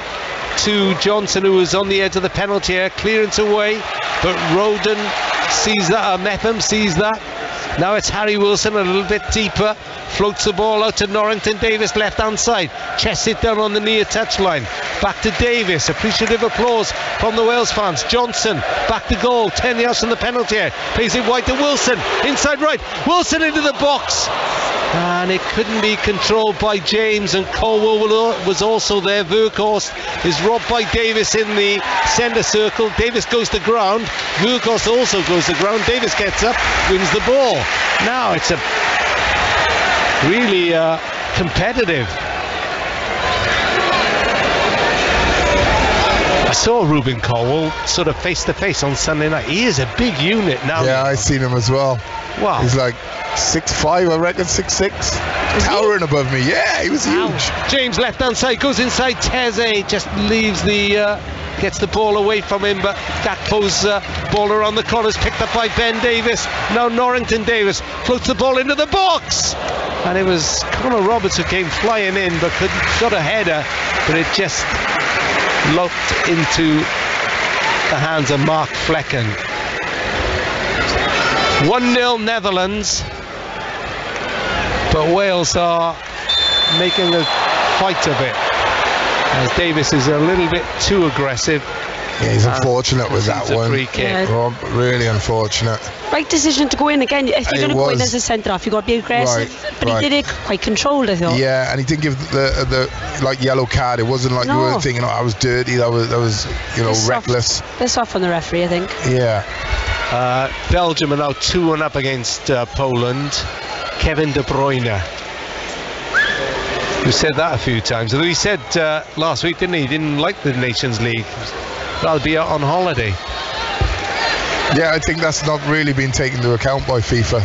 to Johnson, who was on the edge of the penalty area. Clearance away, but Roden sees that, Mepham sees that. Now it's Harry Wilson a little bit deeper, floats the ball out to Norrington Davis, left hand side, chests it down on the near touchline, back to Davis. Appreciative applause from the Wales fans. Johnson back to goal, 10 yards from the penalty area, plays it wide to Wilson, inside right, Wilson into the box, and it couldn't be controlled by James, and Colwell was also there. Verkhorst is robbed by Davis in the centre circle. Davis goes to ground, Verkhorst also goes to ground, Davis gets up, wins the ball. Now it's a really competitive. I saw Ruben Colwell sort of face to face on Sunday night. He is a big unit now. Yeah, I've seen him as well. Wow. He's like 6'5", I reckon, 6'6", towering above me. Yeah, he was huge. James left hand side, goes inside. Teze just leaves the gets the ball away from him, but Gakpo's ball around the corners, picked up by Ben Davis. Now Norrington Davis floats the ball into the box, and it was Conor Roberts who came flying in, but got a header, but it just loped into the hands of Mark Flecken. 1-0 Netherlands, but Wales are making a fight of it, as Davis is a little bit too aggressive. Yeah, he's unfortunate with that one. Free kick. Yeah. Really unfortunate. Right decision to go in again. If you're going to go in as a centre-half, you've got to be aggressive. Right, but he did it quite controlled, I thought. Yeah, and he didn't give the like yellow card. It wasn't like you were thinking, oh, I was dirty. That was you know, reckless. That's off on the referee, I think. Yeah. Belgium are now 2-1 against Poland. Kevin De Bruyne, who said that a few times. Although he said last week, didn't he? He didn't like the Nations League. That'll be out on holiday. Yeah, I think that's not really been taken into account by FIFA.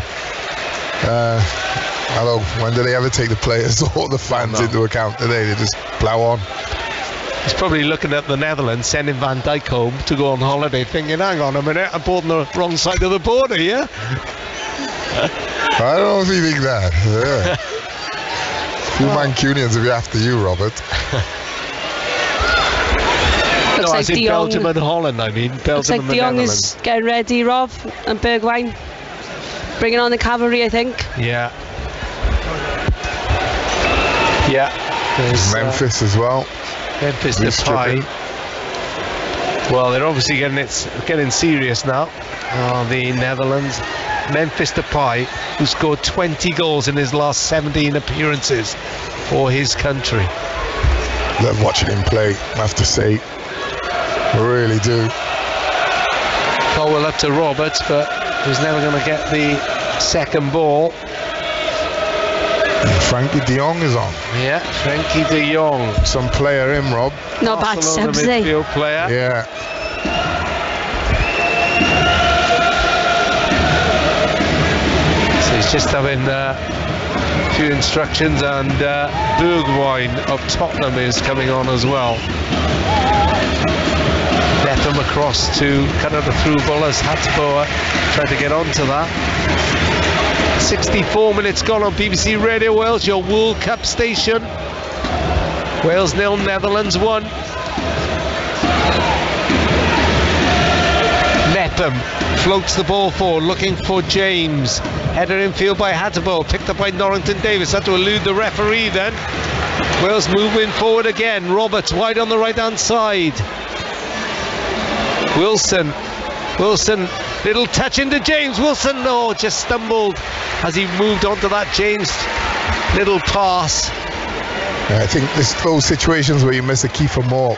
Hello, when do they ever take the players or the fans into account? Do they just plough on? He's probably looking at the Netherlands, sending Van Dijk home to go on holiday, thinking, hang on a minute, I'm both on the wrong side of the border here. I don't know if you think that. Yeah. Few Mancunians will be after you, Robert. No, as in Belgium and Holland, I mean. Looks like De Jong is getting ready, Rob, and Bergwijn bringing on the cavalry, I think. Yeah. Yeah. There's Memphis as well. Memphis Depay. Well, they're obviously getting serious now. The Netherlands. Memphis Depay, who scored 20 goals in his last 17 appearances for his country. Love watching him play, I have to say. I really do. Colwell up to Roberts, but he's never going to get the second ball. And Frankie de Jong is on. Yeah, Frankie de Jong. Some player in, Rob. Not bad subs, eh? Midfield player. Yeah. So he's just having a few instructions, and Bergwijn of Tottenham is coming on as well. Left him across to cut out the through ball as Hatsboer tried to get onto that. 64 minutes gone on BBC Radio Wales, your World Cup station. Wales 0, Netherlands 1. Mepham floats the ball forward, looking for James. Header infield by Hatsboer, picked up by Norrington Davis. Had to elude the referee then. Wales moving forward again. Roberts wide on the right hand side. Wilson, little touch into James. Wilson, no, just stumbled as he moved on to that James little pass. Yeah, I think there's those situations where you miss a keeper more,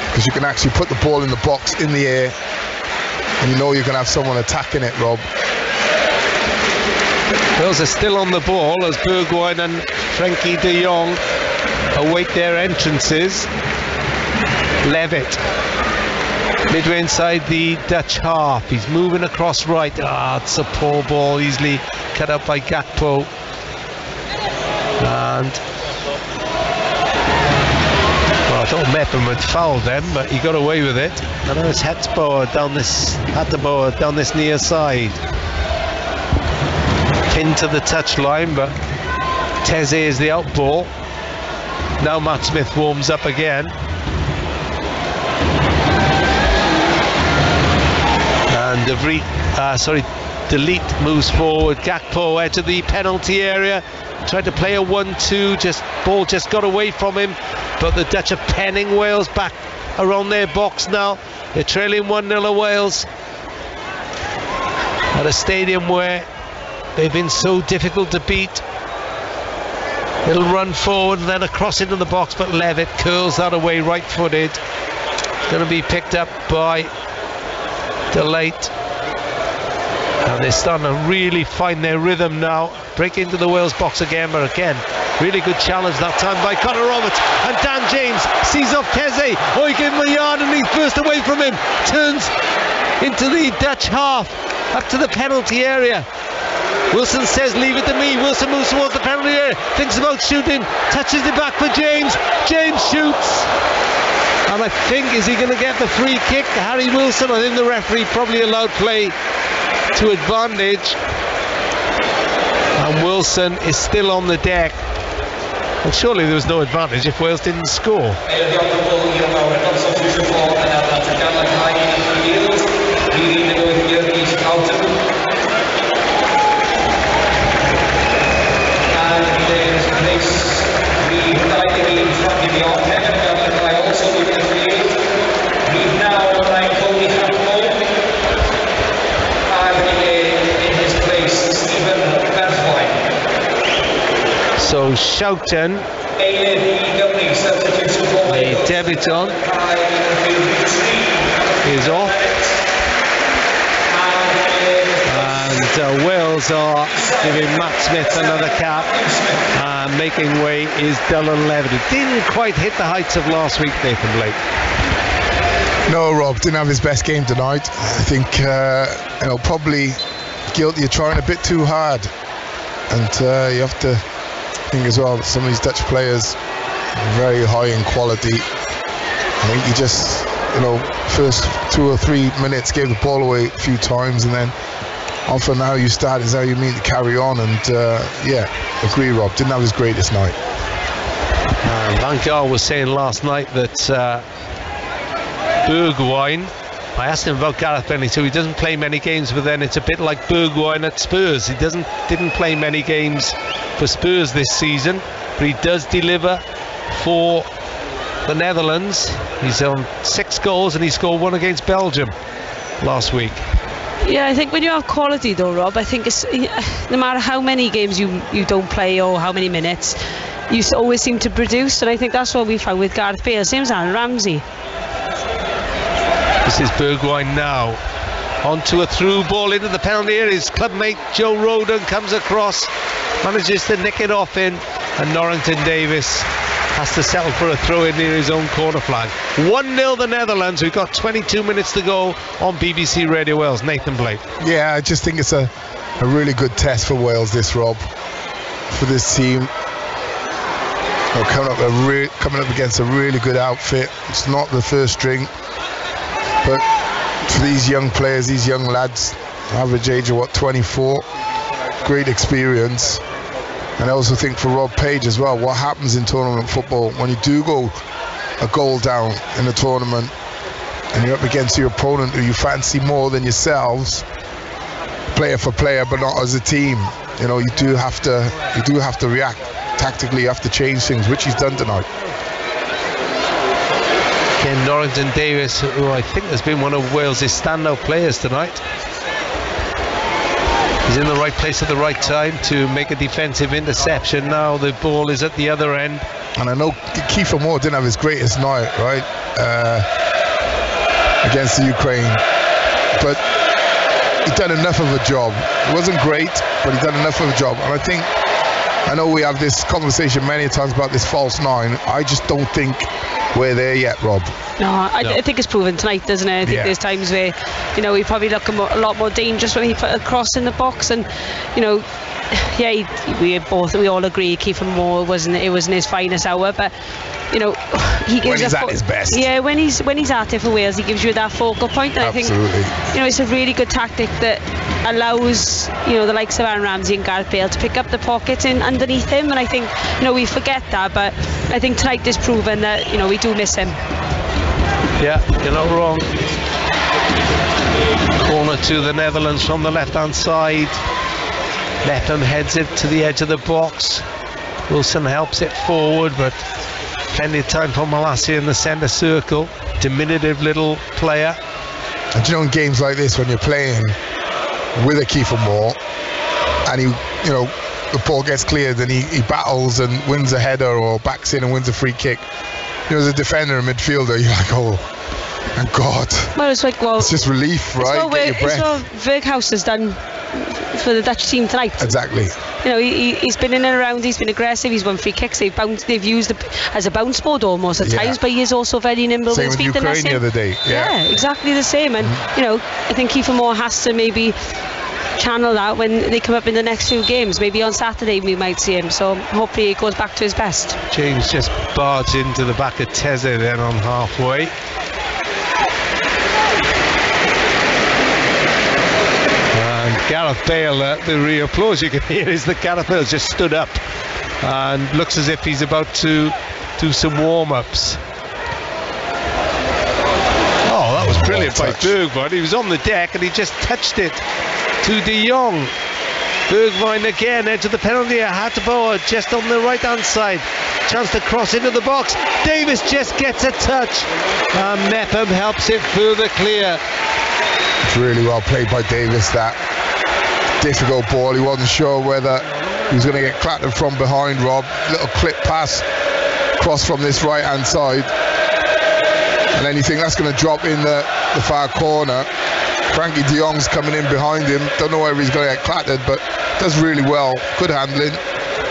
because you can actually put the ball in the box in the air and you know you're going to have someone attacking it, Rob. Wales are still on the ball as Bergwijn and Frankie de Jong await their entrances. Levitt midway inside the Dutch half. He's moving across right. It's a poor ball, easily cut up by Gakpo. And well, I thought Mepham had fouled them, but he got away with it. And now it's Hatsboer down this near side. Pinned to the touchline, but Teze is the out ball. Now Matt Smith warms up again. And Delete moves forward. Gakpo edge of the penalty area. Tried to play a 1-2. Ball just got away from him. But the Dutch are penning Wales back around their box now. They're trailing 1-0 Wales. At a stadium where they've been so difficult to beat. Little run forward and then a cross into the box, but Levitt curls that away right-footed. Going to be picked up by Delate. And they're starting to really find their rhythm now. Break into the Wales box again, but again, really good challenge that time by Connor Roberts. And Dan James sees off Teze. Oh, he gave him a yard and he's burst away from him. Turns into the Dutch half, up to the penalty area. Wilson says, leave it to me. Wilson moves towards the penalty area, thinks about shooting, touches it back for James. James shoots. And I think, is he going to get the free kick? Harry Wilson, I think the referee probably allowed play to advantage. And Wilson is still on the deck. Well, surely there was no advantage if Wales didn't score. So Schouten, the debutant, is off, and Wales are giving Matt Smith another cap, and making way is Dylan Levitt. It didn't quite hit the heights of last week, Nathan Blake. No, Rob, didn't have his best game tonight. I think probably guilty of trying a bit too hard, and you have to think as well that some of these Dutch players are very high in quality. I think he just, first 2 or 3 minutes gave the ball away a few times, and then often how you start is how you mean to carry on. And agree, Rob, didn't have his greatest night. Van Gaal was saying last night that Bergwijn, I asked him about Gareth Bennett, so he doesn't play many games, but then it's a bit like Bergwijn at Spurs. He didn't play many games for Spurs this season, but he does deliver for the Netherlands. He's on 6 goals and he scored 1 against Belgium last week. Yeah, I think when you have quality though, Rob, I think it's, no matter how many games you don't play or how many minutes, you always seem to produce, and I think that's what we found with Gareth Bale. Same as Aaron Ramsey. This is Bergwijn now. Onto a through ball into the penalty area. His clubmate Joe Roden comes across, manages to nick it off in, and Norrington Davis has to settle for a throw in near his own corner flag. 1-0 the Netherlands. We've got 22 minutes to go on BBC Radio Wales. Nathan Blake. Yeah, I just think it's a really good test for Wales, this, Rob, for this team. Coming up against a really good outfit. It's not the first string, but for these young players, these young lads, average age of 24, great experience. And I also think for Rob Page as well, what happens in tournament football when you do go a goal down in a tournament and you're up against your opponent who you fancy more than yourselves, player for player, but not as a team. You know, you do have to react tactically. You have to change things, which he's done tonight. Ken Norrington Davis, who I think has been one of Wales' standout players tonight. He's in the right place at the right time to make a defensive interception. Now the ball is at the other end. And I know Kiefer Moore didn't have his greatest night, right, against the Ukraine. But he's done enough of a job. It wasn't great, but he's done enough of a job. And I know we have this conversation many times about this false nine. I just don't think we're there yet, Rob. No, I think it's proven tonight, doesn't it? I think there's times where, you know, we probably look a lot more dangerous when he put a cross in the box, and, you know, yeah, we all agree Kiefer Moore wasn't his finest hour, but, you know, he gives when he's at his best. Yeah, when he's at it for Wales, he gives you that focal point. And absolutely. I think, you know, it's a really good tactic that allows, you know, the likes of Aaron Ramsey and Gareth Bale to pick up the pockets in underneath him, and I think, you know, we forget that, but I think tonight is proven that, you know, we do miss him. Yeah, you're not wrong. Corner to the Netherlands from the left-hand side. Mepham heads it to the edge of the box. Wilson helps it forward, but plenty of time for Malacia in the centre circle. Diminutive little player. And you know, in games like this, when you're playing with a Kiefer Moore, and you know, the ball gets cleared and he battles and wins a header or backs in and wins a free kick. You know, as a defender and midfielder, you're like, oh, thank God. Well, it's like, well, it's just relief, right? Get your breath. It's what Berghuis has done for the Dutch team tonight. Exactly. You know, he's been in and around, he's been aggressive, he's won free kicks, they've used it as a bounce board almost at times, but he is also very nimble with his feet. Same with Ukraine the other day. Yeah, exactly the same. And, you know, I think Kiefer Moore has to maybe channel that when they come up in the next few games. Maybe on Saturday we might see him, so hopefully he goes back to his best. James just barged into the back of Teze then on halfway. And Gareth Bale, the re-applause you can hear is that Gareth Bale just stood up and looks as if he's about to do some warm-ups. Oh, that was brilliant by Bergwijn. He was on the deck and he just touched it to De Jong. Bergwijn again, edge of the penalty area. Hateboer just on the right hand side. Chance to cross into the box. Davis just gets a touch. And Mepham helps it further clear. It's really well played by Davis, that difficult ball. He wasn't sure whether he was going to get clattered from behind, Rob. Little clip pass, cross from this right hand side. And then you think that's going to drop in the far corner. Frankie de Jong's coming in behind him. Don't know whether he's going to get clattered, but does really well. Good handling.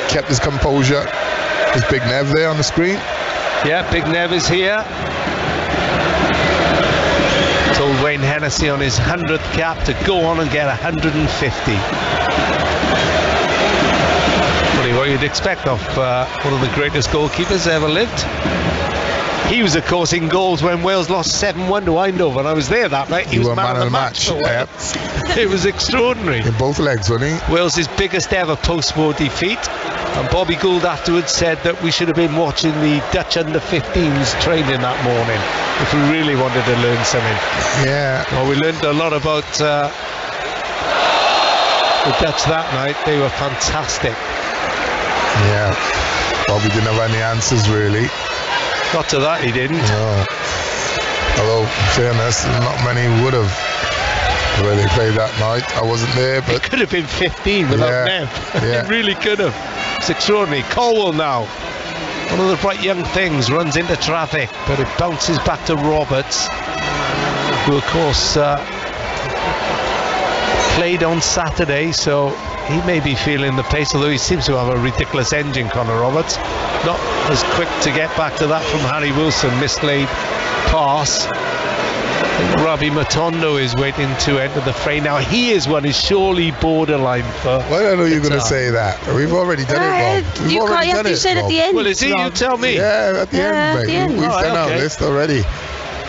Kept his composure. There's Big Nev there on the screen. Yeah, Big Nev is here. Told Wayne Hennessy on his 100th cap to go on and get 150. What you'd expect of one of the greatest goalkeepers ever lived. He was, of course, in goals when Wales lost 7-1 to Eindhoven. I was there that night. He was man of the match. Yep. It was extraordinary. In both legs, wasn't he? Wales' biggest ever post-war defeat. And Bobby Gould afterwards said that we should have been watching the Dutch under-15s training that morning if we really wanted to learn something. Yeah. Well, we learned a lot about the Dutch that night. They were fantastic. Yeah. Bobby didn't have any answers, really. Got to that, he didn't. No. Although, in fairness, not many would have the way they played that night. I wasn't there, but it could have been 15 without Nev. It really could have. It's extraordinary. Colwell now, one of the bright young things, runs into traffic, but it bounces back to Roberts, who of course played on Saturday, so he may be feeling the pace, although he seems to have a ridiculous engine, Connor Roberts. Not as quick to get back to that from Harry Wilson, mislaid pass. I think Robbie Matondo is waiting to enter the fray now. He is one is surely borderline for. Well, I don't know you're going to say that. We've already done it, Rob. You can't have to say it at the end. Well, is it? You tell me. Yeah, at the end, mate. We've done our list already.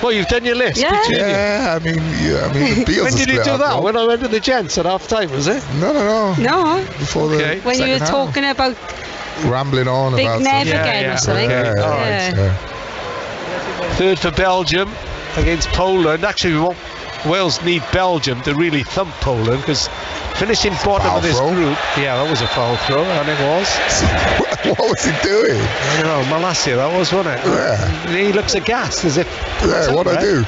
Well, you've done your list. Yeah, I mean, the Beatles. When did you do that? When I went to the gents at half time, was it? No. Before the when you were talking about rambling on Big about Nev again or something. Okay. All right. Third for Belgium against Poland. Actually, Wales need Belgium to really thump Poland, because finishing bottom of this group. Yeah, that was a foul throw, and it was. What was he doing? I don't know, Malacia, that was, wasn't it? Yeah. He looks aghast as if. Yeah, what'd I do?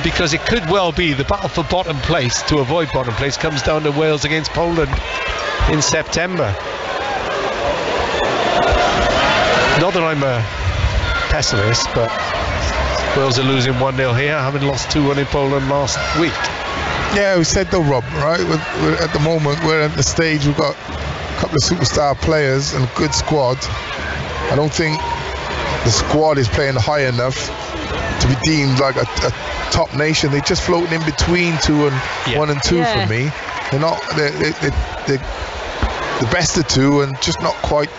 Because it could well be the battle for bottom place, to avoid bottom place, comes down to Wales against Poland in September. Not that I'm a pessimist, but Wales are losing 1-0 here, having lost 2-1 in Poland last week. Yeah, we said though, Rob, right? We're at the moment, we're at the stage, we've got a couple of superstar players and a good squad. I don't think the squad is playing high enough to be deemed like a top nation. They're just floating in between 1 and 2 for me. They're not, they're the best of two and just not quite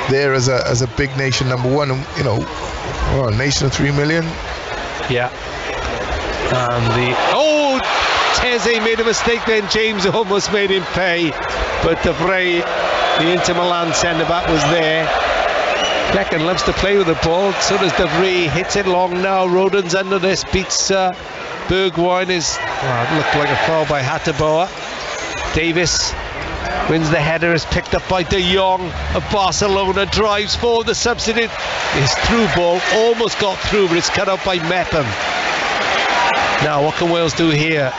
there as a big nation number one. And, you know, we're a nation of 3 million. Yeah. And Teze made a mistake then. James almost made him pay, but De Vrij, the Inter Milan centre-back, was there. Plekken loves to play with the ball, so does De Vrij. Hits it long now. Rodon's under this, beats Bergwijn. It looked like a foul by Hateboer. Davis wins the header, is picked up by De Jong of Barcelona, drives forward. The substitute, his through ball almost got through, but it's cut out by Mepham. Now what can Wales do here?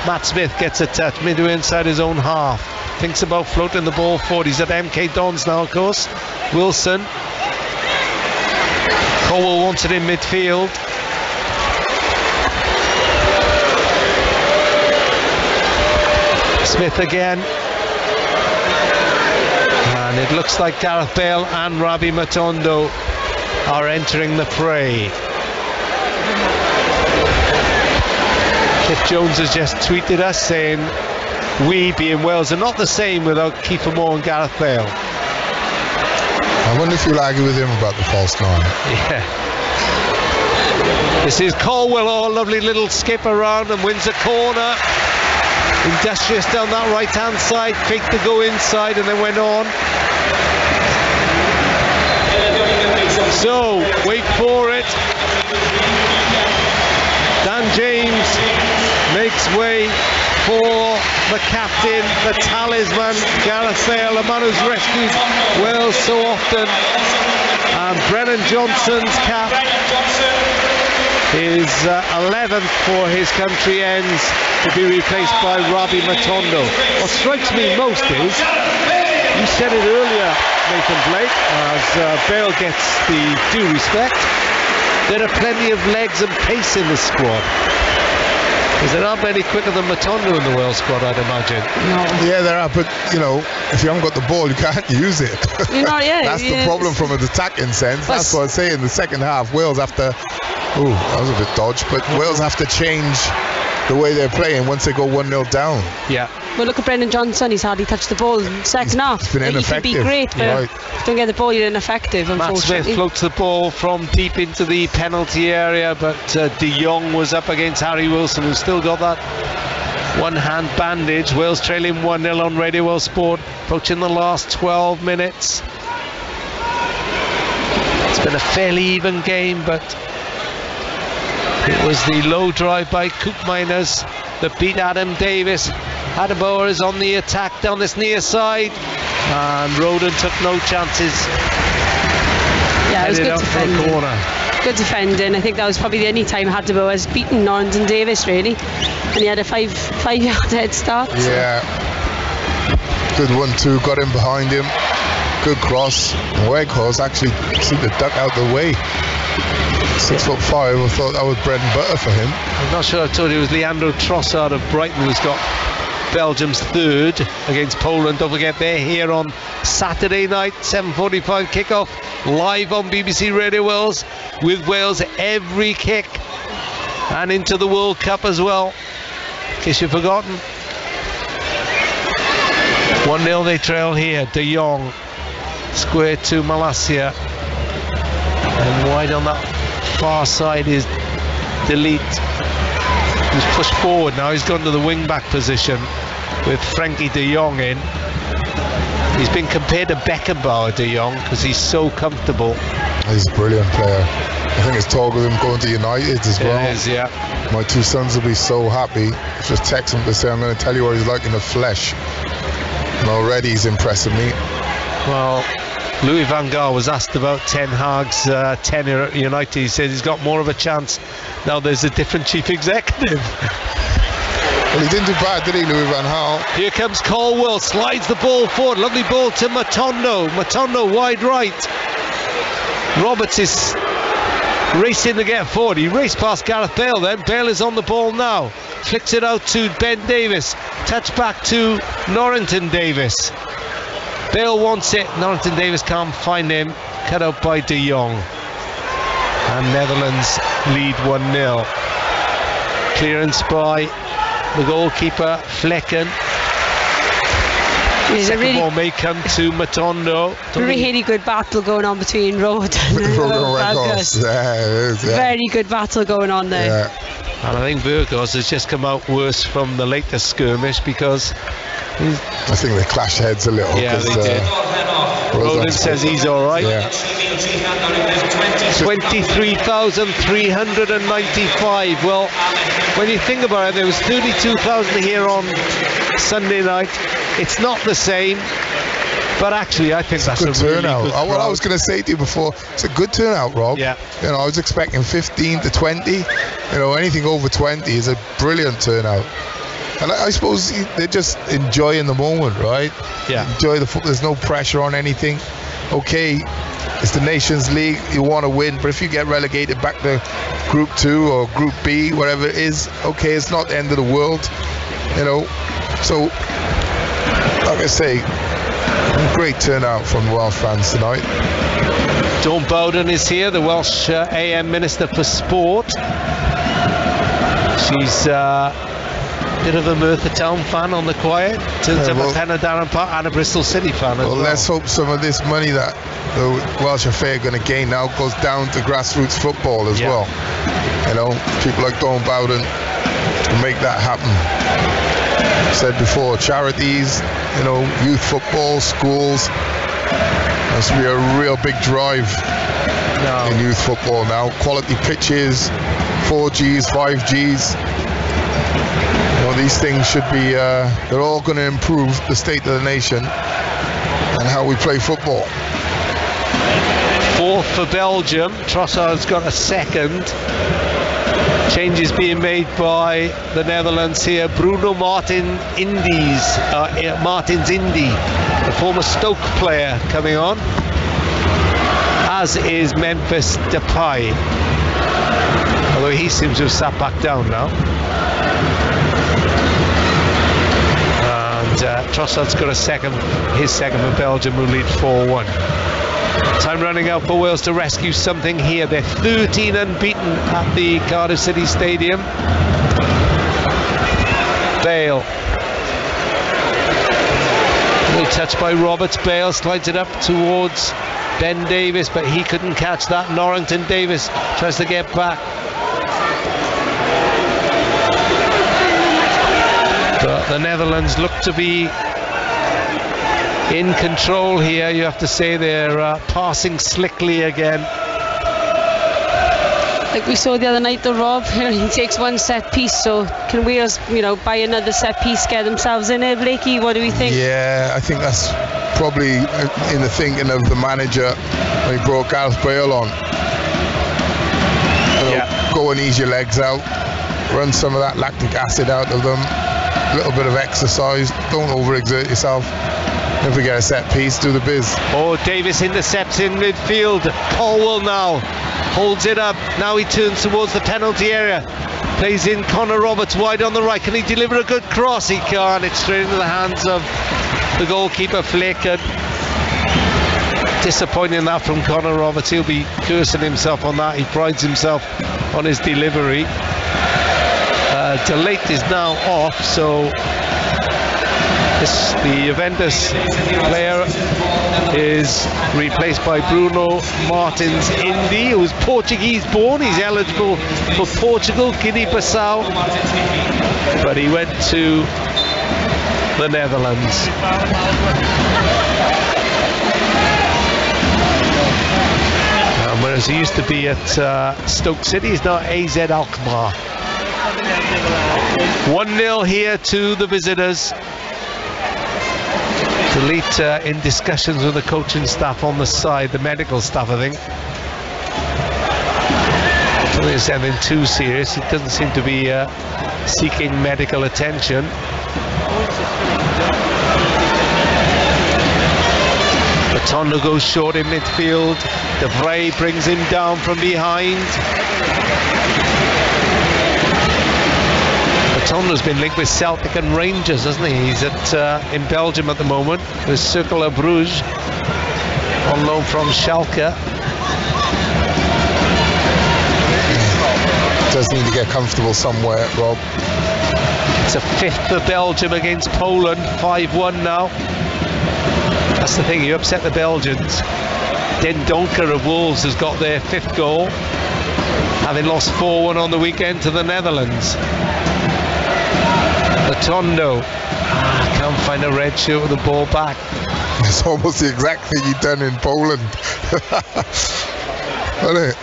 Matt Smith gets a touch midway inside his own half, thinks about floating the ball forward. He's at MK Dons now, of course. Wilson, Colwell wants it in midfield. Smith again, and it looks like Gareth Bale and Rabi Matondo are entering the fray. Cliff Jones has just tweeted us saying we, being Wales, are not the same without Kiefer Moore and Gareth Bale. I wonder if you'll argue with him about the false nine. Yeah. This is Colwell, oh, lovely little skip around and wins a corner. Industrious down that right hand side, faked to go inside and then went on. So, wait for it. Dan James makes way for the captain, the talisman, Gareth Bale, a man who's rescued Wales so often. And Brennan Johnson's cap is 11th for his country, ends to be replaced by Rabi Matondo. What strikes me most is, you said it earlier, Nathan Blake, as Bale gets the due respect, there are plenty of legs and pace in the squad. Because there aren't many quicker than Matondo in the Wales squad, I'd imagine. No. Yeah, there are, but you know, if you haven't got the ball, you can't use it. That's the problem from an attacking sense. That's what I say. In the second half, Wales have to. Ooh, that was a bit dodged, but Wales have to change the way they're playing once they go 1-0 down. Yeah. Well, look at Brendan Johnson. He's hardly touched the ball in the second half. It's been ineffective. You can be great, but if you don't get the ball, you're ineffective, unfortunately. Matt Smith floats the ball from deep into the penalty area, but De Jong was up against Harry Wilson, who's still got that one-hand bandage. Wales trailing 1-0 on Radio Wales Sport, approaching the last 12 minutes. It's been a fairly even game, but it was the low drive by Koopmeiners that beat Adam Davis. Hateboer is on the attack down this near side, and Rodon took no chances. Yeah, it was good defending. Good defending. I think that was probably the only time Hateboer has beaten Norrington Davis, really, and he had a 5-yard head start. Yeah, good 1-2, got him behind him. Good cross. Weghorst actually seemed to duck out the way. 6'5". I thought that was bread and butter for him. I'm not sure I told you it was Leandro Trossard of Brighton who's got Belgium's third against Poland. Don't forget they're here on Saturday night, 7:45 kickoff, live on BBC Radio Wales, with Wales every kick and into the World Cup as well, in case you've forgotten. 1-0 they trail here. De Jong square to Malacia, and wide on that far side is Delete, who's pushed forward now. He's gone to the wing back position with Frankie de Jong in. He's been compared to Beckenbauer, de Jong, because he's so comfortable. He's a brilliant player. I think it's talk of him going to United as well. It is, yeah. My two sons will be so happy. Just text him to say, I'm going to tell you what he's like in the flesh. And already he's impressing me. Well, Louis van Gaal was asked about Ten Hag's tenure at United. He said he's got more of a chance now there's a different chief executive. Well, he didn't do bad, did he, Louis van Gaal? Here comes Colwell, slides the ball forward. Lovely ball to Matondo. Matondo wide right. Roberts is racing to get forward. He raced past Gareth Bale then. Bale is on the ball now. Flicks it out to Ben Davies. Touch back to Norrington Davis. Bale wants it. Norrington Davis can't find him. Cut out by De Jong. And Netherlands lead 1-0. Clearance by the goalkeeper, Flecken. Second ball may come to Matondo. Really good battle going on between Rode and Burgos. Yeah. Very good battle going on there. Yeah. And I think Burgos has just come out worse from the latest skirmish because I think they clashed heads a little. Yeah, they did. Roden says he's all right. Yeah. 23,395. Well, when you think about it, there was 32,000 here on Sunday night. It's not the same, but actually I think that's a good turnout. Really good what I was going to say to you before, it's a good turnout, Rob. Yeah. You know, I was expecting 15 to 20. You know, anything over 20 is a brilliant turnout. And I suppose they're just enjoying the moment, right? Yeah. Enjoy the football. There's no pressure on anything. Okay, it's the Nations League. You want to win, but if you get relegated back to Group 2 or Group B, whatever it is, okay, it's not the end of the world. You know, so like I say, great turnout from Welsh fans tonight. Dawn Bowden is here, the Welsh AM Minister for Sport. She's bit of a Merthyr Town fan on the quiet, Tilton McKenna, Darren Park, and a Bristol City fan as well. Let's hope some of this money that the Welsh FA are going to gain now goes down to grassroots football as well. You know, people like Dawn Bowden to make that happen. I said before, charities, you know, youth football, schools. Must be a real big drive in youth football now. Quality pitches, 4Gs, 5Gs. These things should be, they're all going to improve the state of the nation and how we play football. Fourth for Belgium. Trossard's got a second. Changes being made by the Netherlands here. Bruno Martins Indy, the former Stoke player, coming on, as is Memphis Depay. Although he seems to have sat back down now. Trossard's got his second for Belgium, who lead 4-1. Time running out for Wales to rescue something here. They're 13 unbeaten at the Cardiff City Stadium. Bale. Little touch by Roberts. Bale slides it up towards Ben Davies, but he couldn't catch that. Norrington Davis tries to get back. But the Netherlands look to be in control here. You have to say they're passing slickly again. Like we saw the other night, though, Rob, he takes one set piece, so can Wales, buy another set piece, get themselves in there, Blakey? What do we think? Yeah, I think that's probably in the thinking of the manager when he brought Gareth Bale on. Go and ease your legs out, run some of that lactic acid out of them. A little bit of exercise, don't overexert yourself, If we get a set piece, do the biz. Oh, Davis intercepts in midfield. Colwell now holds it up. Now he turns towards the penalty area. Plays in Connor Roberts wide on the right. Can he deliver a good cross? He can't. It's straight into the hands of the goalkeeper, Flick. And disappointing that from Connor Roberts. He'll be cursing himself on that. He prides himself on his delivery. Delate is now off, so the Juventus player is replaced by Bruno Martins Indy, who's Portuguese born. He's eligible for Portugal, Guinea-Bissau, but he went to the Netherlands. Whereas he used to be at Stoke City, he's now at AZ Alkmaar. 1-0 here to the visitors. Delete in discussions with the coaching staff on the side, the medical staff, I think. I don't think it's anything too serious. He doesn't seem to be seeking medical attention. Matondo goes short in midfield. De Vrij brings him down from behind. Matondo's been linked with Celtic and Rangers, hasn't he? He's at in Belgium at the moment with Cercle Bruges on loan from Schalke. Does need to get comfortable somewhere, Rob. It's a fifth for Belgium against Poland, 5-1 now. That's the thing, you upset the Belgians. Den Donker of Wolves has got their fifth goal, having lost 4-1 on the weekend to the Netherlands. Matondo can't find a red shirt with the ball back. It's almost the exact thing he'd done in Poland. Wasn't it?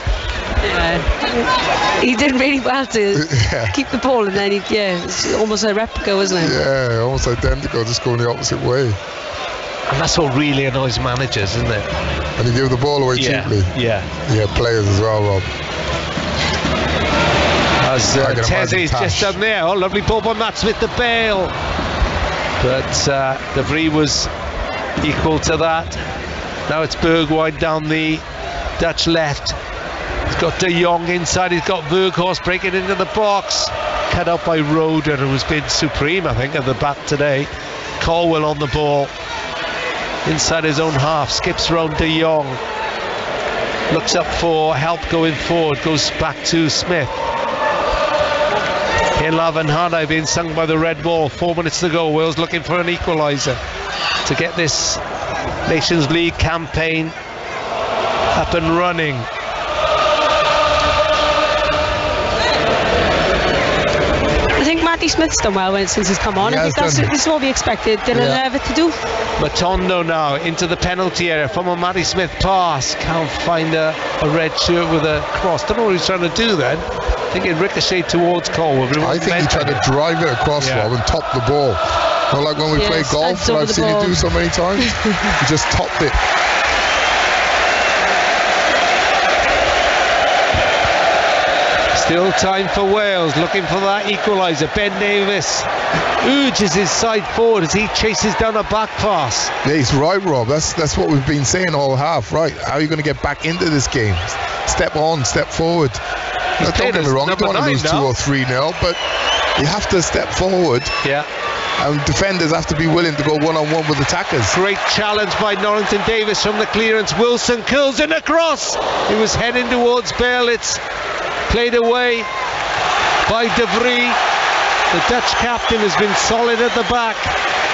Yeah. He did really well to keep the ball, and then it's almost a replica, wasn't it? Yeah, almost identical, just going the opposite way. And that's what really annoys managers, isn't it? And you give the ball away cheaply. Yeah. Yeah, players as well, Rob. As Tezzy's just done there. Oh, lovely ball by Matt Smith to Bale. But De Vrij was equal to that. Now it's Bergwijn down the Dutch left. He's got De Jong inside. He's got Berghorst breaking into the box. Cut out by Roder, who's been supreme, I think, at the back today. Colwell on the ball. Inside his own half. Skips round De Jong. Looks up for help going forward. Goes back to Smith. Hela Van Hana being sung by the red ball. 4 minutes to go. Wales looking for an equaliser to get this Nations League campaign up and running. I think Matty Smith's done well since he's come on. I think this is what we expected Dylan Levitt to do. Matondo now into the penalty area from a Matty Smith pass. Can't find a red shirt with a cross. Don't know what he's trying to do then. I think it ricocheted towards Colwell. I think he tried to drive it across, Rob, and top the ball. Not like when we play golf, that I've seen you do so many times. He just topped it. Still time for Wales, looking for that equaliser. Ben Davis urges his side forward as he chases down a back pass. Yeah, he's right, Rob. That's what we've been saying all half. Right, how are you going to get back into this game? Step on, step forward. Don't get me wrong, you don't want to lose 2 or 3-0, but you have to step forward. Yeah. And defenders have to be willing to go one-on-one with attackers. Great challenge by Norrington Davis from the clearance. Wilson curls in across. He was heading towards Bale. It's played away by De Vrij. The Dutch captain has been solid at the back.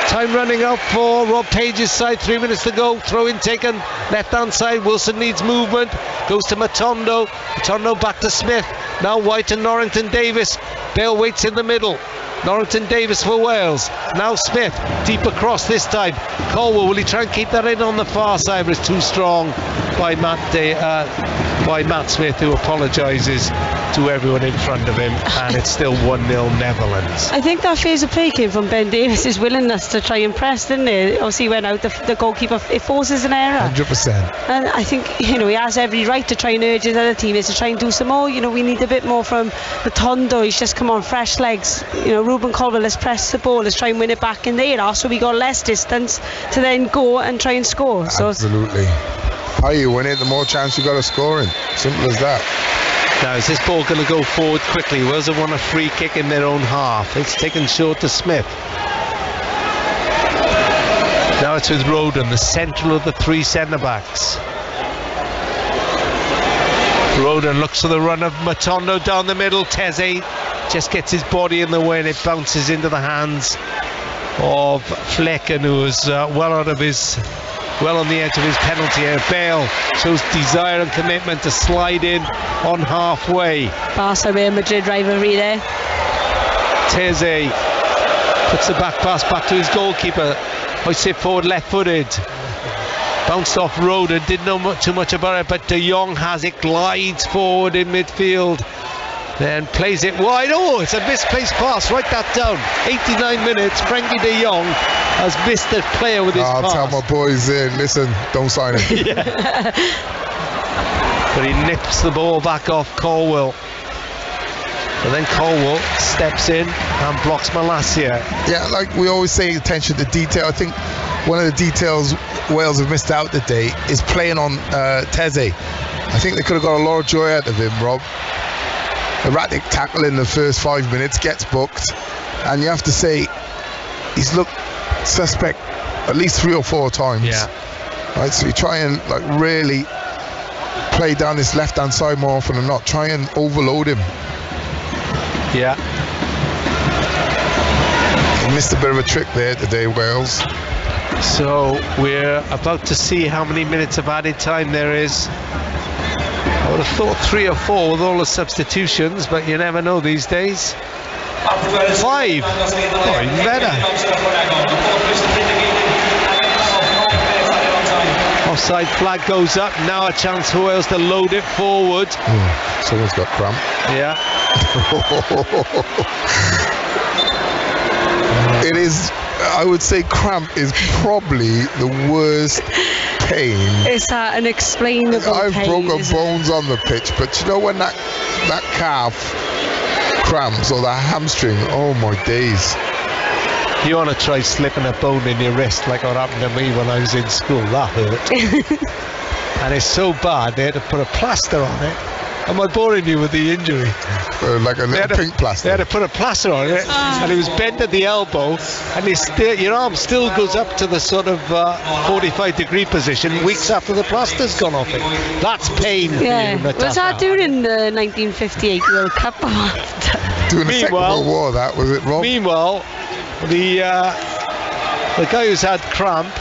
Time running out for Rob Page's side. 3 minutes to go. Throw in taken left hand side. Wilson needs movement. Goes to Matondo. Matondo back to Smith. Now White and Norrington Davis. Bale waits in the middle. Norrington Davis for Wales. Now Smith deep across this time. Colwell, will he try and keep that in on the far side? But it's too strong by by Matt Smith, who apologises to everyone in front of him, and it's still 1-0 Netherlands. I think that phase of play came from Ben Davies' willingness to try and press, didn't it? Obviously he went out, the goalkeeper, it forces an error. 100%. And I think, he has every right to try and urge his other teammates to try and do some more. We need a bit more from Matondo. He's just come on fresh legs. Ruben Colville, let's press the ball, let's try and win it back in there, so we got less distance to then go and try and score. So absolutely. The higher you win it, the more chance you got of scoring. Simple as that. Now, is this ball going to go forward quickly? Wales have won a free kick in their own half. It's taken short to Smith. Now it's with Roden, the central of the three centre-backs. Roden looks for the run of Matondo down the middle. Teze just gets his body in the way and it bounces into the hands of Flecken, who is well on the edge of his penalty area. Bale shows desire and commitment to slide in on halfway. Barca Real Madrid rivalry there. Teze puts the back pass back to his goalkeeper. Hoists it forward left-footed. Bounced off Roden, didn't know too much about it, but De Jong has it, glides forward in midfield, then plays it wide. Oh, it's a misplaced pass. Write that down. 89 minutes. Frankie De Jong has missed the player with his pass. I'll tell my boys, listen, don't sign him. But he nips the ball back off Colwell. And then Colwell steps in and blocks Malacia. Yeah, like we always say, attention to detail. I think one of the details Wales have missed out today is playing on Teze. I think they could have got a lot of joy out of him, Rob. Erratic tackle in the first 5 minutes, gets booked, and you have to say he's looked suspect at least 3 or 4 times. Yeah. Right, so you try and really play down this left-hand side more often than not. Try and overload him. Yeah. He missed a bit of a trick there today, Wales. So we're about to see how many minutes of added time there is. I would have thought 3 or 4 with all the substitutions, but you never know these days. 5. Oh, even better. Offside flag goes up. Now a chance for Wales to load it forward. Someone's got cramp. Yeah. It is, I would say cramp is probably the worst pain. It's that unexplainable pain. I've broken bones on the pitch, but you know when that calf cramps or that hamstring, oh my days. You want to try slipping a bone in your wrist like what happened to me when I was in school. That hurt. And it's so bad they had to put a plaster on it. Am I boring you with the injury? Like a little pink plaster. They had to put a plaster on it, and it was bent at the elbow, and your arm still goes up to the sort of 45-degree position weeks after the plaster's gone off it. That's pain. Yeah. Was that during the 1958 World Cup? During the Second World War, that was it, Rob? Meanwhile, the guy who's had cramp,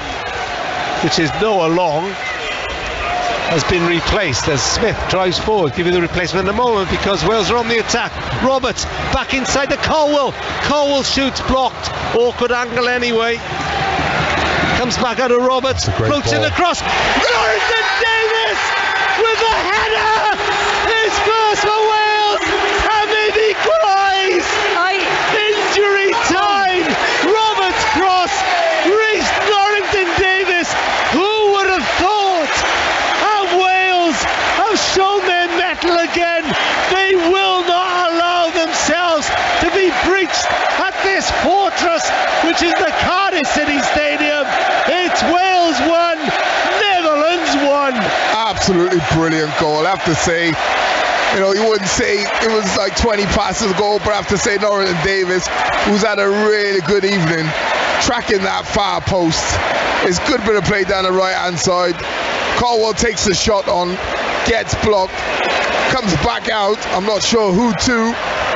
which is Noah Long, has been replaced as Smith drives forward. Give you the replacement in a moment because Wales are on the attack. Roberts back inside the Colwell. Colwell shoots, blocked. Awkward angle anyway. Comes back out of Roberts. Floats in the cross. Norrington Davis with a header. His first for Wales. And they've equalised. Injury time. Roberts cross reached Norrington Davis. Who would have thought? Have shown their mettle again. They will not allow themselves to be breached at this fortress, which is the Cardiff City Stadium. It's Wales 1, Netherlands 1. Absolutely brilliant goal. I have to say, you wouldn't say it was like 20 passes goal, but I have to say Norrington Davis, who's had a really good evening, tracking that far post. It's good bit of play down the right hand side. Colwell takes the shot on, gets blocked, comes back out. I'm not sure who to,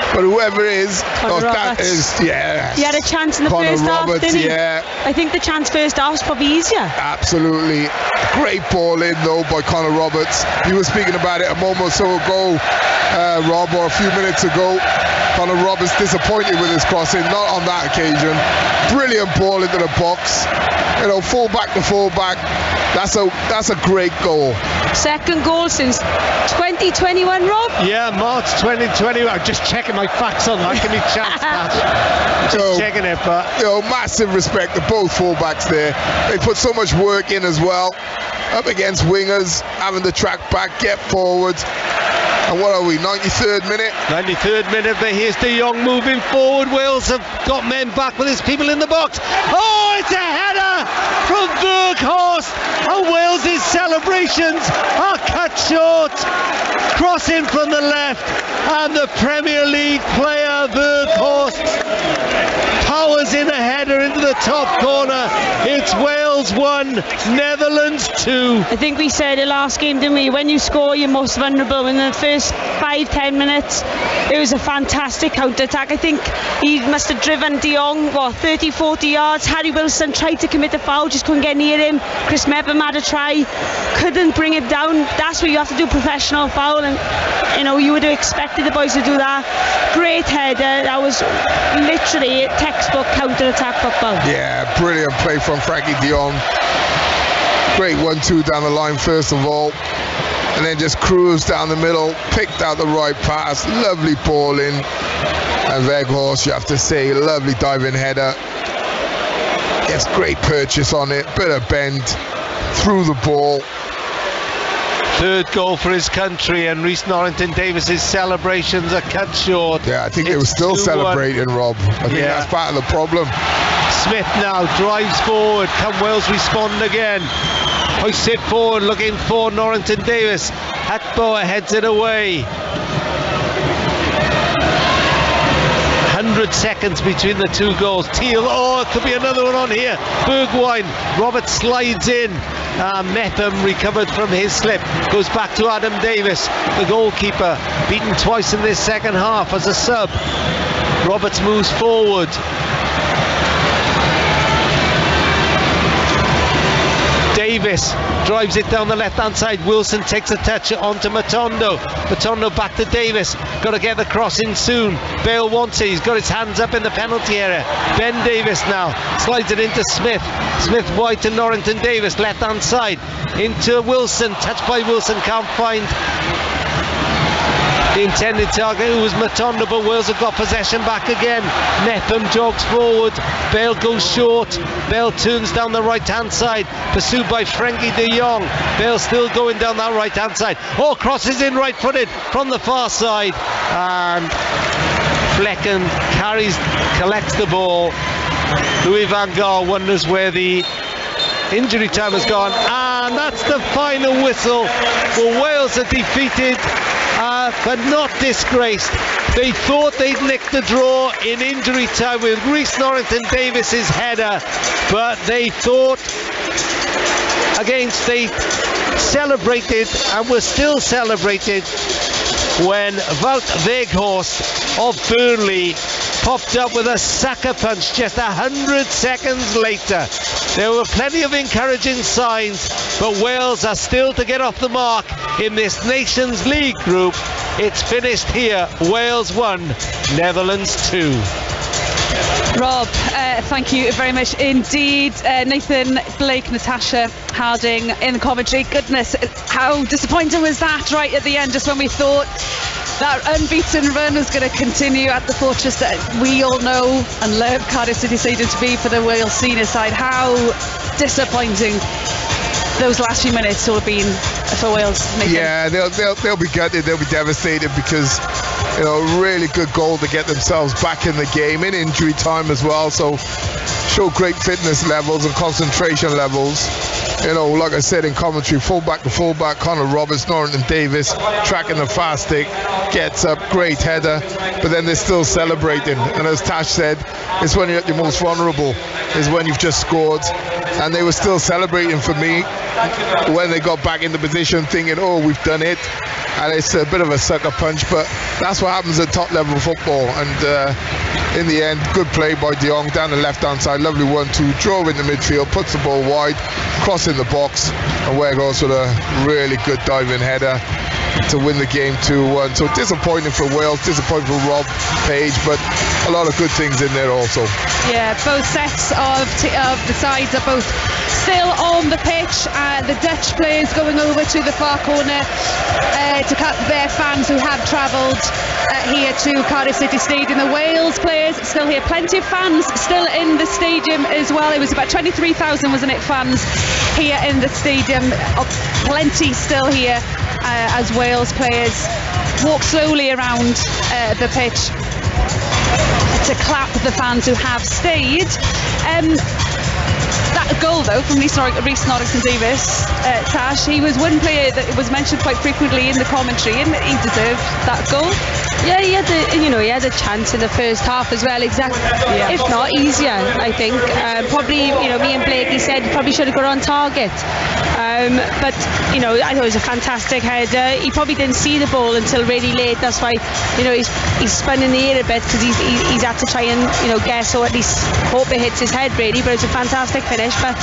but whoever it is, that is, yeah. He had a chance in the first half, didn't he? Yeah. I think the chance first half was probably easier. Absolutely. Great ball in though by Connor Roberts. You were speaking about it a moment or so ago, Rob, or a few minutes ago. Connor Roberts disappointed with his crossing, not on that occasion. Brilliant ball into the box. Full back to full back. That's a great goal. Second goal since 2021, Rob? Yeah, March 2020. I'm just checking my facts on that. Give me a chance, Pat. Just checking it, but massive respect to both fullbacks there. They put so much work in as well. Up against wingers, having to track back, get forward. And what are we, 93rd minute? 93rd minute, but here's De Jong moving forward. Wales have got men back with his people in the box. Oh, it's a header from Weghorst. And Wales' celebrations are cut short. Crossing from the left, and the Premier League player Weghorst powers in a header into the top corner. It's Wales 1, Netherlands 2. I think we said it last game, didn't we? When you score, you're most vulnerable. In the first 5-10 minutes, it was a fantastic counter-attack. I think he must have driven De Jong, 30-40 yards. Harry Wilson tried to commit a foul, just couldn't get near him. Chris Mepham had a try, couldn't bring it down. That's where you have to do professional foul, and you would have expected the boys to do that. Great header. That was literally textbook counter-attack football. Yeah, brilliant play from Frankie De Jong. Great 1-2 down the line first of all, and then just cruised down the middle, picked out the right pass, lovely ball in, and Weghorst, you have to say, lovely diving header. Yes, great purchase on it, bit of bend, through the ball. Third goal for his country, and Rhys Norrington-Davies' celebrations are cut short. Yeah, I think they were still celebrating, Rob. I think that's part of the problem. Smith now drives forward. Can Wales respond again? Hoists it forward, looking for Norrington-Davies. Hatboer heads it away. 100 seconds between the two goals. Teal, it could be another one on here. Bergwijn, Robert slides in. Mepham recovered from his slip, goes back to Adam Davies, the goalkeeper, beaten twice in this second half as a sub. Roberts moves forward. Davies drives it down the left-hand side. Wilson takes a touch onto Matondo. Matondo back to Davies. Got to get the cross in soon. Bale wants it. He's got his hands up in the penalty area. Ben Davies now slides it into Smith. Smith wide to Norrington-Davies, left-hand side. Into Wilson. Touched by Wilson. Can't find the intended target, who was Matondo, but Wales have got possession back again. Mepham jogs forward. Bale goes short. Bale turns down the right-hand side, pursued by Frenkie de Jong. Bale still going down that right-hand side. Crosses in right-footed from the far side, and Flecken collects the ball. Louis van Gaal wonders where the injury time has gone, and that's the final whistle. Well, Wales are defeated, but not disgraced. They thought they'd nicked the draw in injury time with Rhys Norrington-Davies' header, but they celebrated and were still celebrated when Wout Weghorst of Burnley popped up with a sucker punch just 100 seconds later. There were plenty of encouraging signs, but Wales are still to get off the mark in this Nations League group. It's finished here. Wales 1, Netherlands 2. Rob, thank you very much indeed. Nathan, Blake, Natasha, Harding in the commentary. Goodness, how disappointing was that right at the end, just when we thought that unbeaten run was going to continue at the fortress that we all know and love Cardiff City Stadium to be for the Wales senior side. How disappointing those last few minutes will have been for Wales, Nathan. Yeah, they'll be gutted, they'll be devastated, because really good goal to get themselves back in the game in injury time as well, so show great fitness levels and concentration levels. Like I said in commentary, fullback to fullback, Connor Roberts, Norrington-Davies tracking the fast stick, gets up, great header, but then they're still celebrating. And as Tash said, it's when you're at your most vulnerable, is when you've just scored. And they were still celebrating for me when they got back into position, thinking, we've done it. And it's a bit of a sucker punch, but that's what happens at top level football. And in the end, good play by De Jong down the left-hand side, lovely 1-2, drove into midfield, puts the ball wide, crossing the box, and Weghorst with a really good diving header. to win the game 2-1. So disappointing for Wales, disappointing for Rob Page, but a lot of good things in there also. Yeah, both sets of the sides are both still on the pitch. The Dutch players going over to the far corner to cut their fans who have travelled here to Cardiff City Stadium. The Wales players still here. Plenty of fans still in the stadium as well. It was about 23,000, wasn't it, fans here in the stadium. Plenty still here as Wales players walk slowly around the pitch to clap the fans who have stayed. That goal, though, from Rhys Norrington-Davies, Tash, he was one player that was mentioned quite frequently in the commentary, and he deserved that goal. Yeah, he had a chance in the first half as well, exactly. Yeah. If not easier, I think. Probably, me and Blakey said probably should have got on target. But I thought it was a fantastic header. He probably didn't see the ball until really late. That's why, he's spun in the air a bit, because he's had to try and guess, or at least hope it hits his head, really. But it's a fantastic finish. But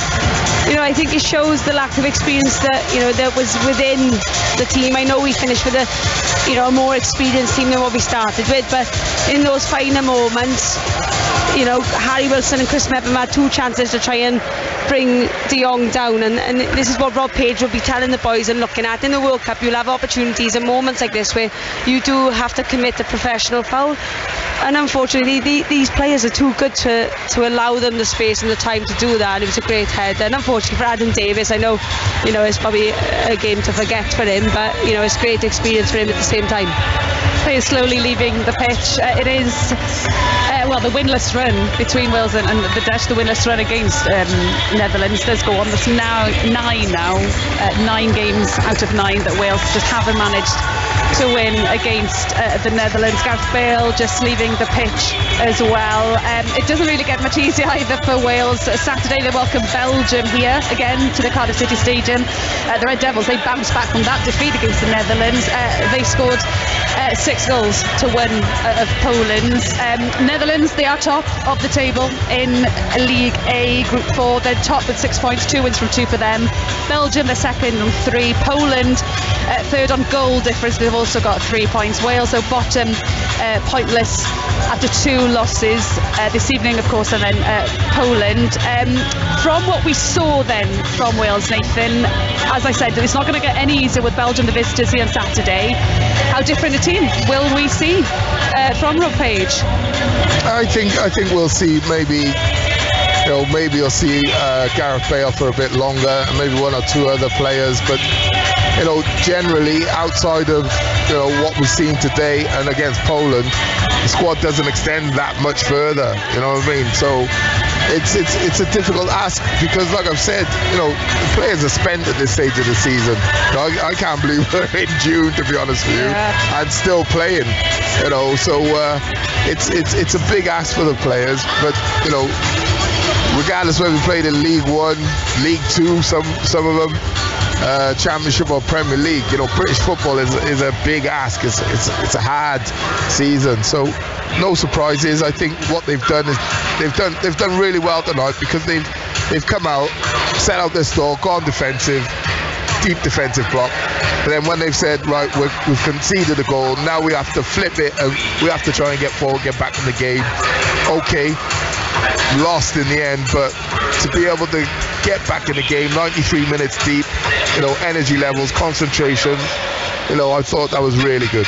I think it shows the lack of experience that that was within the team. I know we finished with a more experienced team than what we started with, but in those finer moments, Harry Wilson and Chris Mepham had two chances to try and bring De Jong down, and this is what Rob Page will be telling the boys and looking at. In the World Cup, you'll have opportunities and moments like this where you do have to commit a professional foul, and unfortunately these players are too good to allow them the space and the time to do that. And it was a great header, and unfortunately for Adam Davies, I know it's probably a game to forget for him, but it's a great experience for him at the same time. Players slowly leaving the pitch. It is the winless run between Wales and the Dutch, the winless run against Netherlands does go on. There's now 9 games out of 9 that Wales just haven't managed to win against the Netherlands. Gareth Bale just leaving the pitch as well. It doesn't really get much easier either for Wales. Saturday they welcome Belgium here again to the Cardiff City Stadium. The Red Devils, they bounced back from that defeat against the Netherlands. They scored 6 goals to 1 of Poland's. Netherlands, they are top of the table in League A Group 4. They're top with 6 points, 2 wins from 2 for them. Belgium, they're second on 3. Poland, third on goal difference. They've also got 3 points. Wales, though, bottom, pointless after 2 losses this evening, of course, and then Poland. From what we saw then from Wales, Nathan, as I said, it's not going to get any easier with Belgium, the visitors, here on Saturday. How different a team will we see from Rob Page? I think we'll see maybe you'll see Gareth Bale for a bit longer, and maybe 1 or 2 other players, but generally outside of what we've seen today and against Poland, the squad doesn't extend that much further. You know what I mean? So it's a difficult ask, because, like I've said, the players are spent at this stage of the season. I can't believe we're in June, to be honest with you, and still playing. So it's a big ask for the players, but regardless whether we played in League 1, League 2, some of them, Championship or Premier League, British football is a big ask. It's a hard season, so no surprises. I think what they've done is they've done really well tonight, because they've come out, set out their stall, gone defensive, deep defensive block. But then when they've said, right, we've conceded a goal, now we have to flip it and we have to try and get forward, get back in the game. Okay, lost in the end, but to be able to get back in the game 93 minutes deep, energy levels, concentration, I thought that was really good.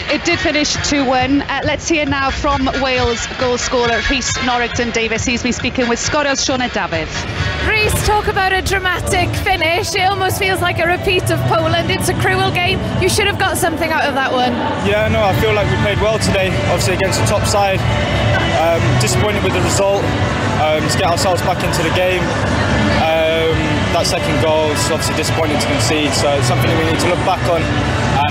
It did finish 2-1. Let's hear now from Wales goal scorer Rhys Norrington-Davies. He's been speaking with Scorio's Sione Dafydd. Rhys, talk about a dramatic finish. It almost feels like a repeat of Poland. It's a cruel game. You should have got something out of that one. Yeah, no, I feel like we played well today, obviously against the top side. Disappointed with the result, to get ourselves back into the game. That second goal is obviously disappointing to concede, so it's something that we need to look back on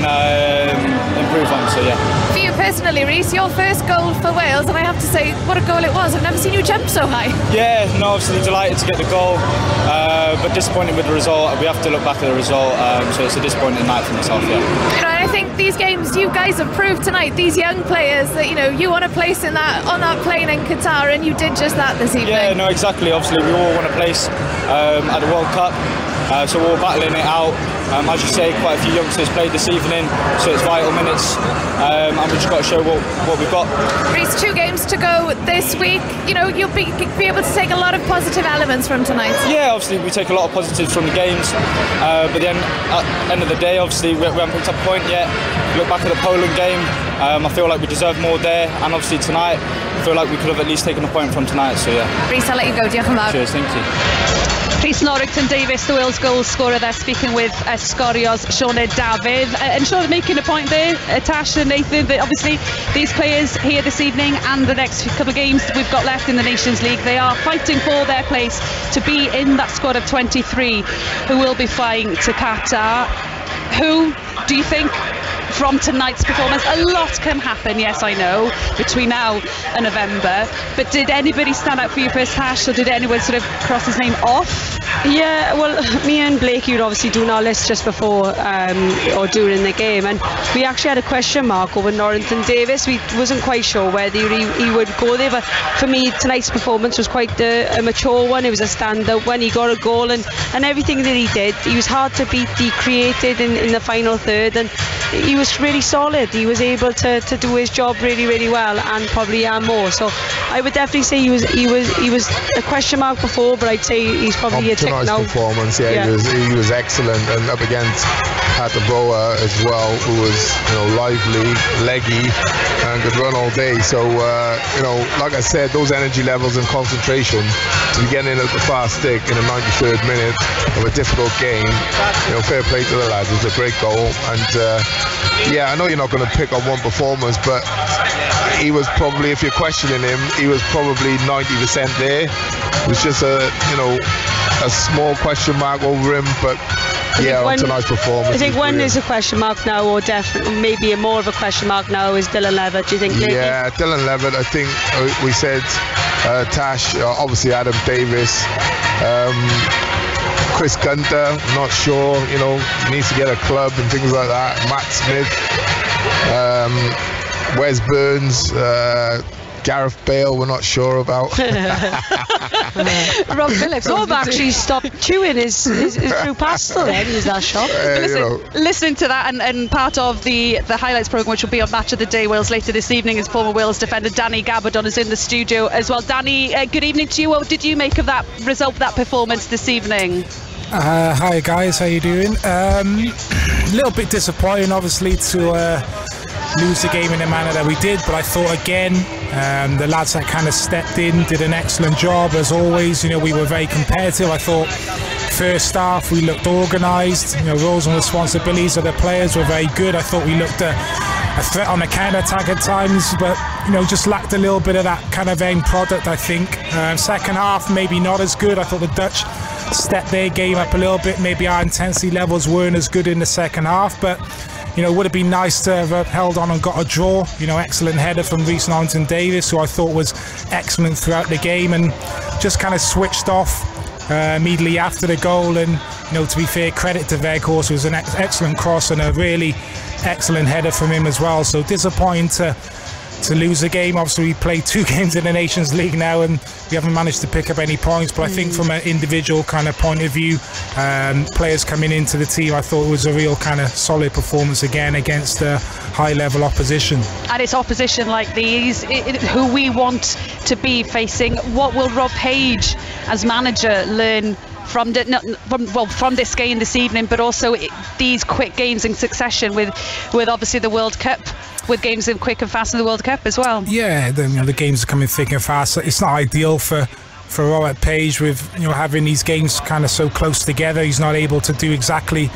and improve on. So yeah. For you personally, Rhys, your first goal for Wales, and I have to say, what a goal it was. I've never seen you jump so high. Yeah, no, obviously delighted to get the goal, but disappointed with the result. We have to look back at the result, so it's a disappointing night for myself. Yeah. And I think these games, you guys have proved tonight, these young players, that you want a place on that plane in Qatar, and you did just that this evening. Yeah, no, exactly. Obviously, we all want a place at the World Cup. so we're battling it out. As you say, quite a few youngsters played this evening, so it's vital minutes, and we've just got to show what we've got. Reece, 2 games to go this week. You know, you'll be able to take a lot of positive elements from tonight. Yeah, obviously we take a lot of positives from the games, but then at the end of the day, obviously we haven't picked up a point yet. Look back at the Poland game, I feel like we deserve more there, and obviously tonight, I feel like we could have at least taken a point from tonight, so yeah. Reece, I'll let you go. Diolch yn fawr. Cheers, thank you. Rhys Norrington-Davies, the Wales goal scorer there, speaking with Sgorio's Sioned Dafydd. And Sioned making a point there, Tash and Nathan, that obviously these players here this evening and the next couple of games we've got left in the Nations League, they are fighting for their place to be in that squad of 23 who will be flying to Qatar. Who do you think, from tonight's performance, a lot can happen, yes I know, between now and November, but did anybody stand out for you first, Tash, or did anyone sort of cross his name off? Yeah, well, me and Blakey were obviously doing our list just before or during the game, and we actually had a question mark over Norrington-Davies. We wasn't quite sure whether he would go there, but for me tonight's performance was quite a mature one. It was a standout when he got a goal, and everything that he did, he was hard to beat. He created in the final third, and he was really solid. He was able to do his job really, really well, and probably more. So I would definitely say he was a question mark before, but I'd say he's probably a tick now. Performance, yeah. He was excellent, and up against Attenborough as well, who was lively, leggy, and could run all day. So like I said, those energy levels and concentration to be getting in at the far stick in the 93rd minute of a difficult game. Fair play to the lads. It was a great goal, and yeah, I know you're not going to pick on one performance, but he was probably, if you're questioning him, he was probably 90% there. It was just a small question mark over him, but yeah, on tonight's performance. I think one is a question mark now, or definitely maybe more of a question mark now, is Dylan Levitt. Do you think? Yeah, Dylan Levitt. I think we said Tash, obviously Adam Davis, Chris Gunter, not sure, needs to get a club and things like that. Matt Smith, Wes Burns, Gareth Bale, we're not sure about. Rob Phillips. Rob actually stopped chewing his through pasta then. Is that shot? Listening to that, and part of the highlights programme, which will be on Match of the Day Wales later this evening, is former Wales defender Danny Gabardon is in the studio as well. Danny, good evening to you. What did you make of that result, that performance this evening? Hi guys, how you doing? A little bit disappointing, obviously, to lose the game in the manner that we did, but I thought again the lads that kind of stepped in did an excellent job as always. We were very competitive. I thought first half we looked organised. Roles and responsibilities of the players were very good. I thought we looked a threat on the counter-attack at times, but just lacked a little bit of that kind of end product, I think. Second half maybe not as good. I thought the Dutch stepped their game up a little bit. Maybe our intensity levels weren't as good in the second half, but would have been nice to have held on and got a draw. Excellent header from Rhys Norrington-Davies, who I thought was excellent throughout the game, and just kind of switched off immediately after the goal. And to be fair, credit to Weghorst, it was an excellent cross and a really excellent header from him as well. So disappointing to lose the game. Obviously we played 2 games in the Nations League now, and we haven't managed to pick up any points, but I think from an individual kind of point of view, players coming into the team, I thought it was a real kind of solid performance again against high level opposition. And it's opposition like these who we want to be facing. What will Rob Page as manager learn from this game this evening, but also these quick games in succession with obviously the World Cup, with games in quick and fast in the World Cup as well? Yeah, the games are coming thick and fast. It's not ideal for Robert Page with having these games kind of so close together. He's not able to do exactly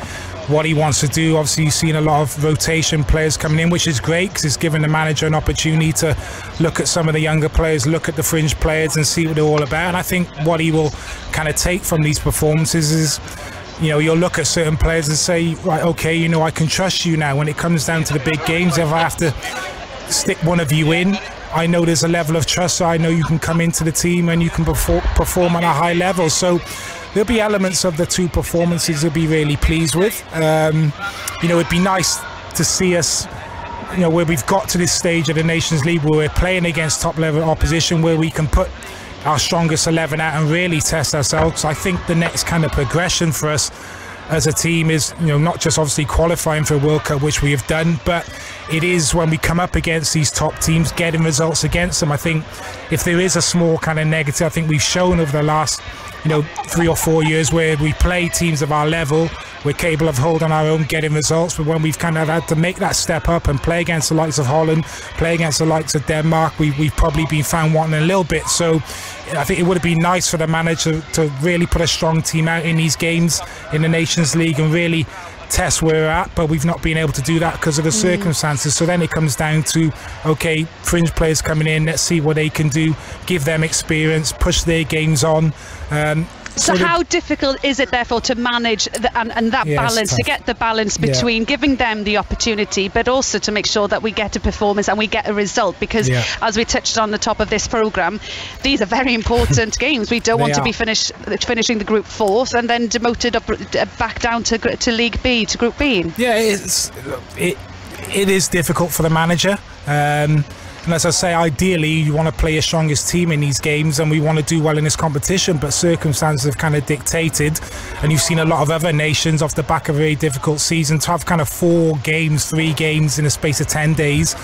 what he wants to do. Obviously you've seen a lot of rotation players coming in, which is great because it's given the manager an opportunity to look at some of the younger players, look at the fringe players and see what they're all about. And I think what he will kind of take from these performances is you'll look at certain players and say, right, okay, I can trust you now when it comes down to the big games. If I have to stick one of you in, I know there's a level of trust, so I know you can come into the team and you can perform on a high level. So there'll be elements of the 2 performances to be really pleased with. It'd be nice to see us, where we've got to this stage of the Nations League where we're playing against top level opposition, where we can put our strongest 11 out and really test ourselves. I think the next kind of progression for us as a team is, not just obviously qualifying for a World Cup, which we have done, but it is when we come up against these top teams, getting results against them. I think if there is a small kind of negative, I think we've shown over the last 3 or 4 years where we play teams of our level, we're capable of holding our own, getting results, but when we've kind of had to make that step up and play against the likes of Holland, play against the likes of Denmark, we've probably been found wanting a little bit. So I think it would have been nice for the manager to really put a strong team out in these games in the Nations League and really test where we're at, but we've not been able to do that because of the circumstances. So then it comes down to, okay, fringe players coming in, let's see what they can do, give them experience, push their games on. So how difficult is it therefore to manage and that balance, to get the balance between giving them the opportunity but also to make sure that we get a performance and we get a result, because as we touched on the top of this programme, these are very important games. We don't want to be finishing the group 4th and then demoted up back down to League B, to Group B. Yeah, it is difficult for the manager. And as I say, ideally you want to play your strongest team in these games and we want to do well in this competition, but circumstances have kind of dictated, and you've seen a lot of other nations off the back of a very difficult season to have kind of 3 games in a space of 10 days.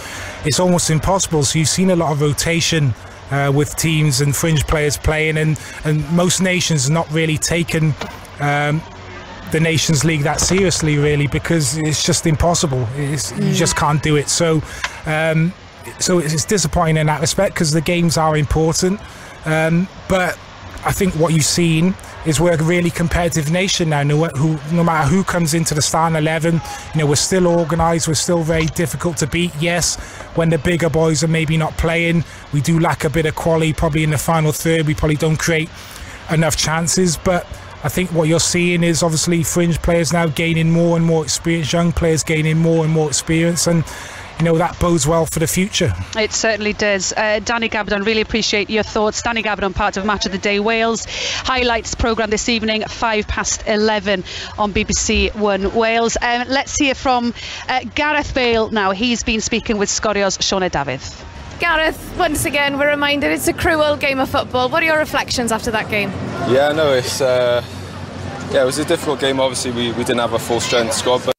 It's almost impossible. So you've seen a lot of rotation with teams and fringe players playing, and most nations not really taken the Nations League that seriously, really, because it's just impossible. You just can't do it. So it's disappointing in that respect because the games are important, but I think what you've seen is we're a really competitive nation now. No matter who comes into the starting 11, we're still organised, we're still very difficult to beat. Yes, when the bigger boys are maybe not playing, we do lack a bit of quality. Probably in the final third we probably don't create enough chances, but I think what you're seeing is obviously fringe players now gaining more and more experience, young players gaining more and more experience, and that bodes well for the future. It certainly does. Danny Gabardon, really appreciate your thoughts. Danny Gabardon, part of Match of the Day Wales highlights programme this evening, 11:05 on BBC One Wales. Let's hear from Gareth Bale now. He's been speaking with Sgorio's Sione Dafydd. Gareth, once again we're reminded it's a cruel game of football. What are your reflections after that game? Yeah, no, it was a difficult game. Obviously we didn't have a full strength squad, but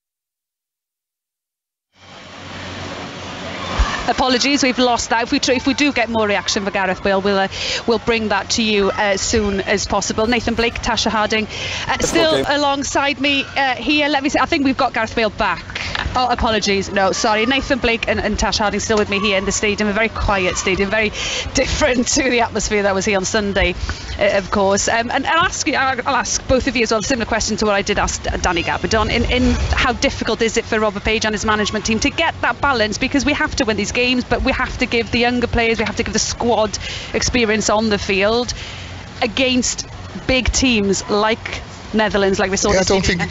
apologies, we've lost that. If we do get more reaction for Gareth Bale, we'll bring that to you as soon as possible. Nathan Blake, Tasha Harding, still alongside me here. Let me see. I think we've got Gareth Bale back. Oh, apologies. No, sorry. Nathan Blake and Tasha Harding still with me here in the stadium. A very quiet stadium, very different to the atmosphere that was here on Sunday, of course. And I'll ask both of you as well a similar question to what I did ask Danny Gabardon. In how difficult is it for Robert Page and his management team to get that balance, because we have to win these games, but we have to give the younger players, we have to give the squad experience on the field against big teams like Netherlands, like we saw. I don't think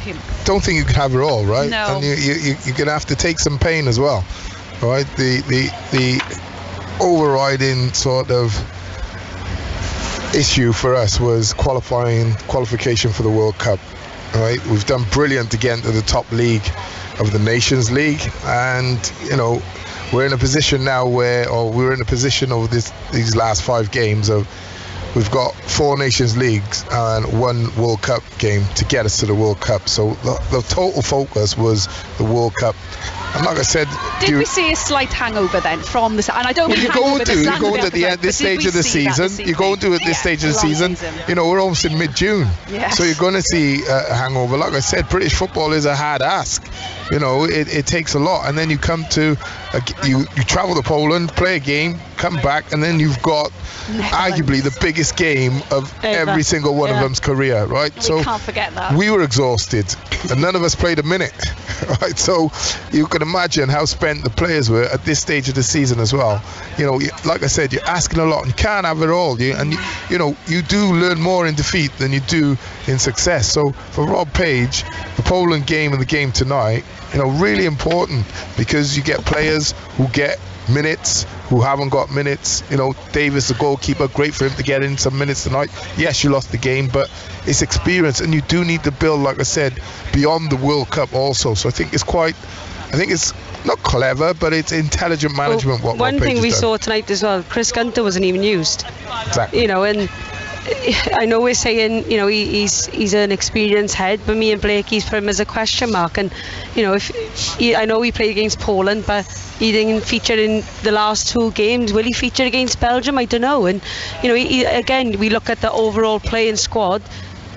you can have it all, right? No. And you're going to have to take some pain as well, right? The overriding sort of issue for us was qualification for the World Cup, right? We've done brilliant to get into the top league of the Nations League, and we're in a position now we're in a position over these last 5 games of we've got 4 Nations Leagues and 1 World Cup game to get us to the World Cup. So the total focus was the World Cup. And like I said, did we see a slight hangover then from this? And I don't. Well, you're going to the end, this stage of the season. You're going to at this stage of the season. We're almost in mid-June, so you're going to see a hangover. Like I said, British football is a hard ask. It takes a lot, and then you come to you travel to Poland, play a game, come back, and then you've got arguably the biggest game of every single one of them's career, right? We can't forget that. We were exhausted, and none of us played a minute, right? So you can imagine how spent the players were at this stage of the season as well. Like I said, you're asking a lot, and you can't have it all. You do learn more in defeat than you do in success. So for Rob Page, the Poland game and the game tonight, really important, because you get players who get minutes, who haven't got minutes. Davis, the goalkeeper, great for him to get in some minutes tonight. Yes, you lost the game, but it's experience, and you do need to build, like I said, beyond the World Cup also. So I think it's not clever, but it's intelligent management. Well, one thing we saw tonight as well, Chris Gunter wasn't even used. Exactly. You know, and I know we're saying, you know, he's an experienced head, but me and Blake, he's put him as a question mark. And you know, I know he played against Poland, but he didn't feature in the last 2 games. Will he feature against Belgium? I don't know. And you know, again, we look at the overall playing squad.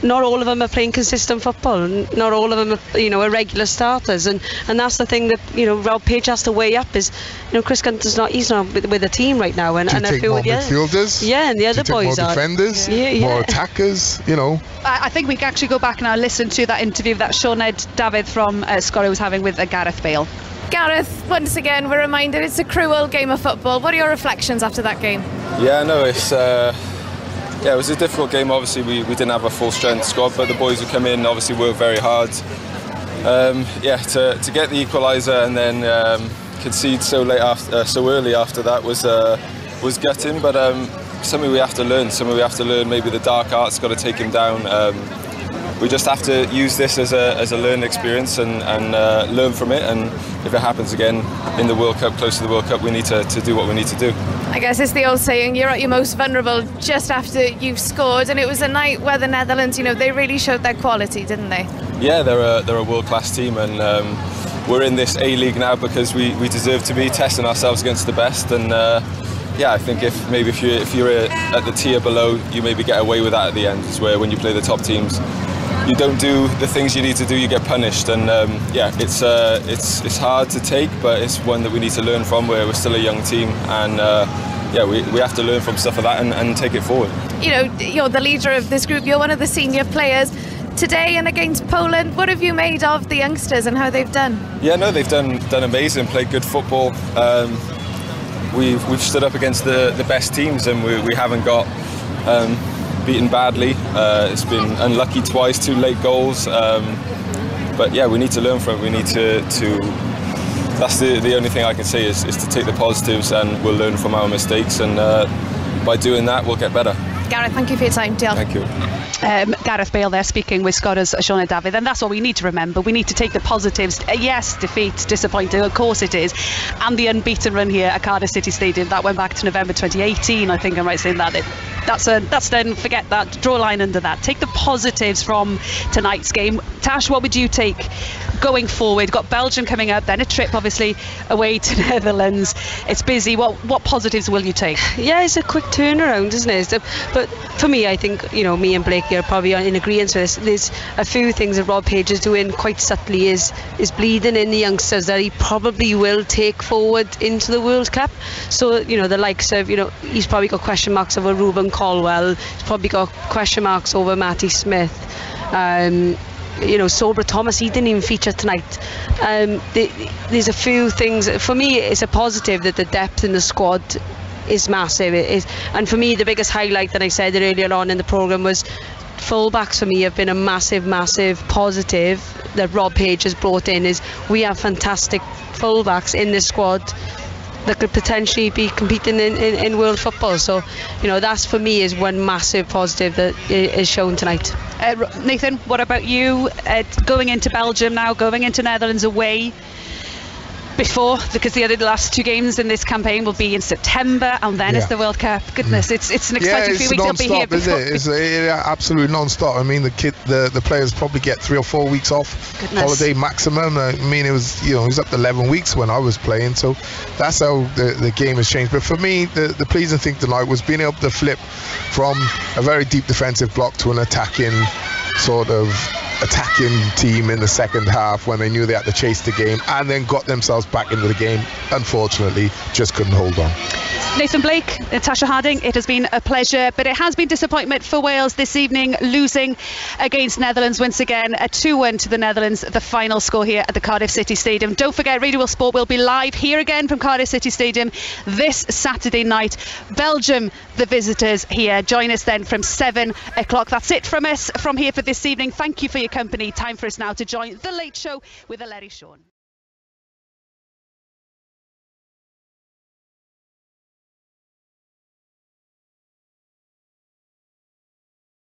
Not all of them are playing consistent football. Not all of them are, you know, are regular starters, and that's the thing that, you know, Rob Page has to weigh up is, you know, Chris Gunter's he's not with the team right now, and I feel more midfielders, and the other boys more are defenders, more attackers, you know. I think we can actually go back and listen to that interview that Sioned David from Scorrie was having with Gareth Bale. Gareth, once again, we're reminded it's a cruel game of football. What are your reflections after that game? Yeah, no, it's. Yeah, it was a difficult game. Obviously, we didn't have a full strength squad, but the boys who come in obviously worked very hard. Yeah, to get the equaliser and then concede so early after that was gutting. But something we have to learn. Something we have to learn. Maybe the dark art's got to take him down. We just have to use this as a learning experience and learn from it. And if it happens again in the World Cup, close to the World Cup, we need to do what we need to do. I guess it's the old saying, you're at your most vulnerable just after you've scored, and it was a night where the Netherlands, you know, they really showed their quality, didn't they? Yeah, they're a world-class team, and we're in this A-League now because we deserve to be testing ourselves against the best. And yeah, I think if you're at the tier below, you maybe get away with that at the end. It's where when you play the top teams, you don't do the things you need to do, you get punished. And yeah, it's hard to take, but it's one that we need to learn from. We're still a young team, and yeah, we have to learn from stuff like that and take it forward. You know, you're the leader of this group, you're one of the senior players. Today and against Poland, what have you made of the youngsters and how they've done? Yeah, no, they've done amazing, played good football. We've stood up against the best teams, and we haven't got beaten badly. It's been unlucky twice, 2 late goals, but yeah, we need to learn from it. We need to that's the only thing I can say is to take the positives, and we'll learn from our mistakes, and by doing that we'll get better. Gareth, thank you for your time. Deal. Thank you. Gareth Bale there speaking with Scorrie's Sioned David, and that's what we need to remember. We need to take the positives. Yes, defeat, disappointing, of course it is, and the unbeaten run here at Cardiff City Stadium that went back to November 2018. I think I'm right saying that. That's then forget that, draw a line under that. Take the positives from tonight's game. Tash, what would you take going forward? Got Belgium coming up, then a trip obviously away to Netherlands. It's busy. What positives will you take? Yeah, it's a quick turnaround, isn't it? But for me, I think, you know, me and Blake are probably in agreement with this. There's a few things that Rob Page is doing quite subtly, is bleeding in the youngsters that he probably will take forward into the World Cup. So, you know, the likes of, you know, he's probably got question marks over Ruben Colwell, he's probably got question marks over Matty Smith. You know, Sobra Thomas, he didn't even feature tonight. There's a few things. For me, it's a positive that the depth in the squad is massive. And for me, the biggest highlight that I said earlier on in the programme was fullbacks for me have been a massive positive that Rob Page has brought in. Is we have fantastic fullbacks in this squad that could potentially be competing in world football. So, you know, that's for me is one massive positive that is shown tonight. Nathan, what about you? Going into Belgium now, going into Netherlands away before, because the last 2 games in this campaign will be in September, and then it's the World Cup. Goodness, it's an exciting few weeks. They'll be here before. It's absolutely non-stop. I mean, the players probably get 3 or 4 weeks off holiday maximum. I mean, it was up to 11 weeks when I was playing, so that's how the game has changed. But for me, the pleasing thing tonight was being able to flip from a very deep defensive block to an attacking team in the second half when they knew they had to chase the game, and then got themselves back into the game. Unfortunately, just couldn't hold on. Nathan Blake, Tasha Harding, it has been a pleasure, but it has been disappointment for Wales this evening, losing against Netherlands once again, a 2-1 to the Netherlands, the final score here at the Cardiff City Stadium. Don't forget, Radio World Sport will be live here again from Cardiff City Stadium this Saturday night. Belgium, the visitors here. Join us then from 7 o'clock. That's it from us from here for this evening. Thank you for your company. Time for us now to join The Late Show with Larry Shawn.